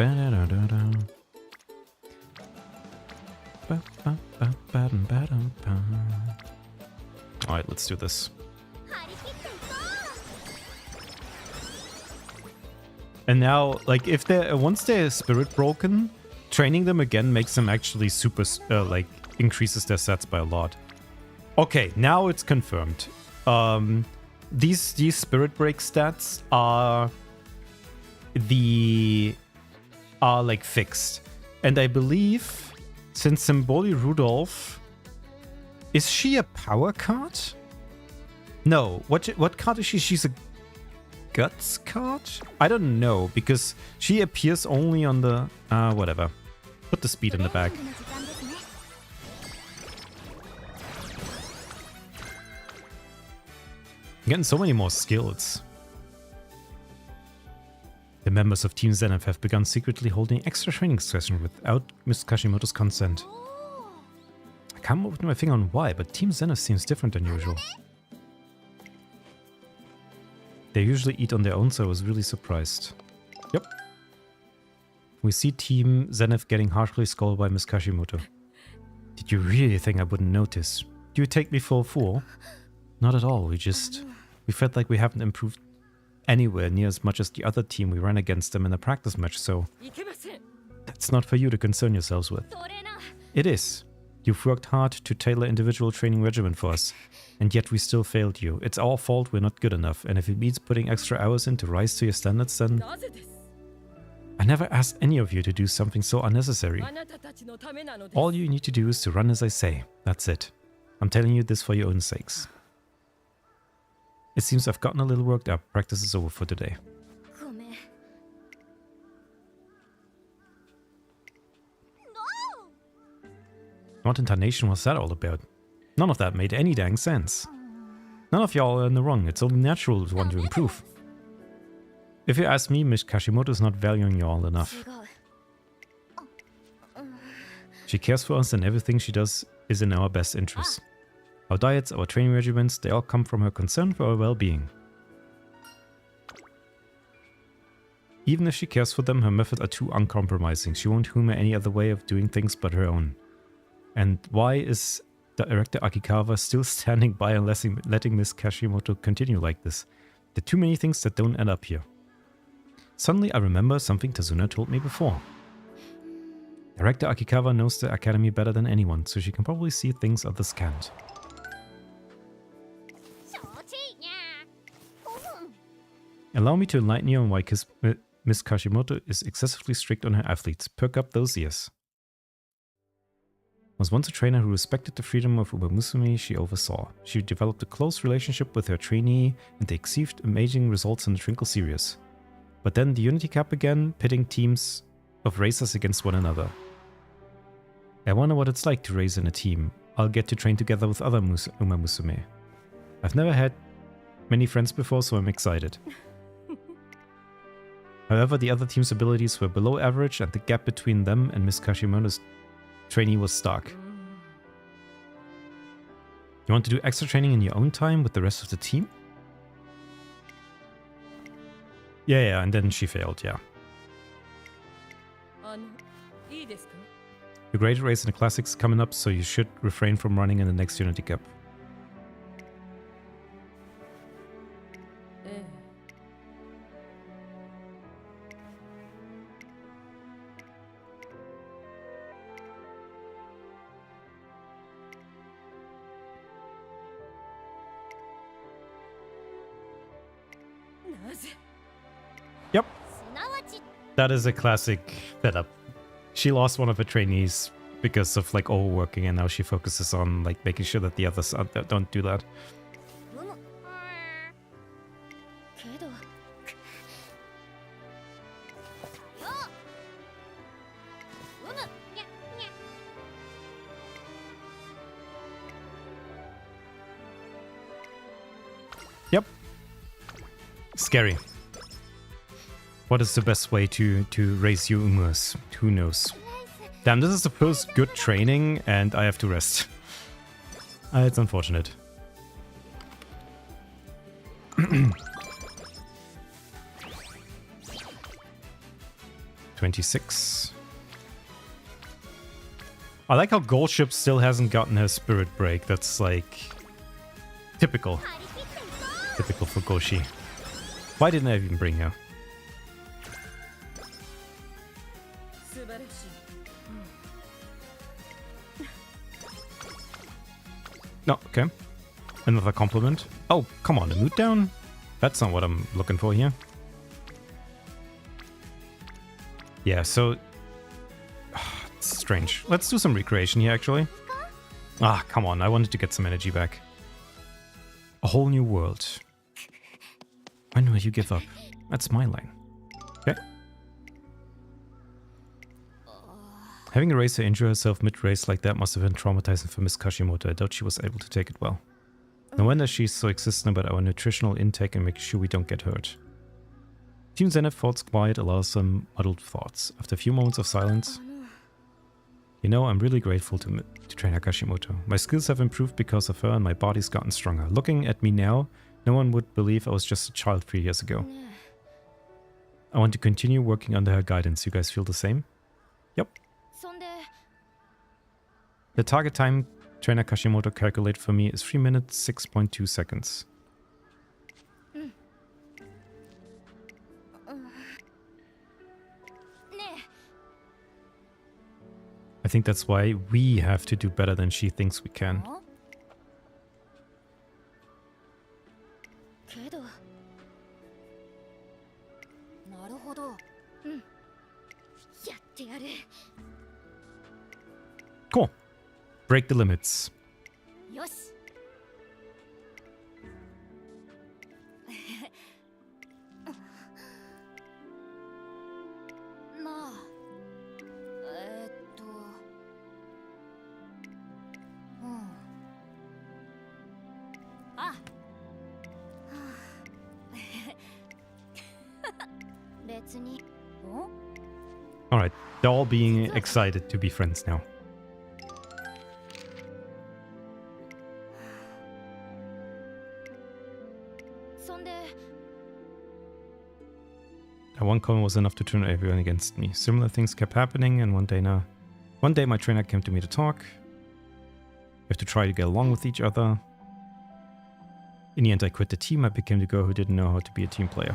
alright, let's do this. And now, like, if they're once they're spirit broken, training them again makes them actually super, like, increases their stats by a lot. Okay, now it's confirmed. These spirit break stats are like fixed, and I believe since Symboli Rudolph, is she a power card? No, what card is she? She's a Guts card? I don't know, because she appears only on the... whatever. Put the speed in the back. I'm getting so many more skills. The members of Team Zenith have begun secretly holding extra training sessions without Miss Kashimoto's consent. I can't put my finger on why, but Team Zenith seems different than usual. They usually eat on their own, so I was really surprised. Yep. We see Team Zenith getting harshly scolded by Miss Kashimoto. Did you really think I wouldn't notice? Do you take me for a fool? Not at all, we felt like we haven't improved anywhere near as much as the other team we ran against them in a practice match, so... That's not for you to concern yourselves with. It is. You've worked hard to tailor individual training regimen for us, and yet we still failed you. It's our fault we're not good enough, and if it means putting extra hours in to rise to your standards, then... I never asked any of you to do something so unnecessary. All you need to do is to run as I say. That's it. I'm telling you this for your own sakes. It seems I've gotten a little worked up. Practice is over for today. What in tarnation was that all about? None of that made any dang sense. None of y'all are in the wrong. It's only natural to want to improve. If you ask me, Miss Kashimoto is not valuing y'all enough. She cares for us and everything she does is in our best interest. Our diets, our training regimens, they all come from her concern for our well-being. Even if she cares for them, her methods are too uncompromising. She won't humor any other way of doing things but her own. And why is Director Akikawa still standing by and letting Miss Kashimoto continue like this? There are too many things that don't add up here. Suddenly I remember something Tazuna told me before. Director Akikawa knows the academy better than anyone, so she can probably see things others can't. Allow me to enlighten you on why Miss Kashimoto is excessively strict on her athletes. Perk up those ears. Was once a trainer who respected the freedom of Umamusume she oversaw. She developed a close relationship with her trainee and they achieved amazing results in the Trinkle series. But then the Unity Cup began, pitting teams of racers against one another. I wonder what it's like to race in a team. I'll get to train together with other Umamusume. I've never had many friends before, so I'm excited. However, the other team's abilities were below average and the gap between them and Miss Kashimoto's trainee was stark. You want to do extra training in your own time with the rest of the team? Yeah, and then she failed, yeah. Your great race in the classics is coming up, so you should refrain from running in the next Unity Cup. Yep. That is a classic setup. She lost one of her trainees because of like overworking, and now she focuses on like making sure that the others don't do that. Yep. Scary. What is the best way to raise your umus? Who knows? Damn, this is the first good training and I have to rest. It's unfortunate. 26. I like how Goldship still hasn't gotten her spirit break. That's like typical. Typical for Goshi. Why didn't I even bring her? No, okay. Another compliment. Oh, come on, a mood down? That's not what I'm looking for here. Yeah, so... it's strange. Let's do some recreation here, actually. Ah, come on, I wanted to get some energy back. A whole new world. When will you give up? That's my line. Okay. Having a racer injure herself mid-race like that must have been traumatizing for Miss Kashimoto. I doubt she was able to take it well. No wonder she's so insistent about our nutritional intake and making sure we don't get hurt. Team Zenith falls quiet, allows some muddled thoughts. After a few moments of silence... You know, I'm really grateful to Trainer Kashimoto. My skills have improved because of her and my body's gotten stronger. Looking at me now, no one would believe I was just a child 3 years ago. I want to continue working under her guidance. You guys feel the same? Yep. The target time Trainer Kashimoto calculated for me is 3 minutes 6.2 seconds. I think that's why we have to do better than she thinks we can. Cool. Break the limits. 別に。お？ Alright, they're all being excited to be friends now. That one comment was enough to turn everyone against me. Similar things kept happening, and one day my trainer came to me to talk. We have to try to get along with each other. In the end, I quit the team. I became the girl who didn't know how to be a team player.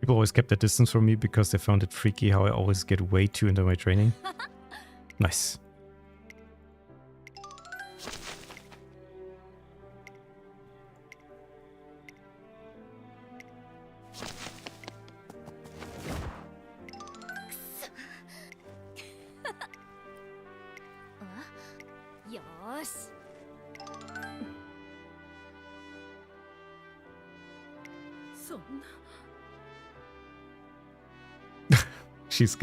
People always kept their distance from me because they found it freaky how I always get way too into my training. Nice. She's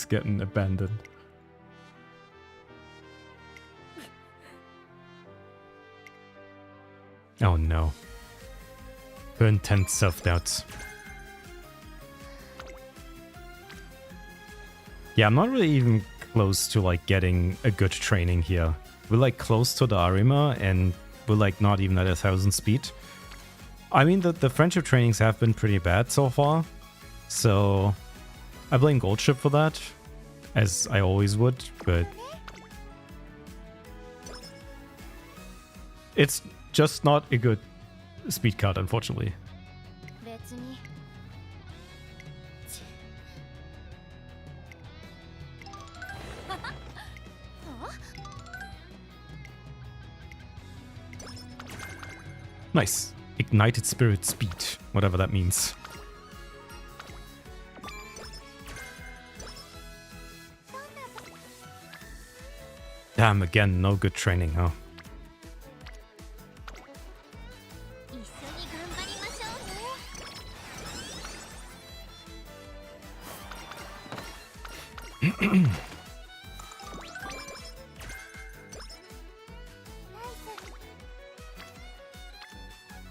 getting abandoned. Oh no. Her intense self-doubts. Yeah, I'm not really even close to like getting a good training here. We're like close to the Arima and we're like not even at 1,000 speed. I mean, the friendship trainings have been pretty bad so far. So I blame Goldship for that, as I always would, but it's just not a good speed card, unfortunately. Nice. Ignited Spirit Speed, whatever that means. Damn, again, no good training, huh?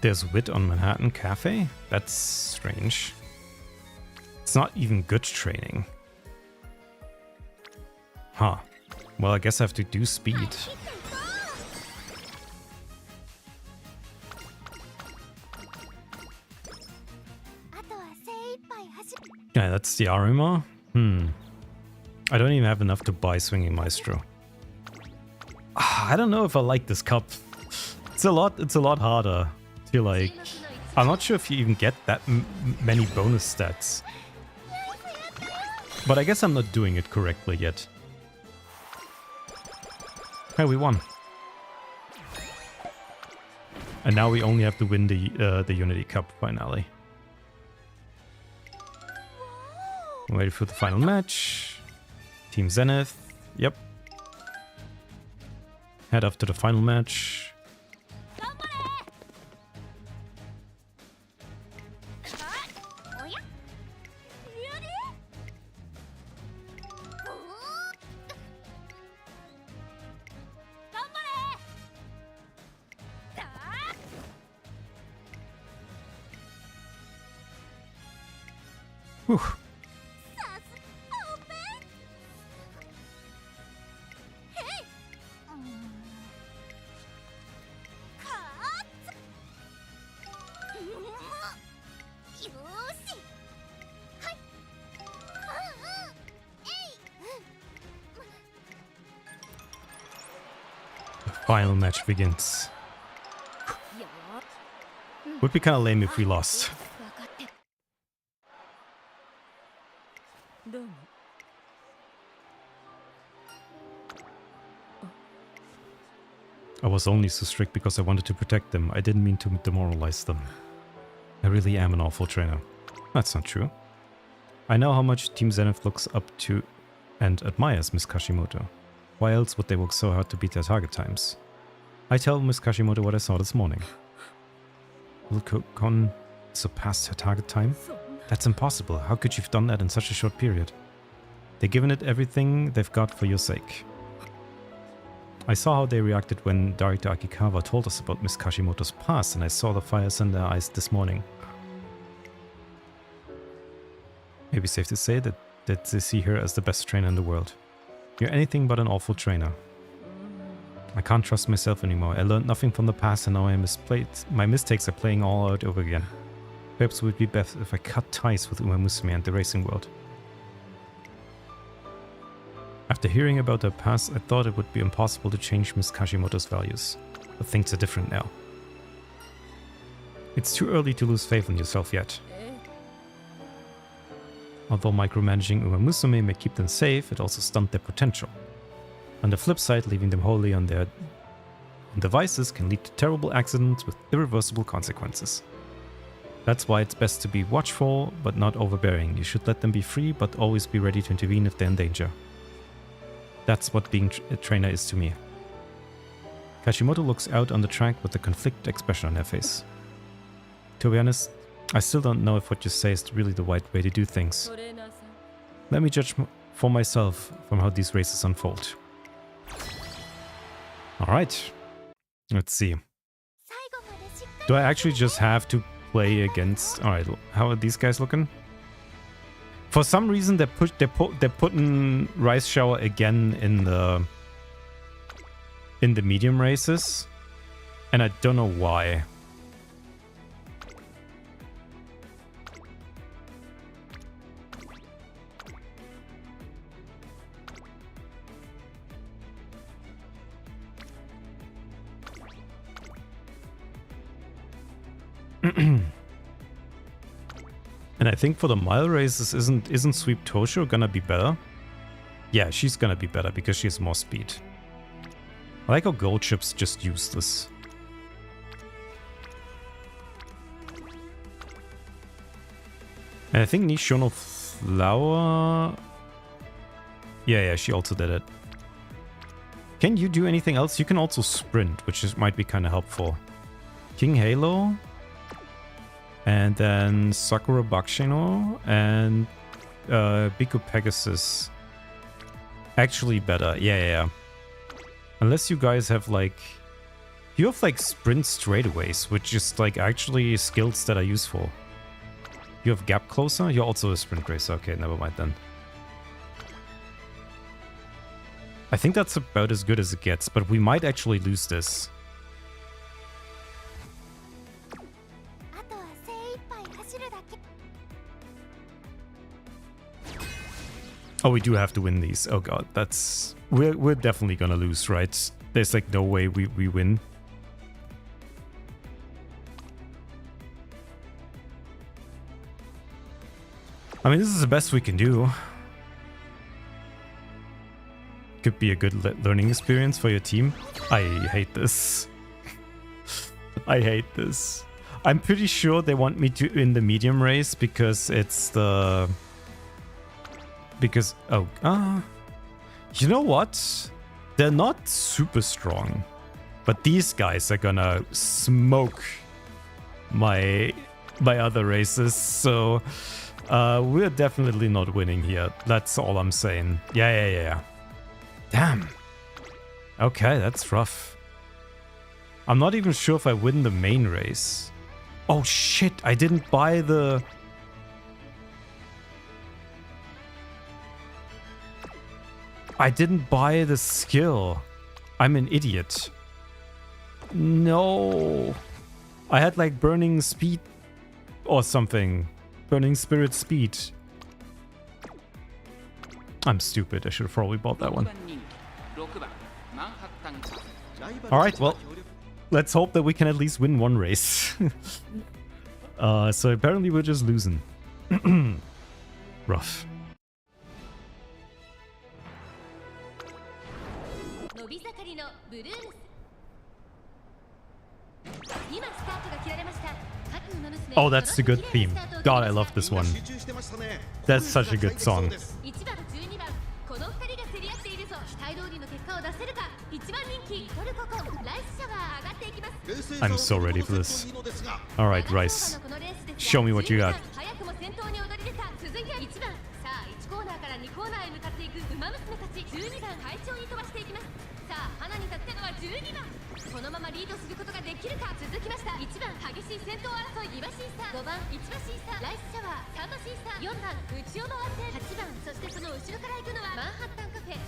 There's wit on Manhattan Cafe? That's strange. It's not even good training. Huh. Well, I guess I have to do speed. Yeah, that's the Arima. I don't even have enough to buy Swinging Maestro. I don't know if I like this cup. It's a lot harder to like... I'm not sure if you even get that many bonus stats. But I guess I'm not doing it correctly yet. Hey, we won. And now we only have to win the Unity Cup finale. I'm ready for the final match. Team Zenith. Yep. Head off to the final match. Whew. The final match begins. Would be kind of lame if we lost. I was only so strict because I wanted to protect them. I didn't mean to demoralize them. I really am an awful trainer. That's not true. I know how much Team Zenith looks up to and admires Miss Kashimoto. Why else would they work so hard to beat their target times? I tell Miss Kashimoto what I saw this morning. Will Kon surpass her target time? That's impossible. How could you have done that in such a short period? They've given it everything they've got for your sake. I saw how they reacted when Director Akikawa told us about Miss Kashimoto's past, and I saw the fires in their eyes this morning. Maybe safe to say that they see her as the best trainer in the world. You're anything but an awful trainer. I can't trust myself anymore. I learned nothing from the past and now my mistakes are playing all out over again. Perhaps it would be best if I cut ties with Umamusume and the racing world. After hearing about her past, I thought it would be impossible to change Miss Kashimoto's values. But things are different now. It's too early to lose faith in yourself yet. Although micromanaging Umamusume may keep them safe, it also stunts their potential. On the flip side, leaving them wholly on their devices can lead to terrible accidents with irreversible consequences. That's why it's best to be watchful, but not overbearing. You should let them be free, but always be ready to intervene if they're in danger. That's what being a trainer is to me. Kashimoto looks out on the track with a conflicted expression on her face. To be honest, I still don't know if what you say is really the right way to do things. Let me judge for myself from how these races unfold. Alright, let's see. Do I actually just have to play against... Alright, how are these guys looking? For some reason they're putting Rice Shower again in the medium races. And I don't know why. And I think for the mile races, isn't Sweep Tosho gonna be better? Yeah, she's gonna be better because she has more speed. I like how Gold Chips just useless. And I think Nishono Flower... Yeah, she also did it. Can you do anything else? You can also sprint, which might be kind of helpful. King Halo... And then Sakura Bakshino and Biku Pegasus. Actually better. Yeah. Unless you guys have like... You have like sprint straightaways, which is like actually skills that are useful. You have Gap Closer? You're also a sprint racer. Okay, never mind then. I think that's about as good as it gets, but we might actually lose this. Oh, we do have to win these. Oh god, that's... We're definitely gonna lose, right? There's like no way we win. I mean, this is the best we can do. Could be a good learning experience for your team. I hate this. I hate this. I'm pretty sure they want me to win the medium race because it's the... Because, you know what? They're not super strong, but these guys are gonna smoke my other races, so we're definitely not winning here. That's all I'm saying. Yeah. Damn. Okay, that's rough. I'm not even sure if I win the main race. Oh shit, I didn't buy the... I didn't buy the skill. I'm an idiot. No. I had like burning speed or something. Burning spirit speed. I'm stupid. I should have probably bought that one. Alright, well, let's hope that we can at least win one race. So apparently we're just losing. Rough. 伸び盛りのブルームス今スタートが切られました各馬 Oh, that's the good theme. God, I love this one. That's such a good song. I'm so ready for this. Alright, Rice. Show me what you got.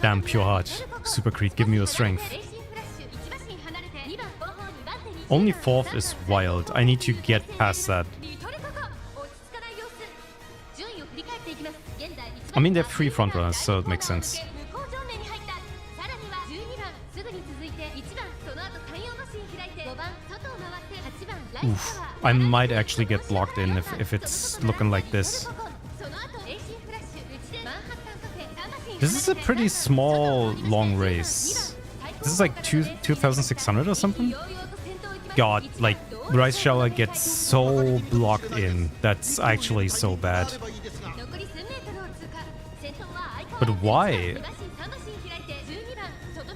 Damn, pure heart. Super Creed, give me your strength. Only 4th is wild. I need to get past that. I mean, they're 3 frontrunners, so it makes sense. Oof. I might actually get blocked in if it's looking like this. This is a pretty small, long race. This is like 2,600 or something? God, like, Rice Shower gets so blocked in. That's actually so bad. But why?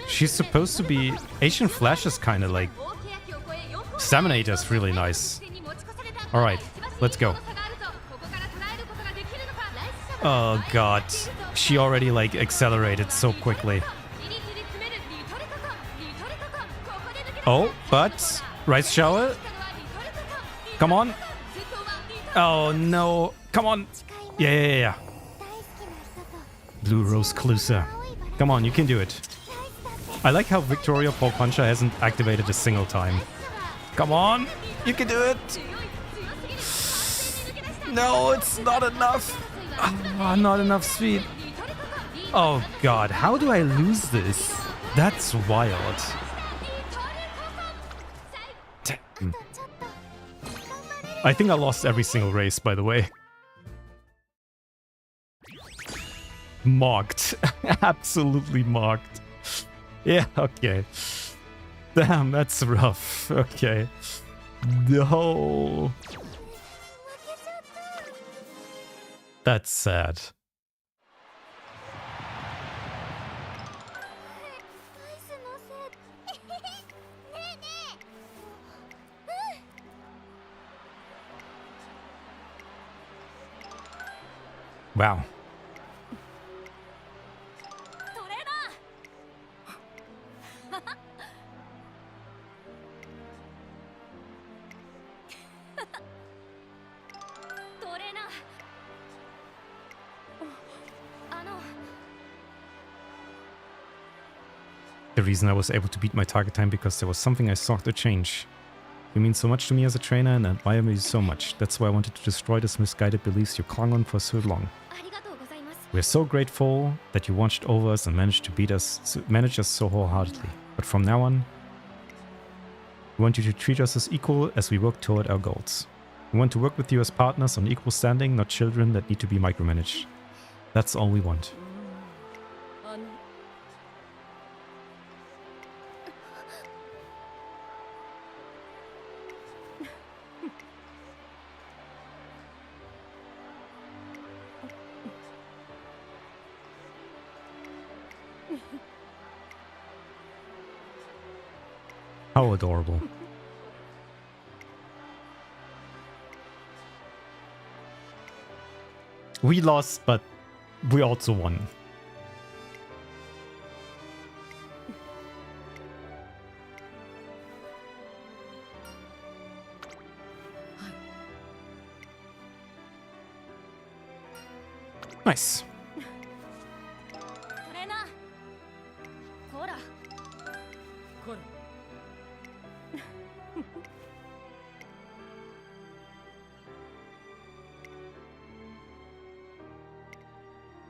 She's supposed to be... Asian Flash is kind of like... Staminator's really nice. Alright, let's go. Oh god. She already like accelerated so quickly. Oh, but... Rice Shower? Come on. Oh no. Come on. Yeah. Blue Rose Clusa. Come on, you can do it. I like how Victoria Paul Puncher hasn't activated a single time. Come on, you can do it. No, it's not enough. Oh, not enough speed. Oh god, how do I lose this? That's wild. Damn. I think I lost every single race, by the way. Marked. Absolutely marked. Yeah, okay. Damn, that's rough. Okay. No. That's sad. Wow. The reason I was able to beat my target time because there was something I sought to change. You mean so much to me as a trainer and I admire you so much. That's why I wanted to destroy this misguided beliefs you clung on for so long. We're so grateful that you watched over us and managed us so wholeheartedly. But from now on, we want you to treat us as equal as we work toward our goals. We want to work with you as partners on equal standing, not children that need to be micromanaged. That's all we want. How adorable. We lost, but we also won. Nice.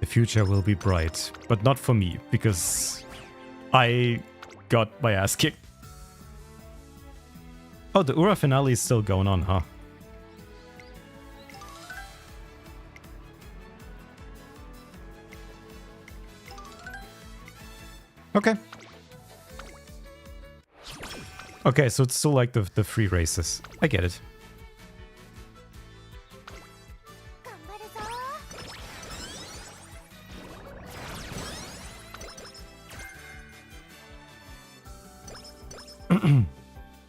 The future will be bright, but not for me, because I got my ass kicked. Oh, the Ura finale is still going on, huh? Okay. Okay, so it's still like the free races. I get it.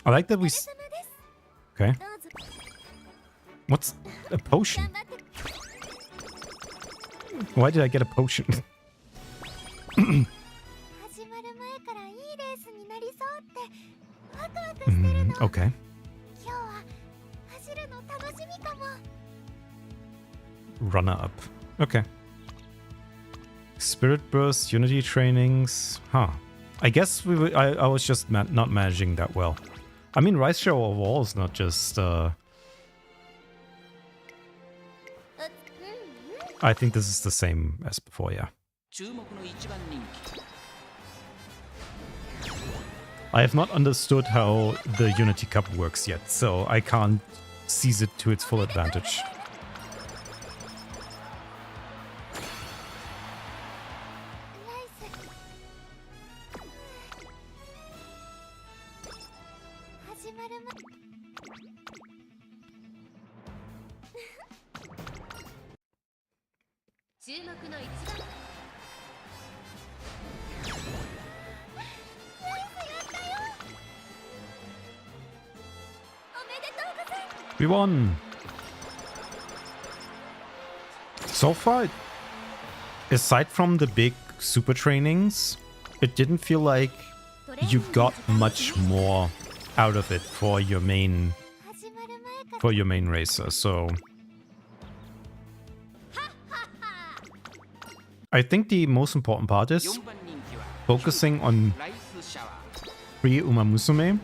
I like that we... お疲れ様です Okay. どうぞ What's a potion? 頑張って Why did I get a potion? 始まる前からいいレースになりそうってワクワクしてるの Okay. 今日は走るの楽しみかも Runner up. Okay. Spirit burst, unity trainings. Huh. I guess I was just not managing that well. I mean, Rice Show overall is not just... I think this is the same as before, yeah. 注目の一番人気 I have not understood how the Unity Cup works yet, so I can't seize it to its full advantage. ライス始まる前注目の一番 We won! So far, aside from the big super trainings, it didn't feel like you got much more out of it for your main racer, so... I think the most important part is 4番人気は focusing on ライスシャワー free Umamusume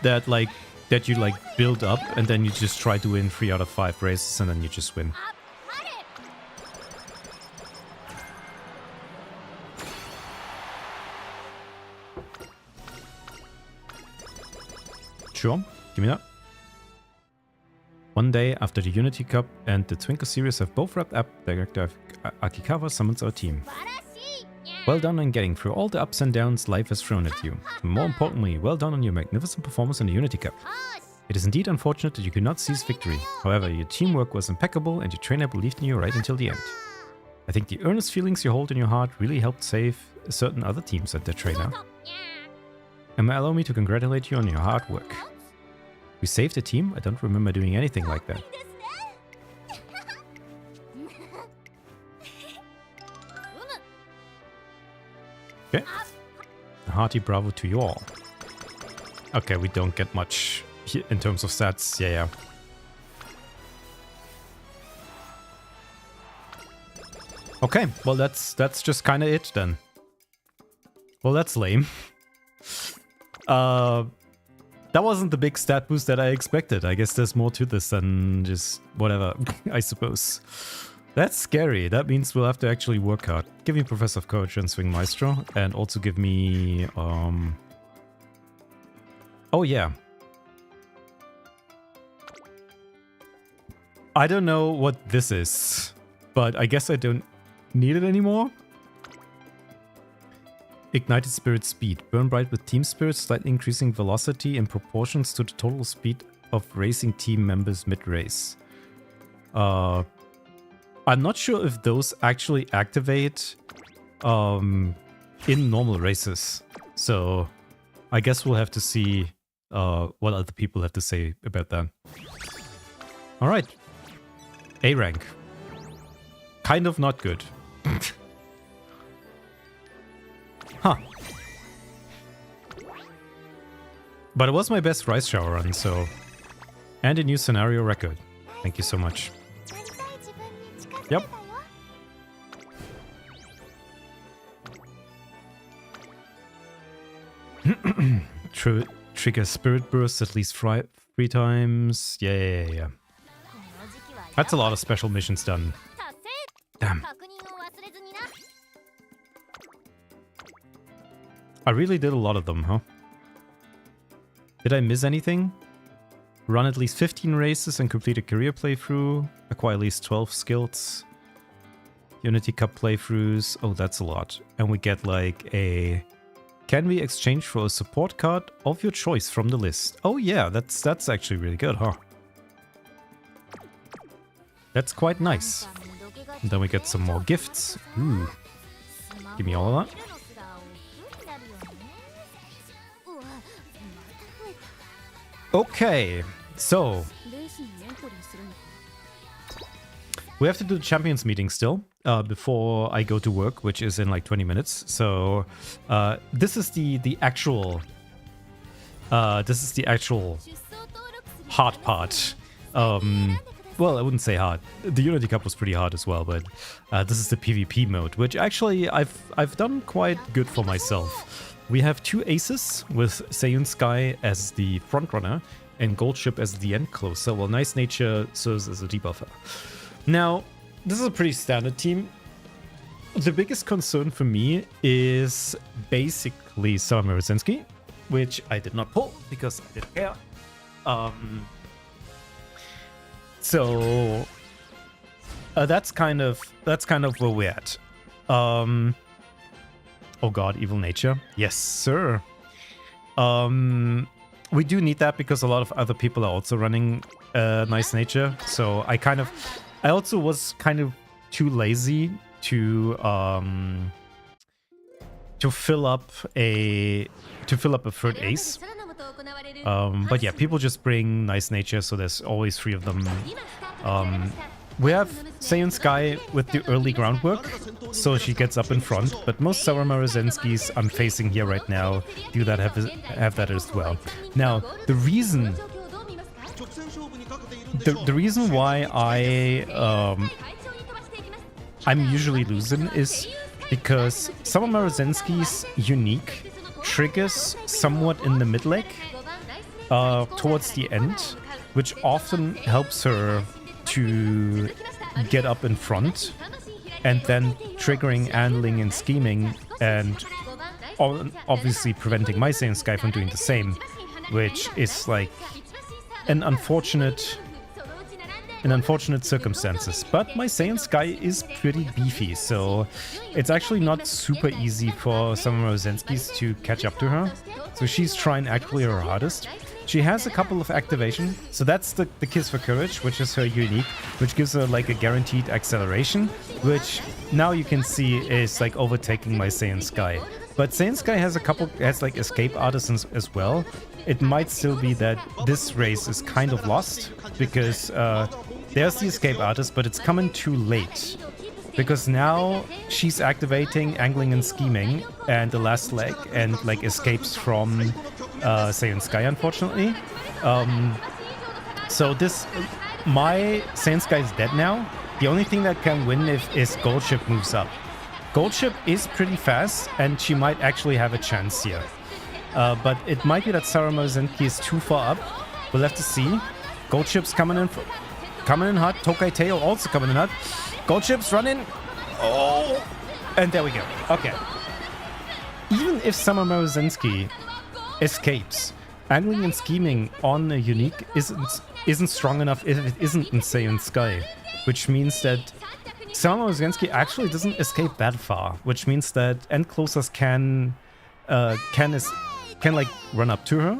that you build up and then you just try to win 3 out of 5 races and then you just win. あっぱれ Sure, give me that. One day after the Unity Cup and the Twinkle series have both wrapped up, Director Akikawa summons our team. 素晴らしい Well done on getting through all the ups and downs life has thrown at you. And more importantly, well done on your magnificent performance in the Unity Cup. よし It is indeed unfortunate that you could not seize victory. However, your teamwork was impeccable and your trainer believed in you right until the end. I think the earnest feelings you hold in your heart really helped save certain other teams and their そう trainer. そうにゃ And allow me to congratulate you on your hard work. We saved a team? I don't remember doing anything like that. いいですね Okay. A hearty bravo to you all. Okay, we don't get much in terms of stats. Yeah. Okay, well that's just kind of it then. Well, that's lame. That wasn't the big stat boost that I expected. I guess there's more to this than just whatever, I suppose. That's scary. That means we'll have to actually work hard. Give me Professor of Courage and Swing Maestro, and also give me oh yeah. I don't know what this is, but I guess I don't need it anymore. Ignited Spirit Speed. Burn bright with Team Spirit, slightly increasing velocity in proportions to the total speed of racing team members mid-race. I'm not sure if those actually activate in normal races. So I guess we'll have to see what other people have to say about that. Alright. A rank. Kind of not good. Huh. But it was my best Rice Shower run, so... And a new scenario record. Thank you so much. なりたい自分に近づけ Yep. たよ Trigger Spirit Burst at least 3 times. Yeah. この時期は That's a lot of special missions done. 達成 Damn. 確認を忘れずにな I really did a lot of them, huh? Did I miss anything? Run at least 15 races and complete a career playthrough. Acquire at least 12 skills. Unity Cup playthroughs. Oh, that's a lot. And we get like a... Can we exchange for a support card of your choice from the list? Oh yeah, that's actually really good, huh? That's quite nice. And then we get some more gifts. Ooh. Give me all of that. Okay, so レースにエントリーするの we have to do the champions meeting still before I go to work, which is in like 20 minutes. So this is the actual hard part. Well, I wouldn't say hard. The Unity Cup was pretty hard as well, but this is the PvP mode, which actually I've done quite good for myself. We have 2 aces with Seiyun Sky as the frontrunner and Goldship as the end closer, while Nice Nature serves as a debuffer. Now, this is a pretty standard team. The biggest concern for me is basically Sama Murozensky, which I did not pull because I didn't care. So that's kind of where we're at. Oh god, Evil Nature. Yes, sir. We do need that because a lot of other people are also running Nice Nature. So I also was kind of too lazy to fill up a third ace. But yeah, people just bring Nice Nature, so there's always 3 of them. We have Seiyun Sky with the early groundwork, so she gets up in front, but most Sama Morozenskis I'm facing here right now do that have that as well. Now, the reason why I'm usually losing is because Sama Morozenski's unique triggers somewhat in the mid leg towards the end, which often helps her to get up in front, and then triggering, handling, and scheming, and obviously preventing my Saiyan Sky from doing the same, which is like an unfortunate circumstances. But my Saiyan Sky is pretty beefy, so it's actually not super easy for some Rosenskis to catch up to her. So she's trying actually her hardest. She has a couple of activation, so that's the Kiss for Courage, which is her unique, which gives her like a guaranteed acceleration, which now you can see is like overtaking my Saiyan Sky. But Saiyan Sky has like escape artisans as well. It might still be that this race is kind of lost because there's the escape artist, but it's coming too late. Because now she's activating, angling, and scheming, and the last leg, and like escapes from Saiyan Sky, unfortunately. So my Saiyan Sky is dead now. The only thing that can win is Goldship moves up. Goldship is pretty fast, and she might actually have a chance here. But it might be that Sarah Mozenki is too far up. We'll have to see. Goldship's coming in hot. Tokai Tail also coming in hot. Goldship's running. Oh! And there we go. Okay. Even if Summer Morozenski escapes, angling and scheming on a unique isn't strong enough if it isn't in Saiyan Sky. Which means that Summer Morozenski actually doesn't escape that far. Which means that end closers can like run up to her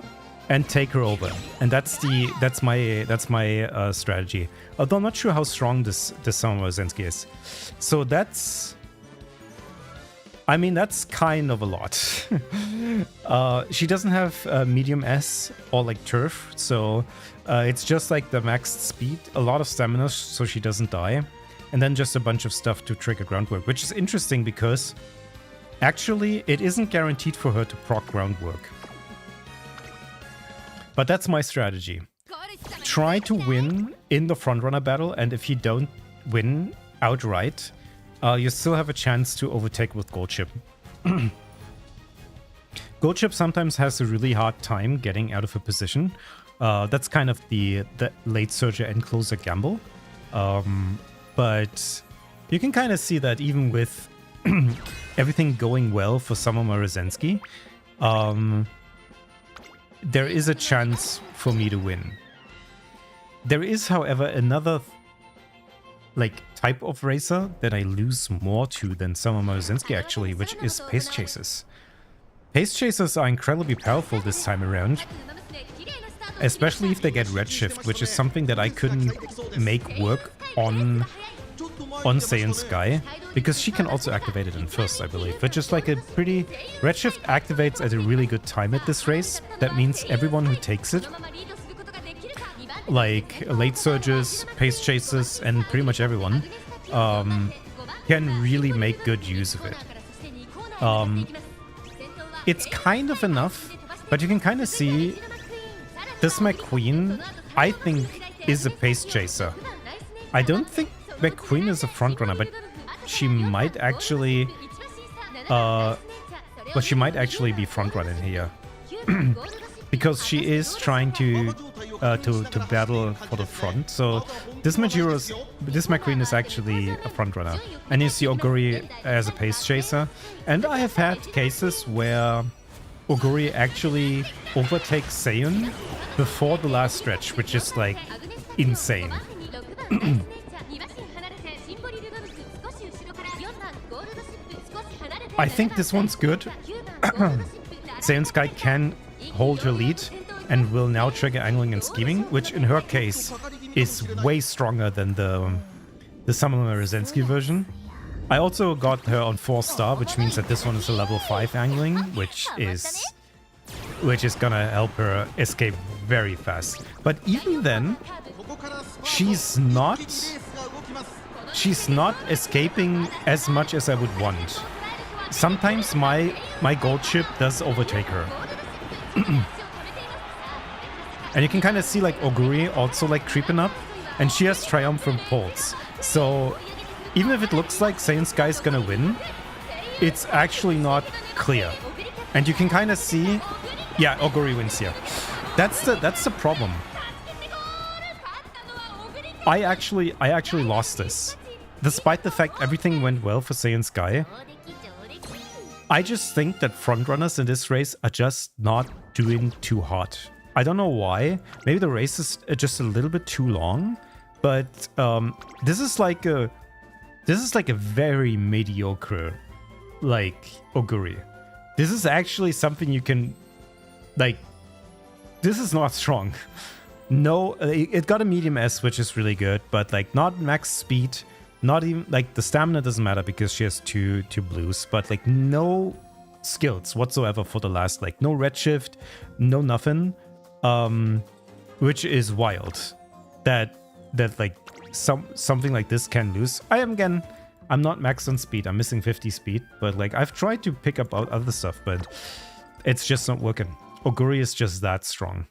and take her over, and that's my strategy. Although I'm not sure how strong this Sama Morozenski is. So that's kind of a lot. She doesn't have medium S or like turf, so it's just like the maxed speed, a lot of stamina so she doesn't die, and then just a bunch of stuff to trigger groundwork, which is interesting because actually it isn't guaranteed for her to proc groundwork. But that's my strategy. Try to win in the frontrunner battle, and if you don't win outright, you still have a chance to overtake with Goldship. Goldship sometimes has a really hard time getting out of a position. That's kind of the late surger and closer gamble. But you can kind of see that even with everything going well for Sama Morozenski, there is a chance for me to win. There is, however, another type of racer that I lose more to than Sama Morozenski actually, which is Pace Chasers. Pace Chasers are incredibly powerful this time around, especially if they get Redshift, which is something that I couldn't make work on Saiyan Sky, because she can also activate it in first, I believe, which is like a pretty... Redshift activates at a really good time at this race. That means everyone who takes it like late surges, pace chasers, and pretty much everyone can really make good use of it. It's kind of enough, but you can kind of see this McQueen, I think, is a pace chaser. I don't think McQueen is a frontrunner, but she might actually she might actually be frontrunning here. Because she is trying to battle for the front. So this McQueen is actually a frontrunner. And you see Oguri as a pace chaser. And I have had cases where Oguri actually overtakes Seiyun before the last stretch, which is like insane. I think this one's good. Saiyan Sky can hold her lead and will now trigger angling and scheming, which in her case is way stronger than the Summoner Rezensky version. I also got her on 4-star, which means that this one is a level 5 angling, which is gonna help her escape very fast. But even then, she's not escaping as much as I would want. Sometimes my gold chip does overtake her. And you can kind of see like Oguri also like creeping up, and she has triumphant pulse. So even if it looks like Saiyan Sky is gonna win, it's actually not clear. And you can kind of see, yeah, Oguri wins here. That's the problem. I actually lost this, despite the fact everything went well for Saiyan Sky. I just think that frontrunners in this race are just not doing too hot. I don't know why. Maybe the race is just a little bit too long, but this is like a very mediocre like Oguri. This is actually something you can like. This is not strong. No, it got a medium S, which is really good, but like not max speed. Not even, like, the stamina doesn't matter because she has two blues, but, like, no skills whatsoever for the last, like, no redshift, no nothing, which is wild. That like, something like this can lose. I'm not max on speed, I'm missing 50 speed, but, like, I've tried to pick up other stuff, but it's just not working. Oguri is just that strong.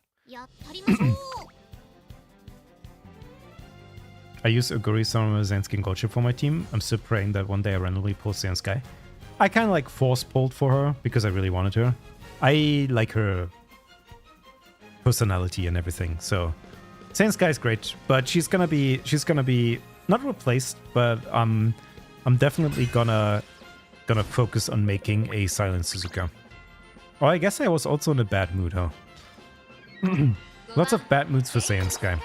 I use Oguri, Summoner Rezensky, and Gold Chip for my team. I'm still praying that one day I randomly pull Saiyan Sky. I kind of like force pulled for her because I really wanted her. I like her personality and everything. So Saiyan Sky is great, but she's gonna be not replaced, but I'm definitely gonna focus on making a Silent Suzuka. Oh, I guess I was also in a bad mood, huh? Lots of bad moods for Saiyan Sky.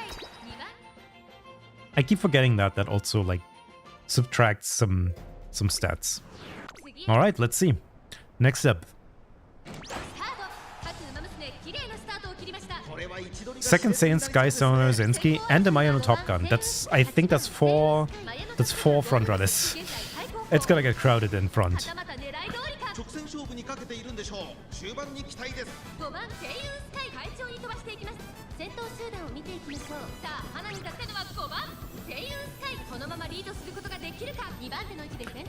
I keep forgetting that also like subtracts some stats. All right, let's see. Next up, second Saiyan Sky Summoner Rezensky and the Mayano Top Gun. I think that's four front runners. It's gonna get crowded in front.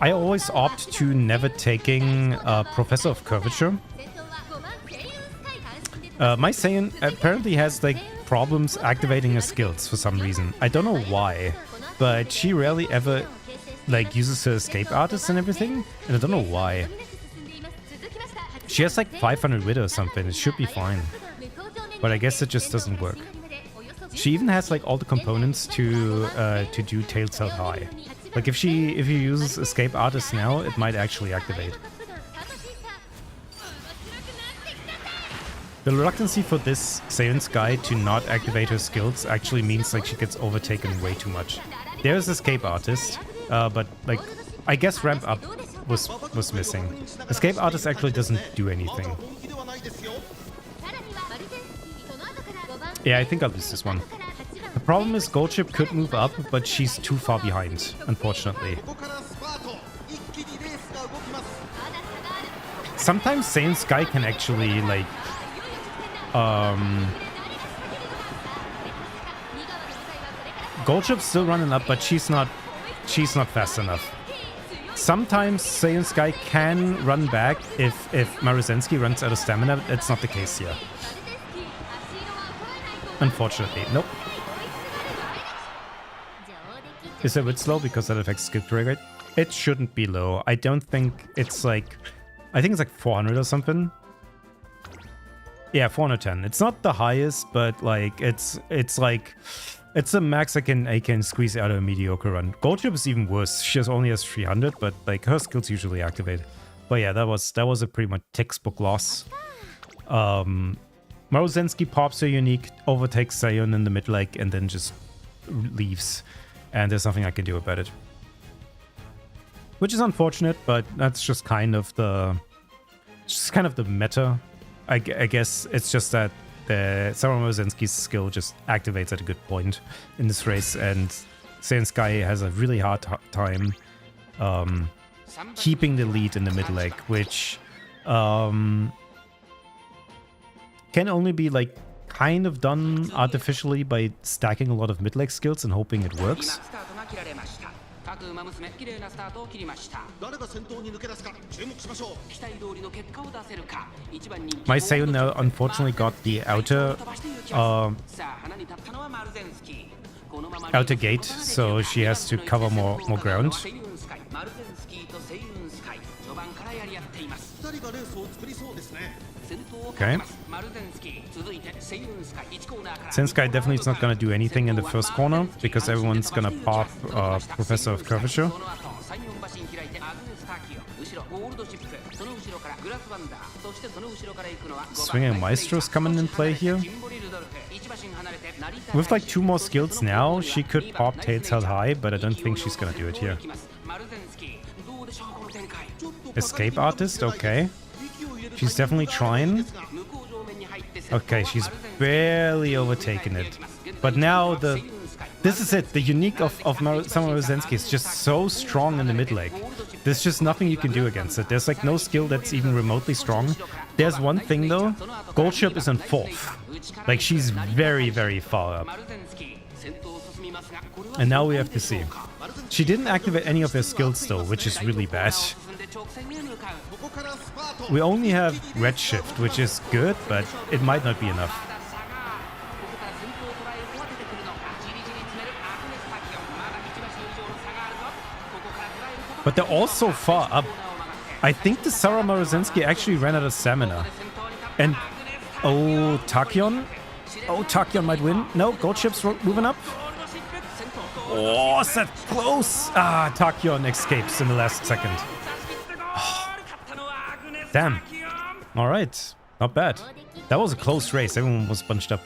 I always opt to never taking Professor of Curvature. My Saiyan apparently has like problems activating her skills for some reason. I don't know why, but she rarely ever like uses her escape artist and everything, and I don't know why. She has like 500 wit or something. It should be fine, but I guess it just doesn't work. She even has like all the components to do Tails Held High. Like if he uses escape artist now, it might actually activate. The reluctancy for this Saiyan Sky to not activate her skills actually means like she gets overtaken way too much. There's escape artist, but like I guess ramp up was missing. Escape artist actually doesn't do anything. Yeah, I think I'll lose this one. The problem is Gold Chip could move up, but she's too far behind, unfortunately. Sometimes Saiyan Sky can actually, like... Goldship's still running up, but she's not fast enough. Sometimes Saiyan Sky can run back if Maruzensky runs out of stamina. That's not the case here. Unfortunately, nope. Is it a bit slow because that affects skill rate? It shouldn't be low. I don't think it's like... I think it's like 400 or something. Yeah, 410. It's not the highest, but like it's like... It's the max I can squeeze out of a mediocre run. Goldship is even worse. She only has 300, but like her skills usually activate. But yeah, that was a pretty much textbook loss. Maruzensky pops her unique, overtakes Sion in the mid leg, and then just leaves. And there's nothing I can do about it. Which is unfortunate, but that's just kind of the meta. I guess it's just that Sarah Maruzensky's skill just activates at a good point in this race, and Saiyan Sky has a really hard time keeping the lead in the mid leg, which can only be like kind of done artificially by stacking a lot of mid leg skills and hoping it works. My Seiyu now unfortunately got the outer gate, so she has to cover more ground. Okay. Senskai definitely is not gonna do anything in the first corner because everyone's gonna pop Professor of Curvature. Swinging Maestro's coming in play here. With like 2 more skills now, she could pop Tails held high, but I don't think she's gonna do it here. Escape Artist, okay. She's definitely trying. Okay, she's barely overtaken it. But now this is it. The unique of Sama Maruzensky is just so strong in the mid leg. There's just nothing you can do against it. There's like no skill that's even remotely strong. There's one thing though. Goldship is in 4th. Like she's very, very far up. And now we have to see. She didn't activate any of her skills though, which is really bad. We only have Redshift, which is good, but it might not be enough. But they're all so far up. I think the Sarah Maruzensky actually ran out of stamina. And... oh, Tachyon? Oh, Tachyon might win. No, Goldship's moving up. Oh, is that close? Ah, Tachyon escapes in the last second. Oh, damn. Alright, not bad. That was a close race. Everyone was bunched up.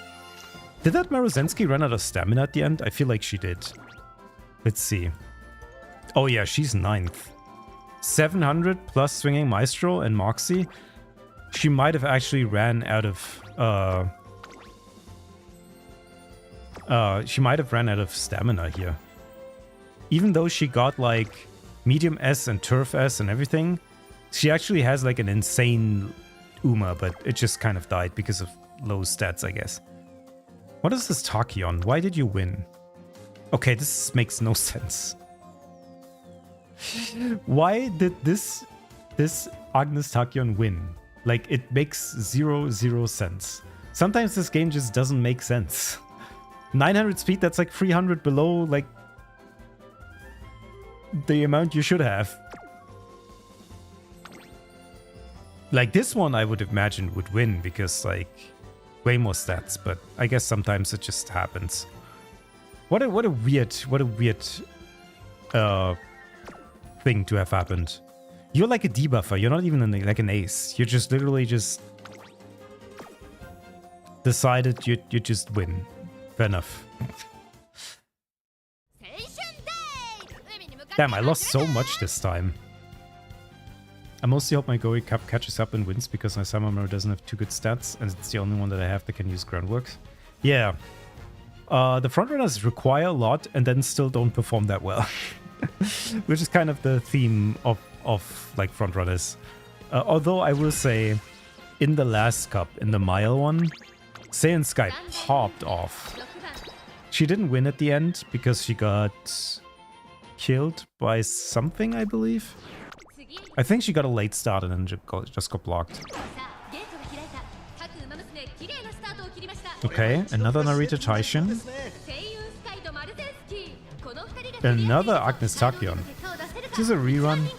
Did that Maruzensky run out of stamina at the end? I feel like she did. Let's see. Oh yeah, she's 9th. 700 plus Swinging Maestro and Moxie. She might have actually ran out of... she might have ran out of stamina here. Even though she got like Medium S and Turf S and everything, she actually has like an insane Uma, but it just kind of died because of low stats, I guess. What is this Tachyon? Why did you win? Okay, this makes no sense. Why did this Agnes Tachyon win? Like, it makes zero sense. Sometimes this game just doesn't make sense. 900 speed, that's like 300 below, like, the amount you should have. Like, this one I would imagine would win because, like, way more stats, but I guess sometimes it just happens. What a weird thing to have happened. You're like a debuffer. You're not even like an ace. You just literally just decided you just win. Fair enough. Damn, I lost so much this time. I mostly hope my Goei Cup catches up and wins because my Samamaro doesn't have too good stats and it's the only one that I have that can use groundwork. Yeah. The frontrunners require a lot and then still don't perform that well. Which is kind of the theme of like frontrunners. Although I will say, in the last cup, in the mile one, Saiyan Sky popped off. She didn't win at the end because she got killed by something, I believe. I think she got a late start and then just got blocked. Okay, another Narita Taishin. Another Agnes Tachyon. Is this a rerun?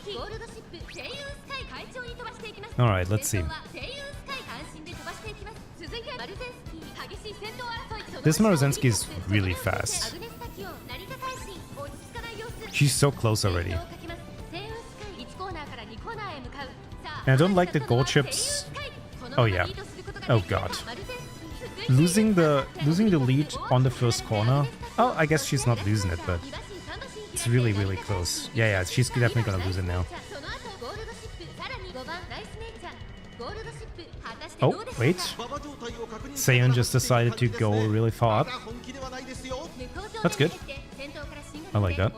Alright, let's see. This Maruzensky is really fast. She's so close already. And I don't like the gold chips. Oh yeah. Oh god. Losing the lead on the first corner. Oh, I guess she's not losing it, but it's really, really close. Yeah, she's definitely gonna lose it now. Oh, wait. Seiun just decided to go really far up. That's good. I like that.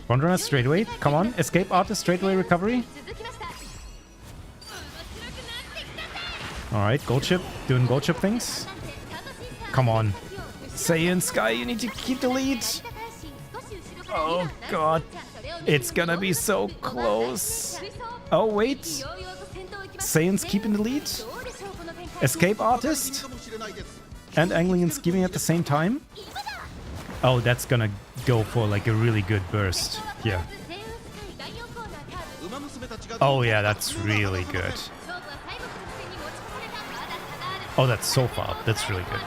Frontrunner straightaway. Come on, escape artist straightaway recovery. Alright, gold chip. Doing gold chip things. Come on. Seiun, Sky, you need to keep the lead. Oh god. It's gonna be so close. Oh wait. Seiun's keeping the lead. Escape artist. And angling and scheming at the same time. Oh, that's gonna go for like a really good burst. Yeah. Oh yeah, that's really good. Oh, that's so far. That's really good.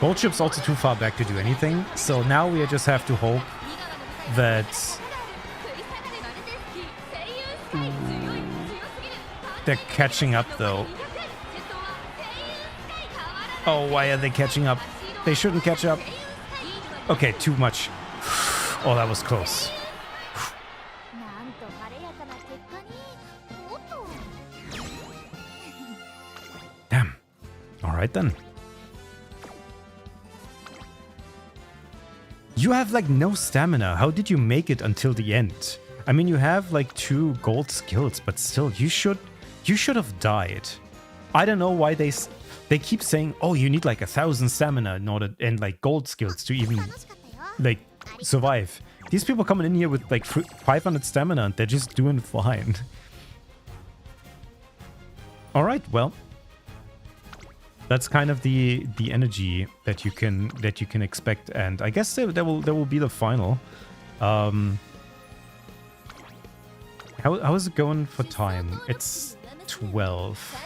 Gold chip's also too far back to do anything. So now we just have to hope that they're catching up though. Oh, why are they catching up? They shouldn't catch up. Okay, too much. Oh, that was close. Damn. Alright then. You have like no stamina. How did you make it until the end? I mean, you have like 2 gold skills, but still, you should have died. I don't know why they keep saying, oh, you need like 1,000 stamina in order and like gold skills to even like survive. These people coming in here with like 500 stamina and they're just doing fine. All right, well, that's kind of the energy that you can expect, and I guess there will be the final. How is it going for time? It's 12.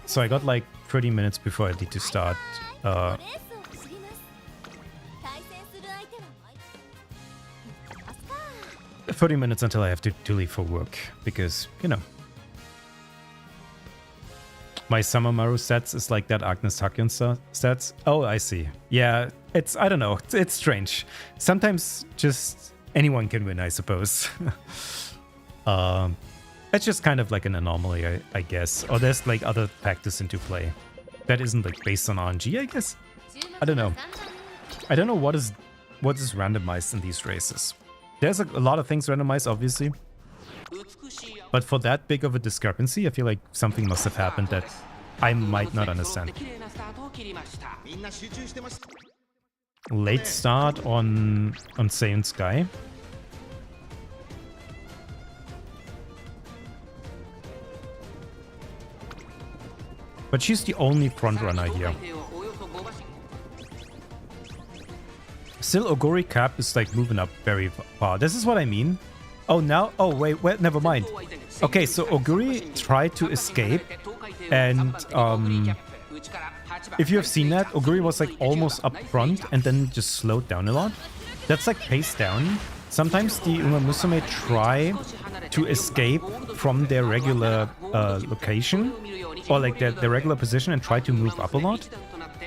So I got like 30 minutes before I need to start. 30 minutes until I have to leave for work, because, you know, my Summer stats is like that Agnes Tachyon stats. Oh, I see. Yeah, I don't know. It's strange. Sometimes just anyone can win, I suppose. It's just kind of like an anomaly, I guess. Or there's like other factors into play that isn't like based on RNG, I guess. I don't know. I don't know what is randomized in these races. There's a lot of things randomized, obviously. But for that big of a discrepancy, I feel like something must have happened that I might not understand. Late start on Seiun Sky. But she's the only frontrunner here. Still, Oguri Cap is like moving up very far. This is what I mean. Oh, now? Oh, wait, never mind. Okay, so Oguri tried to escape, and if you have seen that, Oguri was like almost up front and then just slowed down a lot. That's like pace down. Sometimes the Umamusume try to escape from their regular location, or like their regular position, and try to move up a lot.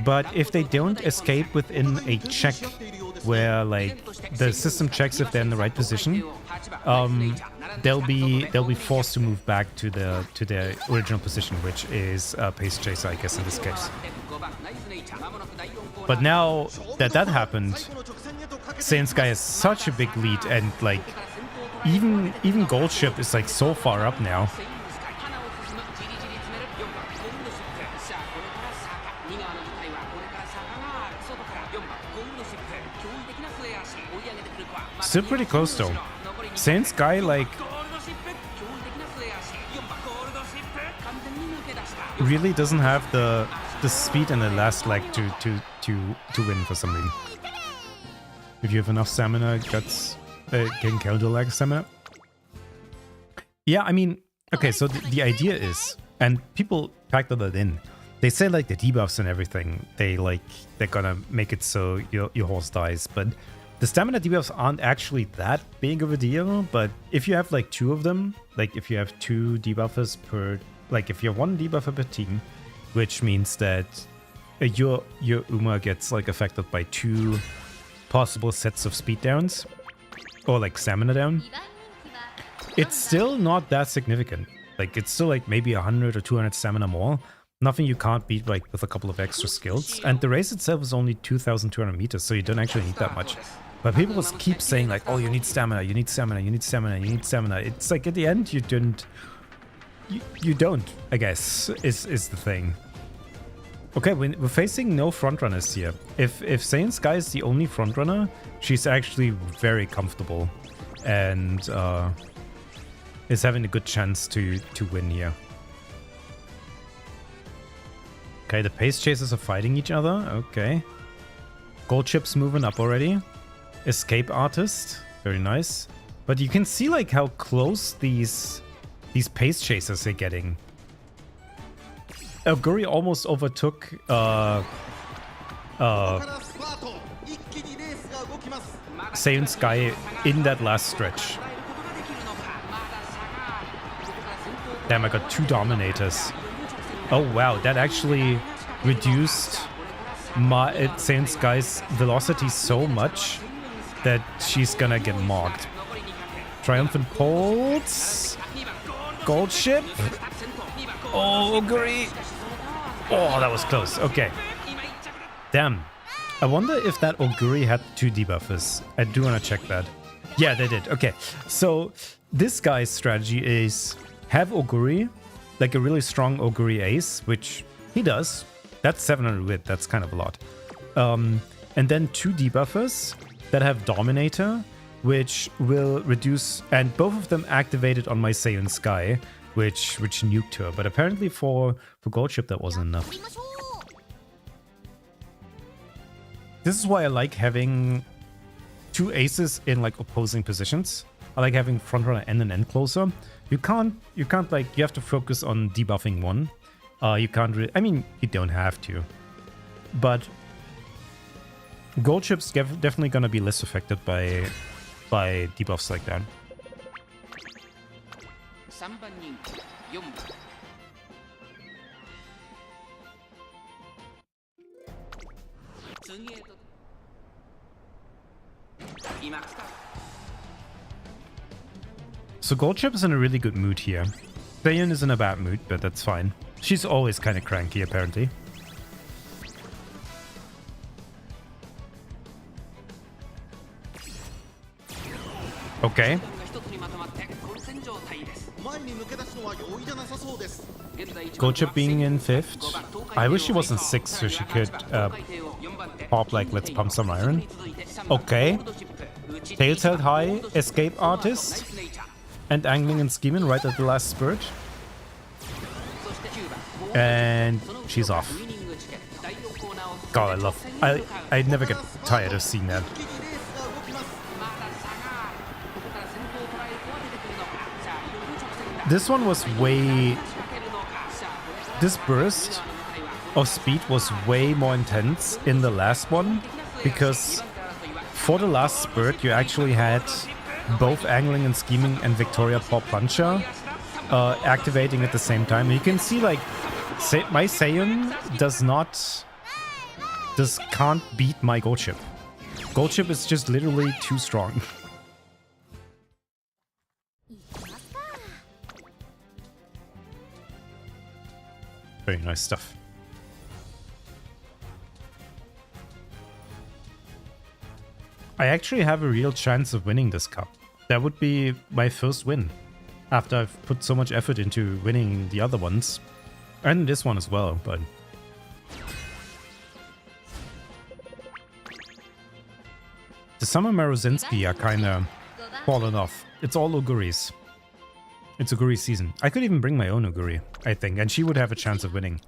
But if they don't escape within a check where like the system checks if they're in the right position, they'll be forced to move back to their original position, which is pace chaser, I guess, in this case. But now that happened, Seiun Sky has such a big lead, and like even Gold Ship is like so far up now. Still pretty close though. Saiyan Sky, like, really doesn't have the speed and the last leg to win for some reason. If you have enough stamina, guts can counter lag stamina. Yeah, I mean, okay, so the idea is, and people factor that in. They say like the debuffs and everything, they're gonna make it so your horse dies, but the stamina debuffs aren't actually that big of a deal. But if you have like 2 of them, like if you have 2 debuffers per, like if you have 1 debuffer per team, which means that your Uma gets like affected by 2 possible sets of speed downs or like stamina down, it's still not that significant. Like it's still like maybe 100 or 200 stamina more. Nothing you can't beat like with a couple of extra skills. And the race itself is only 2,200 meters, so you don't actually need that much. But people just keep saying like, oh, you need stamina, you need stamina, you need stamina, you need stamina. It's like at the end you don't, I guess, is the thing. Okay, we're facing no frontrunners here. If Saiyan Sky is the only frontrunner, she's actually very comfortable and is having a good chance to win here. Okay, the pace chasers are fighting each other. Okay. Gold chip's moving up already. Escape artist. Very nice. But you can see like how close these pace chasers are getting. Guri almost overtook Saiyan Sky in that last stretch. Damn, I got 2 Dominators. Oh wow, that actually reduced Saiyan Sky's velocity so much that she's gonna get mocked. Triumphant Pulse. Gold Ship. Oh, Guri. Oh, that was close. Okay. Damn. I wonder if that Oguri had 2 debuffers. I do want to check that. Yeah, they did. Okay. So this guy's strategy is have Oguri, like a really strong Oguri ace, which he does. That's 700 wit. That's kind of a lot. And then 2 debuffers that have Dominator, which will reduce, and both of them activated on my Saiyan Sky, which nuked her. But apparently for Gold Ship that wasn't enough. This is why I like having 2 aces in like opposing positions. I like having frontrunner and an end closer. You can't like, you have to focus on debuffing one. You can't really, I mean, you don't have to. But Gold Ship's definitely gonna be less affected by debuffs like that. So Gold Chip is in a really good mood here. Saiyan is in a bad mood, but that's fine. She's always kind of cranky, apparently. Okay. Gold Chip being in 5th. I wish she was in 6th so she could pop like let's pump some iron. Okay. Tails held high, escape artist, and angling and scheming right at the last spurt. And she's off. God, I never get tired of seeing that. This one was way... This burst of speed was way more intense in the last one, because for the last spurt you actually had both angling and scheming and Victoria Pop Puncher activating at the same time. And you can see like my Saiyan can't beat my Gold Chip. Gold Chip is just literally too strong. Very nice stuff. I actually have a real chance of winning this cup. That would be my first win, after I've put so much effort into winning the other ones. And this one as well, but... The Summer Marozensky are kind of fallen off. It's all Oguris. It's Oguri season. I could even bring my own Oguri, I think, and she would have a chance of winning.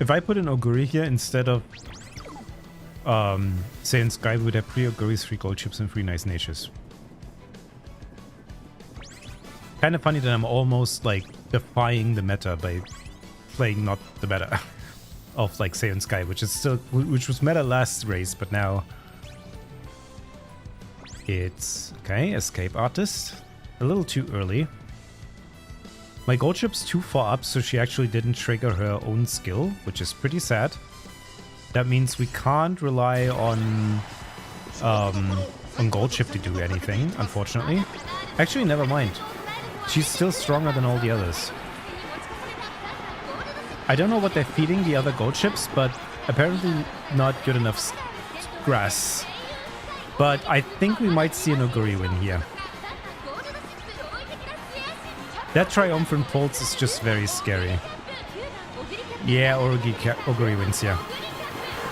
If I put an Oguri here instead of Saiyan Sky, we would have 3 Oguris, 3 gold chips, and 3 nice natures. Kind of funny that I'm almost like defying the meta by playing not the meta of like Saiyan Sky, which was meta last race, but now it's okay. Escape Artist, a little too early. My gold chip's too far up, so she actually didn't trigger her own skill, which is pretty sad. That means we can't rely on gold chip to do anything, unfortunately. Actually, never mind. She's still stronger than all the others. I don't know what they're feeding the other gold chips, but apparently not good enough grass. But I think we might see an Oguri win here. That triumphant pulse is just very scary. Yeah, Oguri wins, yeah.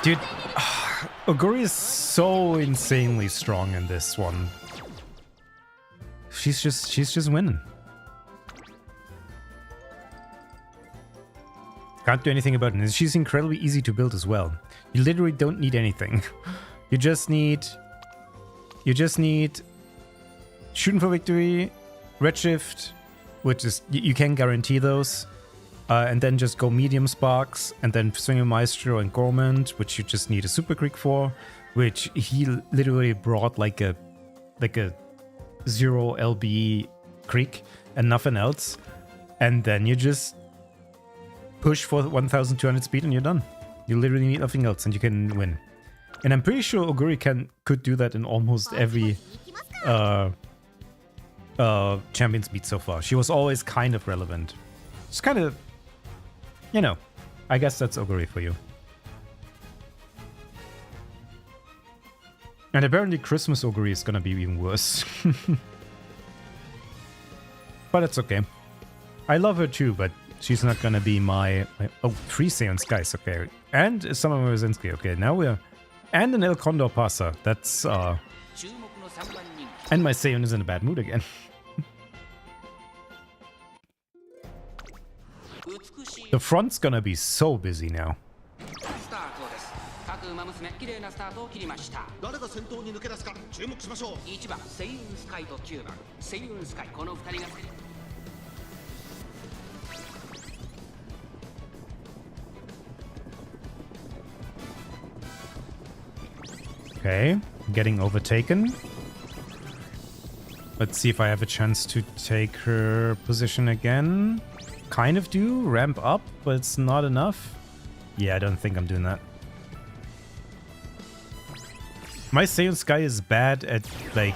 Dude, Oguri is so insanely strong in this one. She's just winning. Can't do anything about it. And she's incredibly easy to build as well. You literally don't need anything. You just need shooting for victory, redshift, which is you can guarantee those, and then just go medium sparks, and then swing maestro and gormand, which you just need a super creek for, which he literally brought like a 0 LB creek and nothing else, and then you just push for 1200 speed and you're done. You literally need nothing else and you can win. And I'm pretty sure Oguri could do that in almost every Champions beat so far. She was always kind of relevant. Just kind of, you know, I guess that's Oguri for you. And apparently Christmas Oguri is gonna be even worse. But it's okay. I love her too, but she's not gonna be my oh, 3 Saiyan Skies, okay. And Summer Marozensky, okay. Now we're... And an El Condor Pasa. That's, And my Saiyan is in a bad mood again. The front's gonna be so busy now. Umamusume 綺麗なスタートを切りました。誰が先頭に抜け出すか注目しましょう。1番セイウンスカイと9番セイウンスカイ、この2人が Okay, getting overtaken. Let's see if I have a chance to take her position again. Kind of do, ramp up, but it's not enough. Yeah, I don't think I'm doing that. My Saiyan Sky is bad at, like,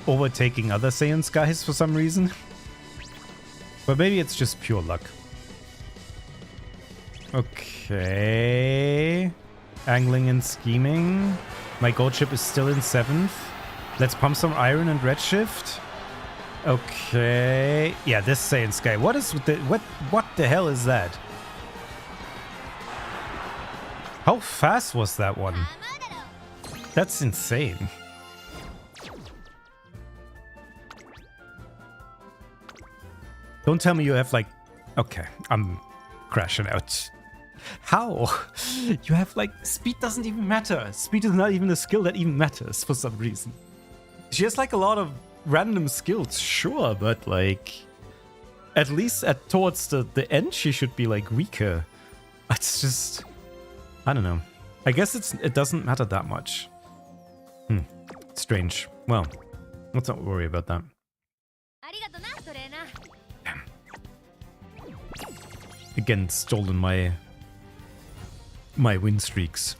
overtaking other Saiyan Skies for some reason. But maybe it's just pure luck. Okay. Angling and scheming. My gold chip is still in 7th. Let's pump some iron and redshift. Okay. Yeah, this Saiyan Sky. What the hell is that? How fast was that one? That's insane. Don't tell me you have like... Okay, I'm crashing out. How? You have like... Speed doesn't even matter. Speed is not even a skill that even matters for some reason. She has like a lot of random skills, sure, but like... At least towards the end she should be like weaker. It's just... I don't know. I guess it doesn't matter that much. Strange. Well, let's not worry about that. Damn. Again, stolen my win streaks.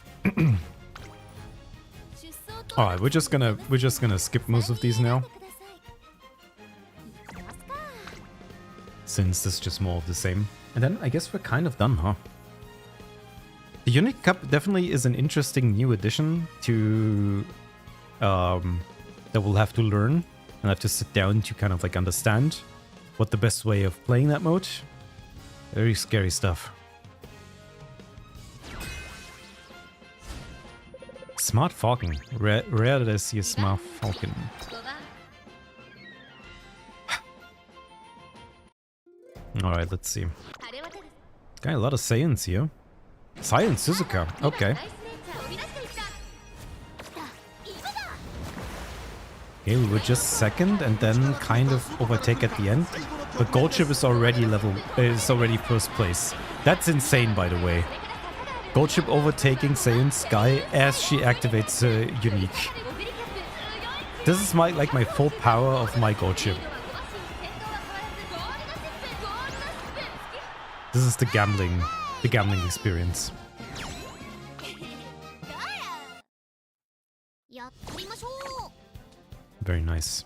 Alright, we're just gonna skip most of these now. Since this is just more of the same. And then I guess we're kind of done, huh? The Unit Cup definitely is an interesting new addition to that we'll have to learn and have to sit down to kind of like understand what the best way of playing that mode. Very scary stuff. Smart Falcon. Rare that I see a Smart Falcon. Alright, let's see. Got a lot of Saiyans here. Saiyan Suzuka. Okay. Okay, we were just second and then kind of overtake at the end. But Gold Ship is already first place. That's insane, by the way. Gold Ship overtaking Saiyan Sky as she activates Unique. This is my full power of my Gold Ship. This is the gambling experience. Very nice.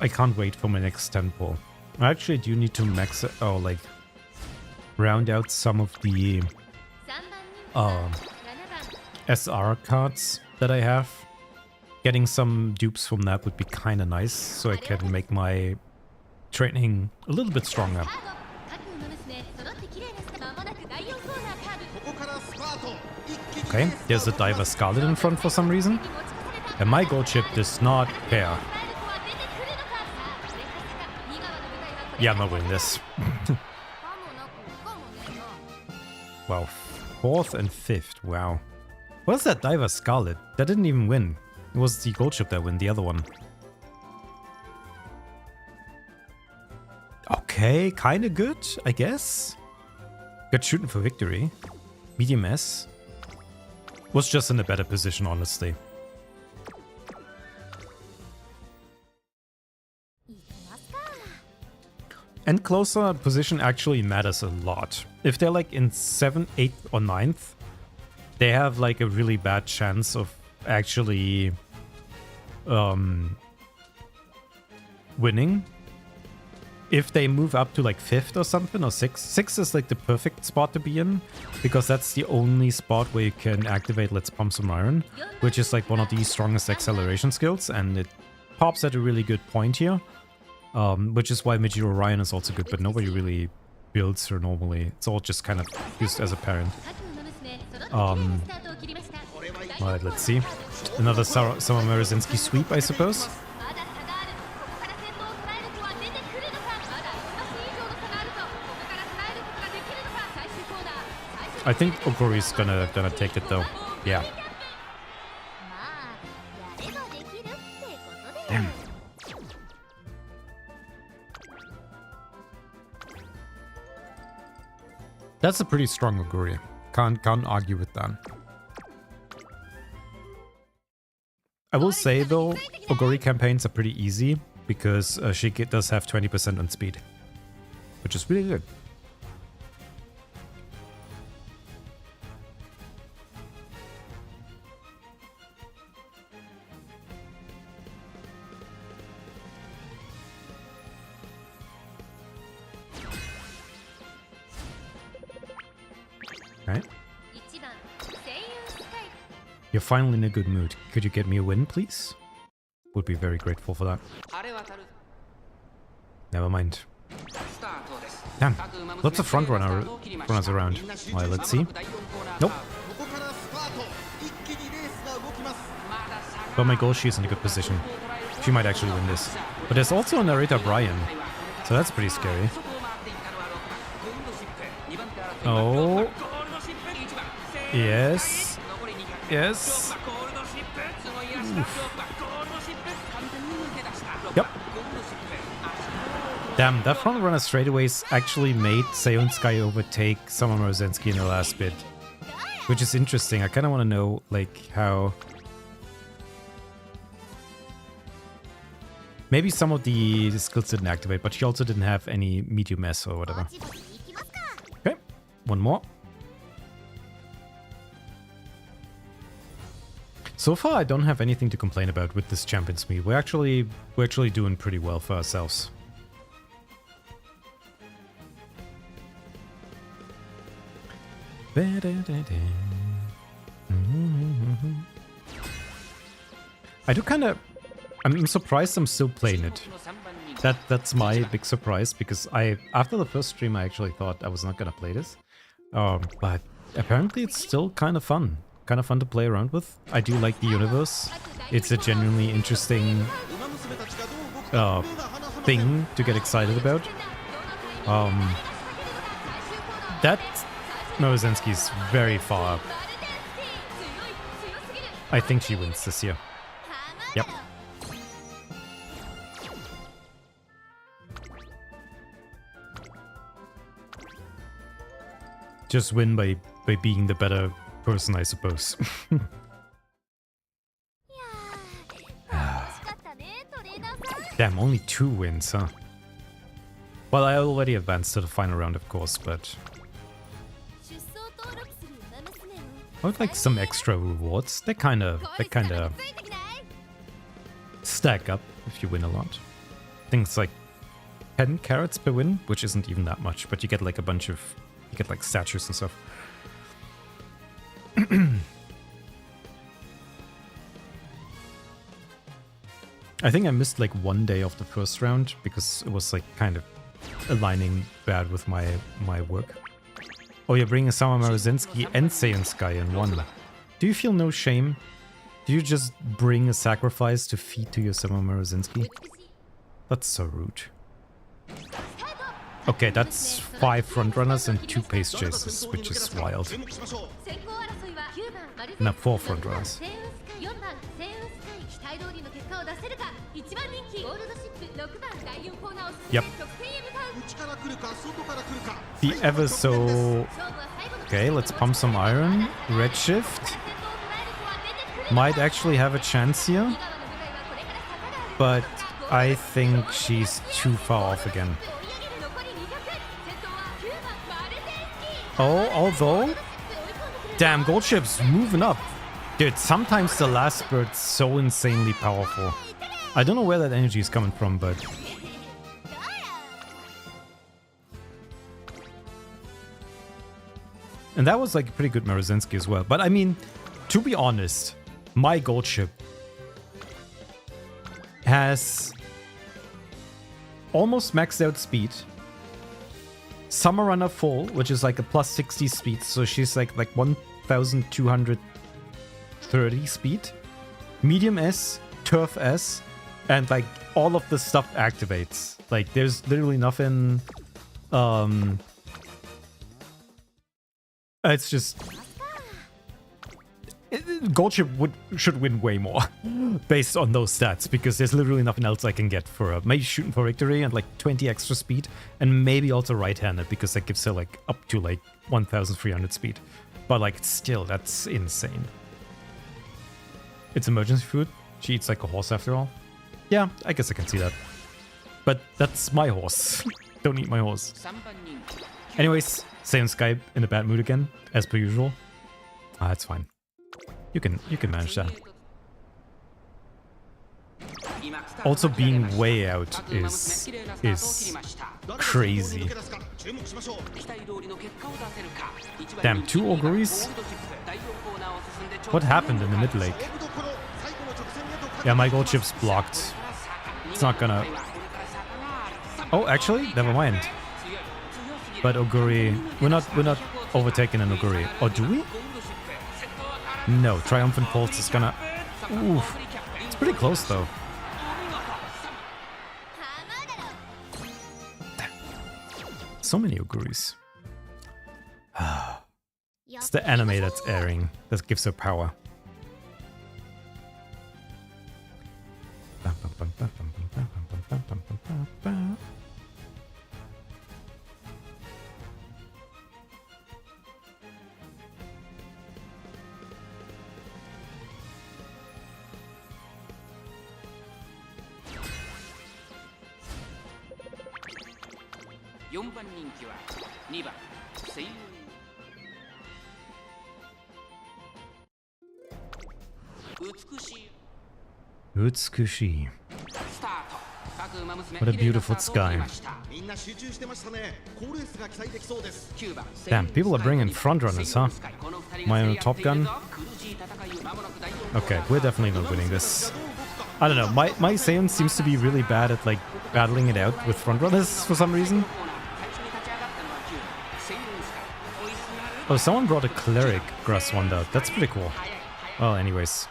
I can't wait for my next temple. I actually do need to max it, or like round out some of the SR cards that I have. Getting some dupes from that would be kind of nice, so I can make my training a little bit stronger. Okay, there's a Diver Scarlet in front for some reason. And my Gold Ship does not pair. Yeah, I'm not winning this. Wow, 4th and 5th, wow. What is that Diver Scarlet? That didn't even win. It was the Gold Ship that won, the other one. Okay, kinda good, I guess. Good shooting for victory. Medium S. Was just in a better position, honestly. And closer position actually matters a lot. If they're like in 7th, 8th, or 9th, they have like a really bad chance of actually winning. If they move up to like 5th or something, or 6th. 6th is like the perfect spot to be in, because that's the only spot where you can activate Let's Pump Some Iron, which is like one of the strongest acceleration skills, and it pops at a really good point here. Which is why Midget Orion is also good, but nobody really builds her normally. It's all just kind of used as a parent. Alright, let's see. Another Sama Marazinski sweep, I suppose. I think Oguri's gonna take it though. Yeah. Damn. That's a pretty strong Oguri. Can't argue with that. I will say though, Oguri campaigns are pretty easy because she does have 20% on speed, which is really good. Right. You're finally in a good mood. Could you get me a win, please? Would be very grateful for that. Never mind. Damn. Lots of front runners around. Well, let's see. Nope. But my goal, she's in a good position. She might actually win this. But there's also a narrator Brian. So that's pretty scary. Oh. Yes. Yes. Oof. Yep. Damn, that front runner straightaways actually made Seion Sky overtake Sama Morozenski in the last bit. Which is interesting. I kind of want to know, like, how... Maybe some of the skills didn't activate, but she also didn't have any medium S or whatever. Okay, one more. So far, I don't have anything to complain about with this Champions Meet. We're actually doing pretty well for ourselves. I do kind of... I'm surprised I'm still playing it. That's my big surprise, because after the first stream I actually thought I was not gonna play this. But apparently it's still kind of fun. Kind of fun to play around with. I do like the universe. It's a genuinely interesting thing to get excited about. That Morozensky is very far up. I think she wins this year. Yep. Just win by being the better person, I suppose. Damn, only 2 wins, huh? Well, I already advanced to the final round, of course, but... I would like some extra rewards. They kinda stack up if you win a lot. Things like 10 carrots per win, which isn't even that much, but you get like a bunch of... You get like statues and stuff. I think I missed like 1 day of the first round because it was like kind of aligning bad with my work. Oh, you're bringing Sama Morozensky and Seiun Sky in one. Do you feel no shame? Do you just bring a sacrifice to feed to your Sama Morozensky? That's so rude. Okay, that's 5 frontrunners and 2 pace chases, which is wild. No, 4 frontrunners. Yep. The ever so... Okay, let's pump some iron. Redshift. Might actually have a chance here. But I think she's too far off again. Oh, although... Damn, gold ship's moving up. Dude, sometimes the last bird's so insanely powerful. I don't know where that energy is coming from, but... And that was like a pretty good Morozensky as well. But I mean, to be honest, my gold ship has almost maxed out speed. Summer Runner full, which is like a plus 60 speed, so she's like 1230 speed. Medium S, Turf S, and like all of the stuff activates. Like there's literally nothing. It's just gold ship should win way more based on those stats, because there's literally nothing else I can get for her. Maybe shooting for victory and like 20 extra speed, and maybe also right-handed, because that gives her like up to like 1300 speed. But like still, that's insane. It's emergency food. She eats like a horse after all. Yeah, I guess I can see that. But that's my horse. Don't eat my horse. Anyways, Seiun Sky in a bad mood again, as per usual. Ah, that's fine. You can manage that. Also, being way out is crazy. Damn, 2 auguries? What happened in the mid lake? Yeah, my gold ship's blocked. It's not gonna... Oh, actually, never mind. But Oguri, we're not overtaking an Oguri. Or do we? No, Triumphant Pulse is gonna... Oof. It's pretty close though. So many Oguris. It's the anime that's airing that gives her power. Utsukushi. What a beautiful sky. Damn, people are bringing frontrunners, huh? Am I on a Top Gun? Okay, we're definitely not winning this. I don't know, my Saiyan seems to be really bad at like battling it out with frontrunners for some reason. Oh, someone brought a cleric grass wand out. That's pretty cool. Well, anyways.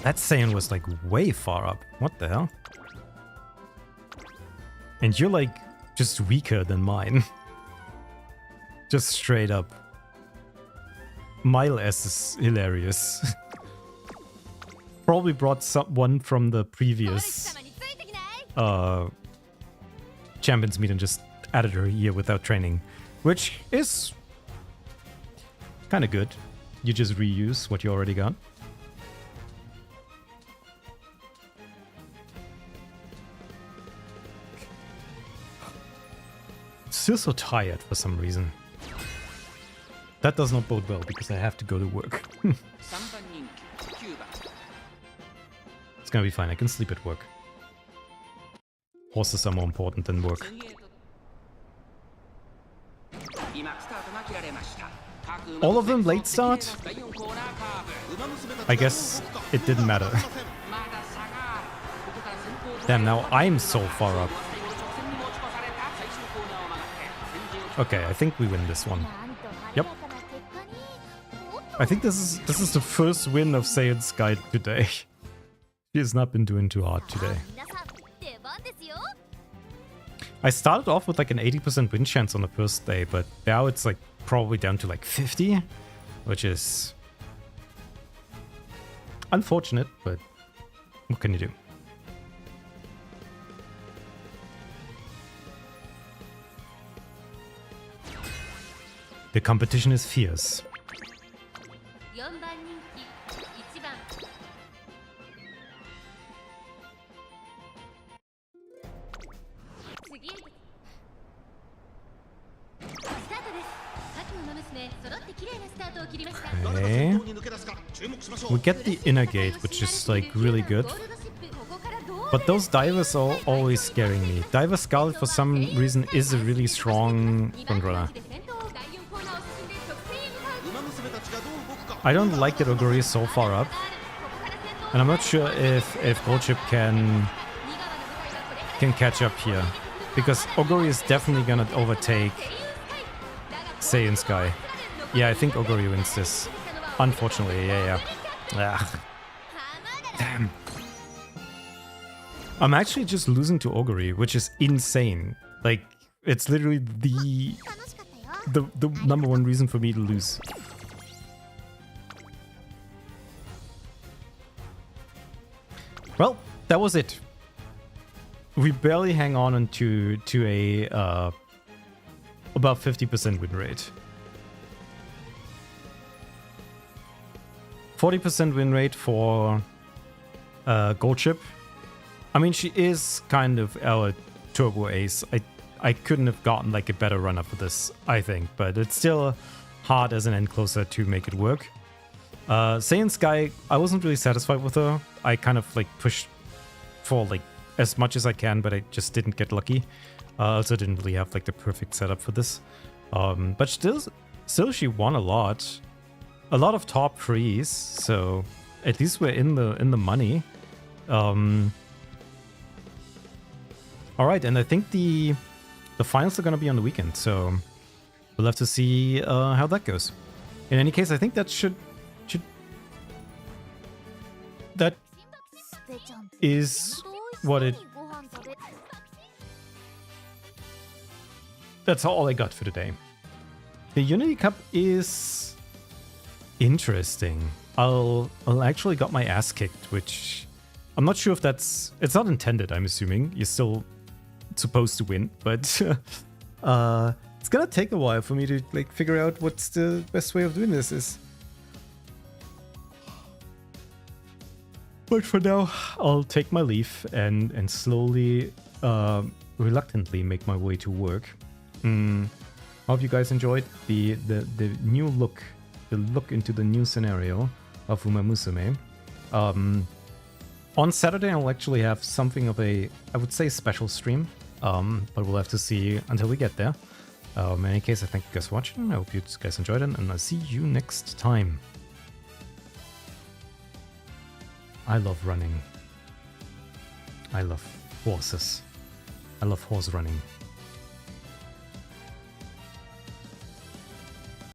That Saiyan was like way far up. What the hell? And you're like just weaker than mine. Just straight up. Mile S is hilarious. Probably brought someone from the previous Champions Meet and just added her here without training, which is kind of good. You just reuse what you already got. Still so tired for some reason. That does not bode well because I have to go to work. It's gonna be fine, I can sleep at work. Horses are more important than work. All of them late start? I guess it didn't matter. Damn, now I'm so far up. Okay, I think we win this one. Yep. I think this is the first win of Saiyan Sky today. She has not been doing too hard today. I started off with like an 80% win chance on the first day, but now it's like probably down to like 50, which is unfortunate, but what can you do? The competition is fierce. Okay. We get the inner gate, which is like really good. But those divers are always scaring me. Diver Scarlet for some reason is a really strong frontrunner. I don't like that Oguri is so far up. And I'm not sure if Goldship can catch up here. Because Oguri is definitely gonna overtake Saiyan Sky. Yeah, I think Oguri wins this. Unfortunately, yeah. Ah. Damn. I'm actually just losing to Oguri, which is insane. Like, it's literally the number one reason for me to lose. Well, that was it. We barely hang on to a about 50% win rate. 40% win rate for Goldship. I mean, she is kind of our turbo ace. I couldn't have gotten like a better runner for this, I think, but it's still hard as an end closer to make it work. Saiyan Sky, I wasn't really satisfied with her. I kind of like pushed for like as much as I can, but I just didn't get lucky. Also didn't really have like the perfect setup for this. But still she won a lot of top threes, so at least we're in the money. All right, and I think the finals are gonna be on the weekend, so we'll have to see how that goes. In any case, I think that that is what it. That's all I got for today. The Unity Cup is interesting. I'll actually got my ass kicked, which I'm not sure if it's not intended. I'm assuming you're still supposed to win, but it's gonna take a while for me to like figure out what's the best way of doing this is. But for now, I'll take my leave and slowly, reluctantly make my way to work. Hope you guys enjoyed the new look, the look into the new scenario of Umamusume. On Saturday, I'll actually have something of a, I would say, special stream, but we'll have to see until we get there. In any case, I thank you guys for watching. I hope you guys enjoyed it, and I'll see you next time. I love running. I love horses. I love horse running.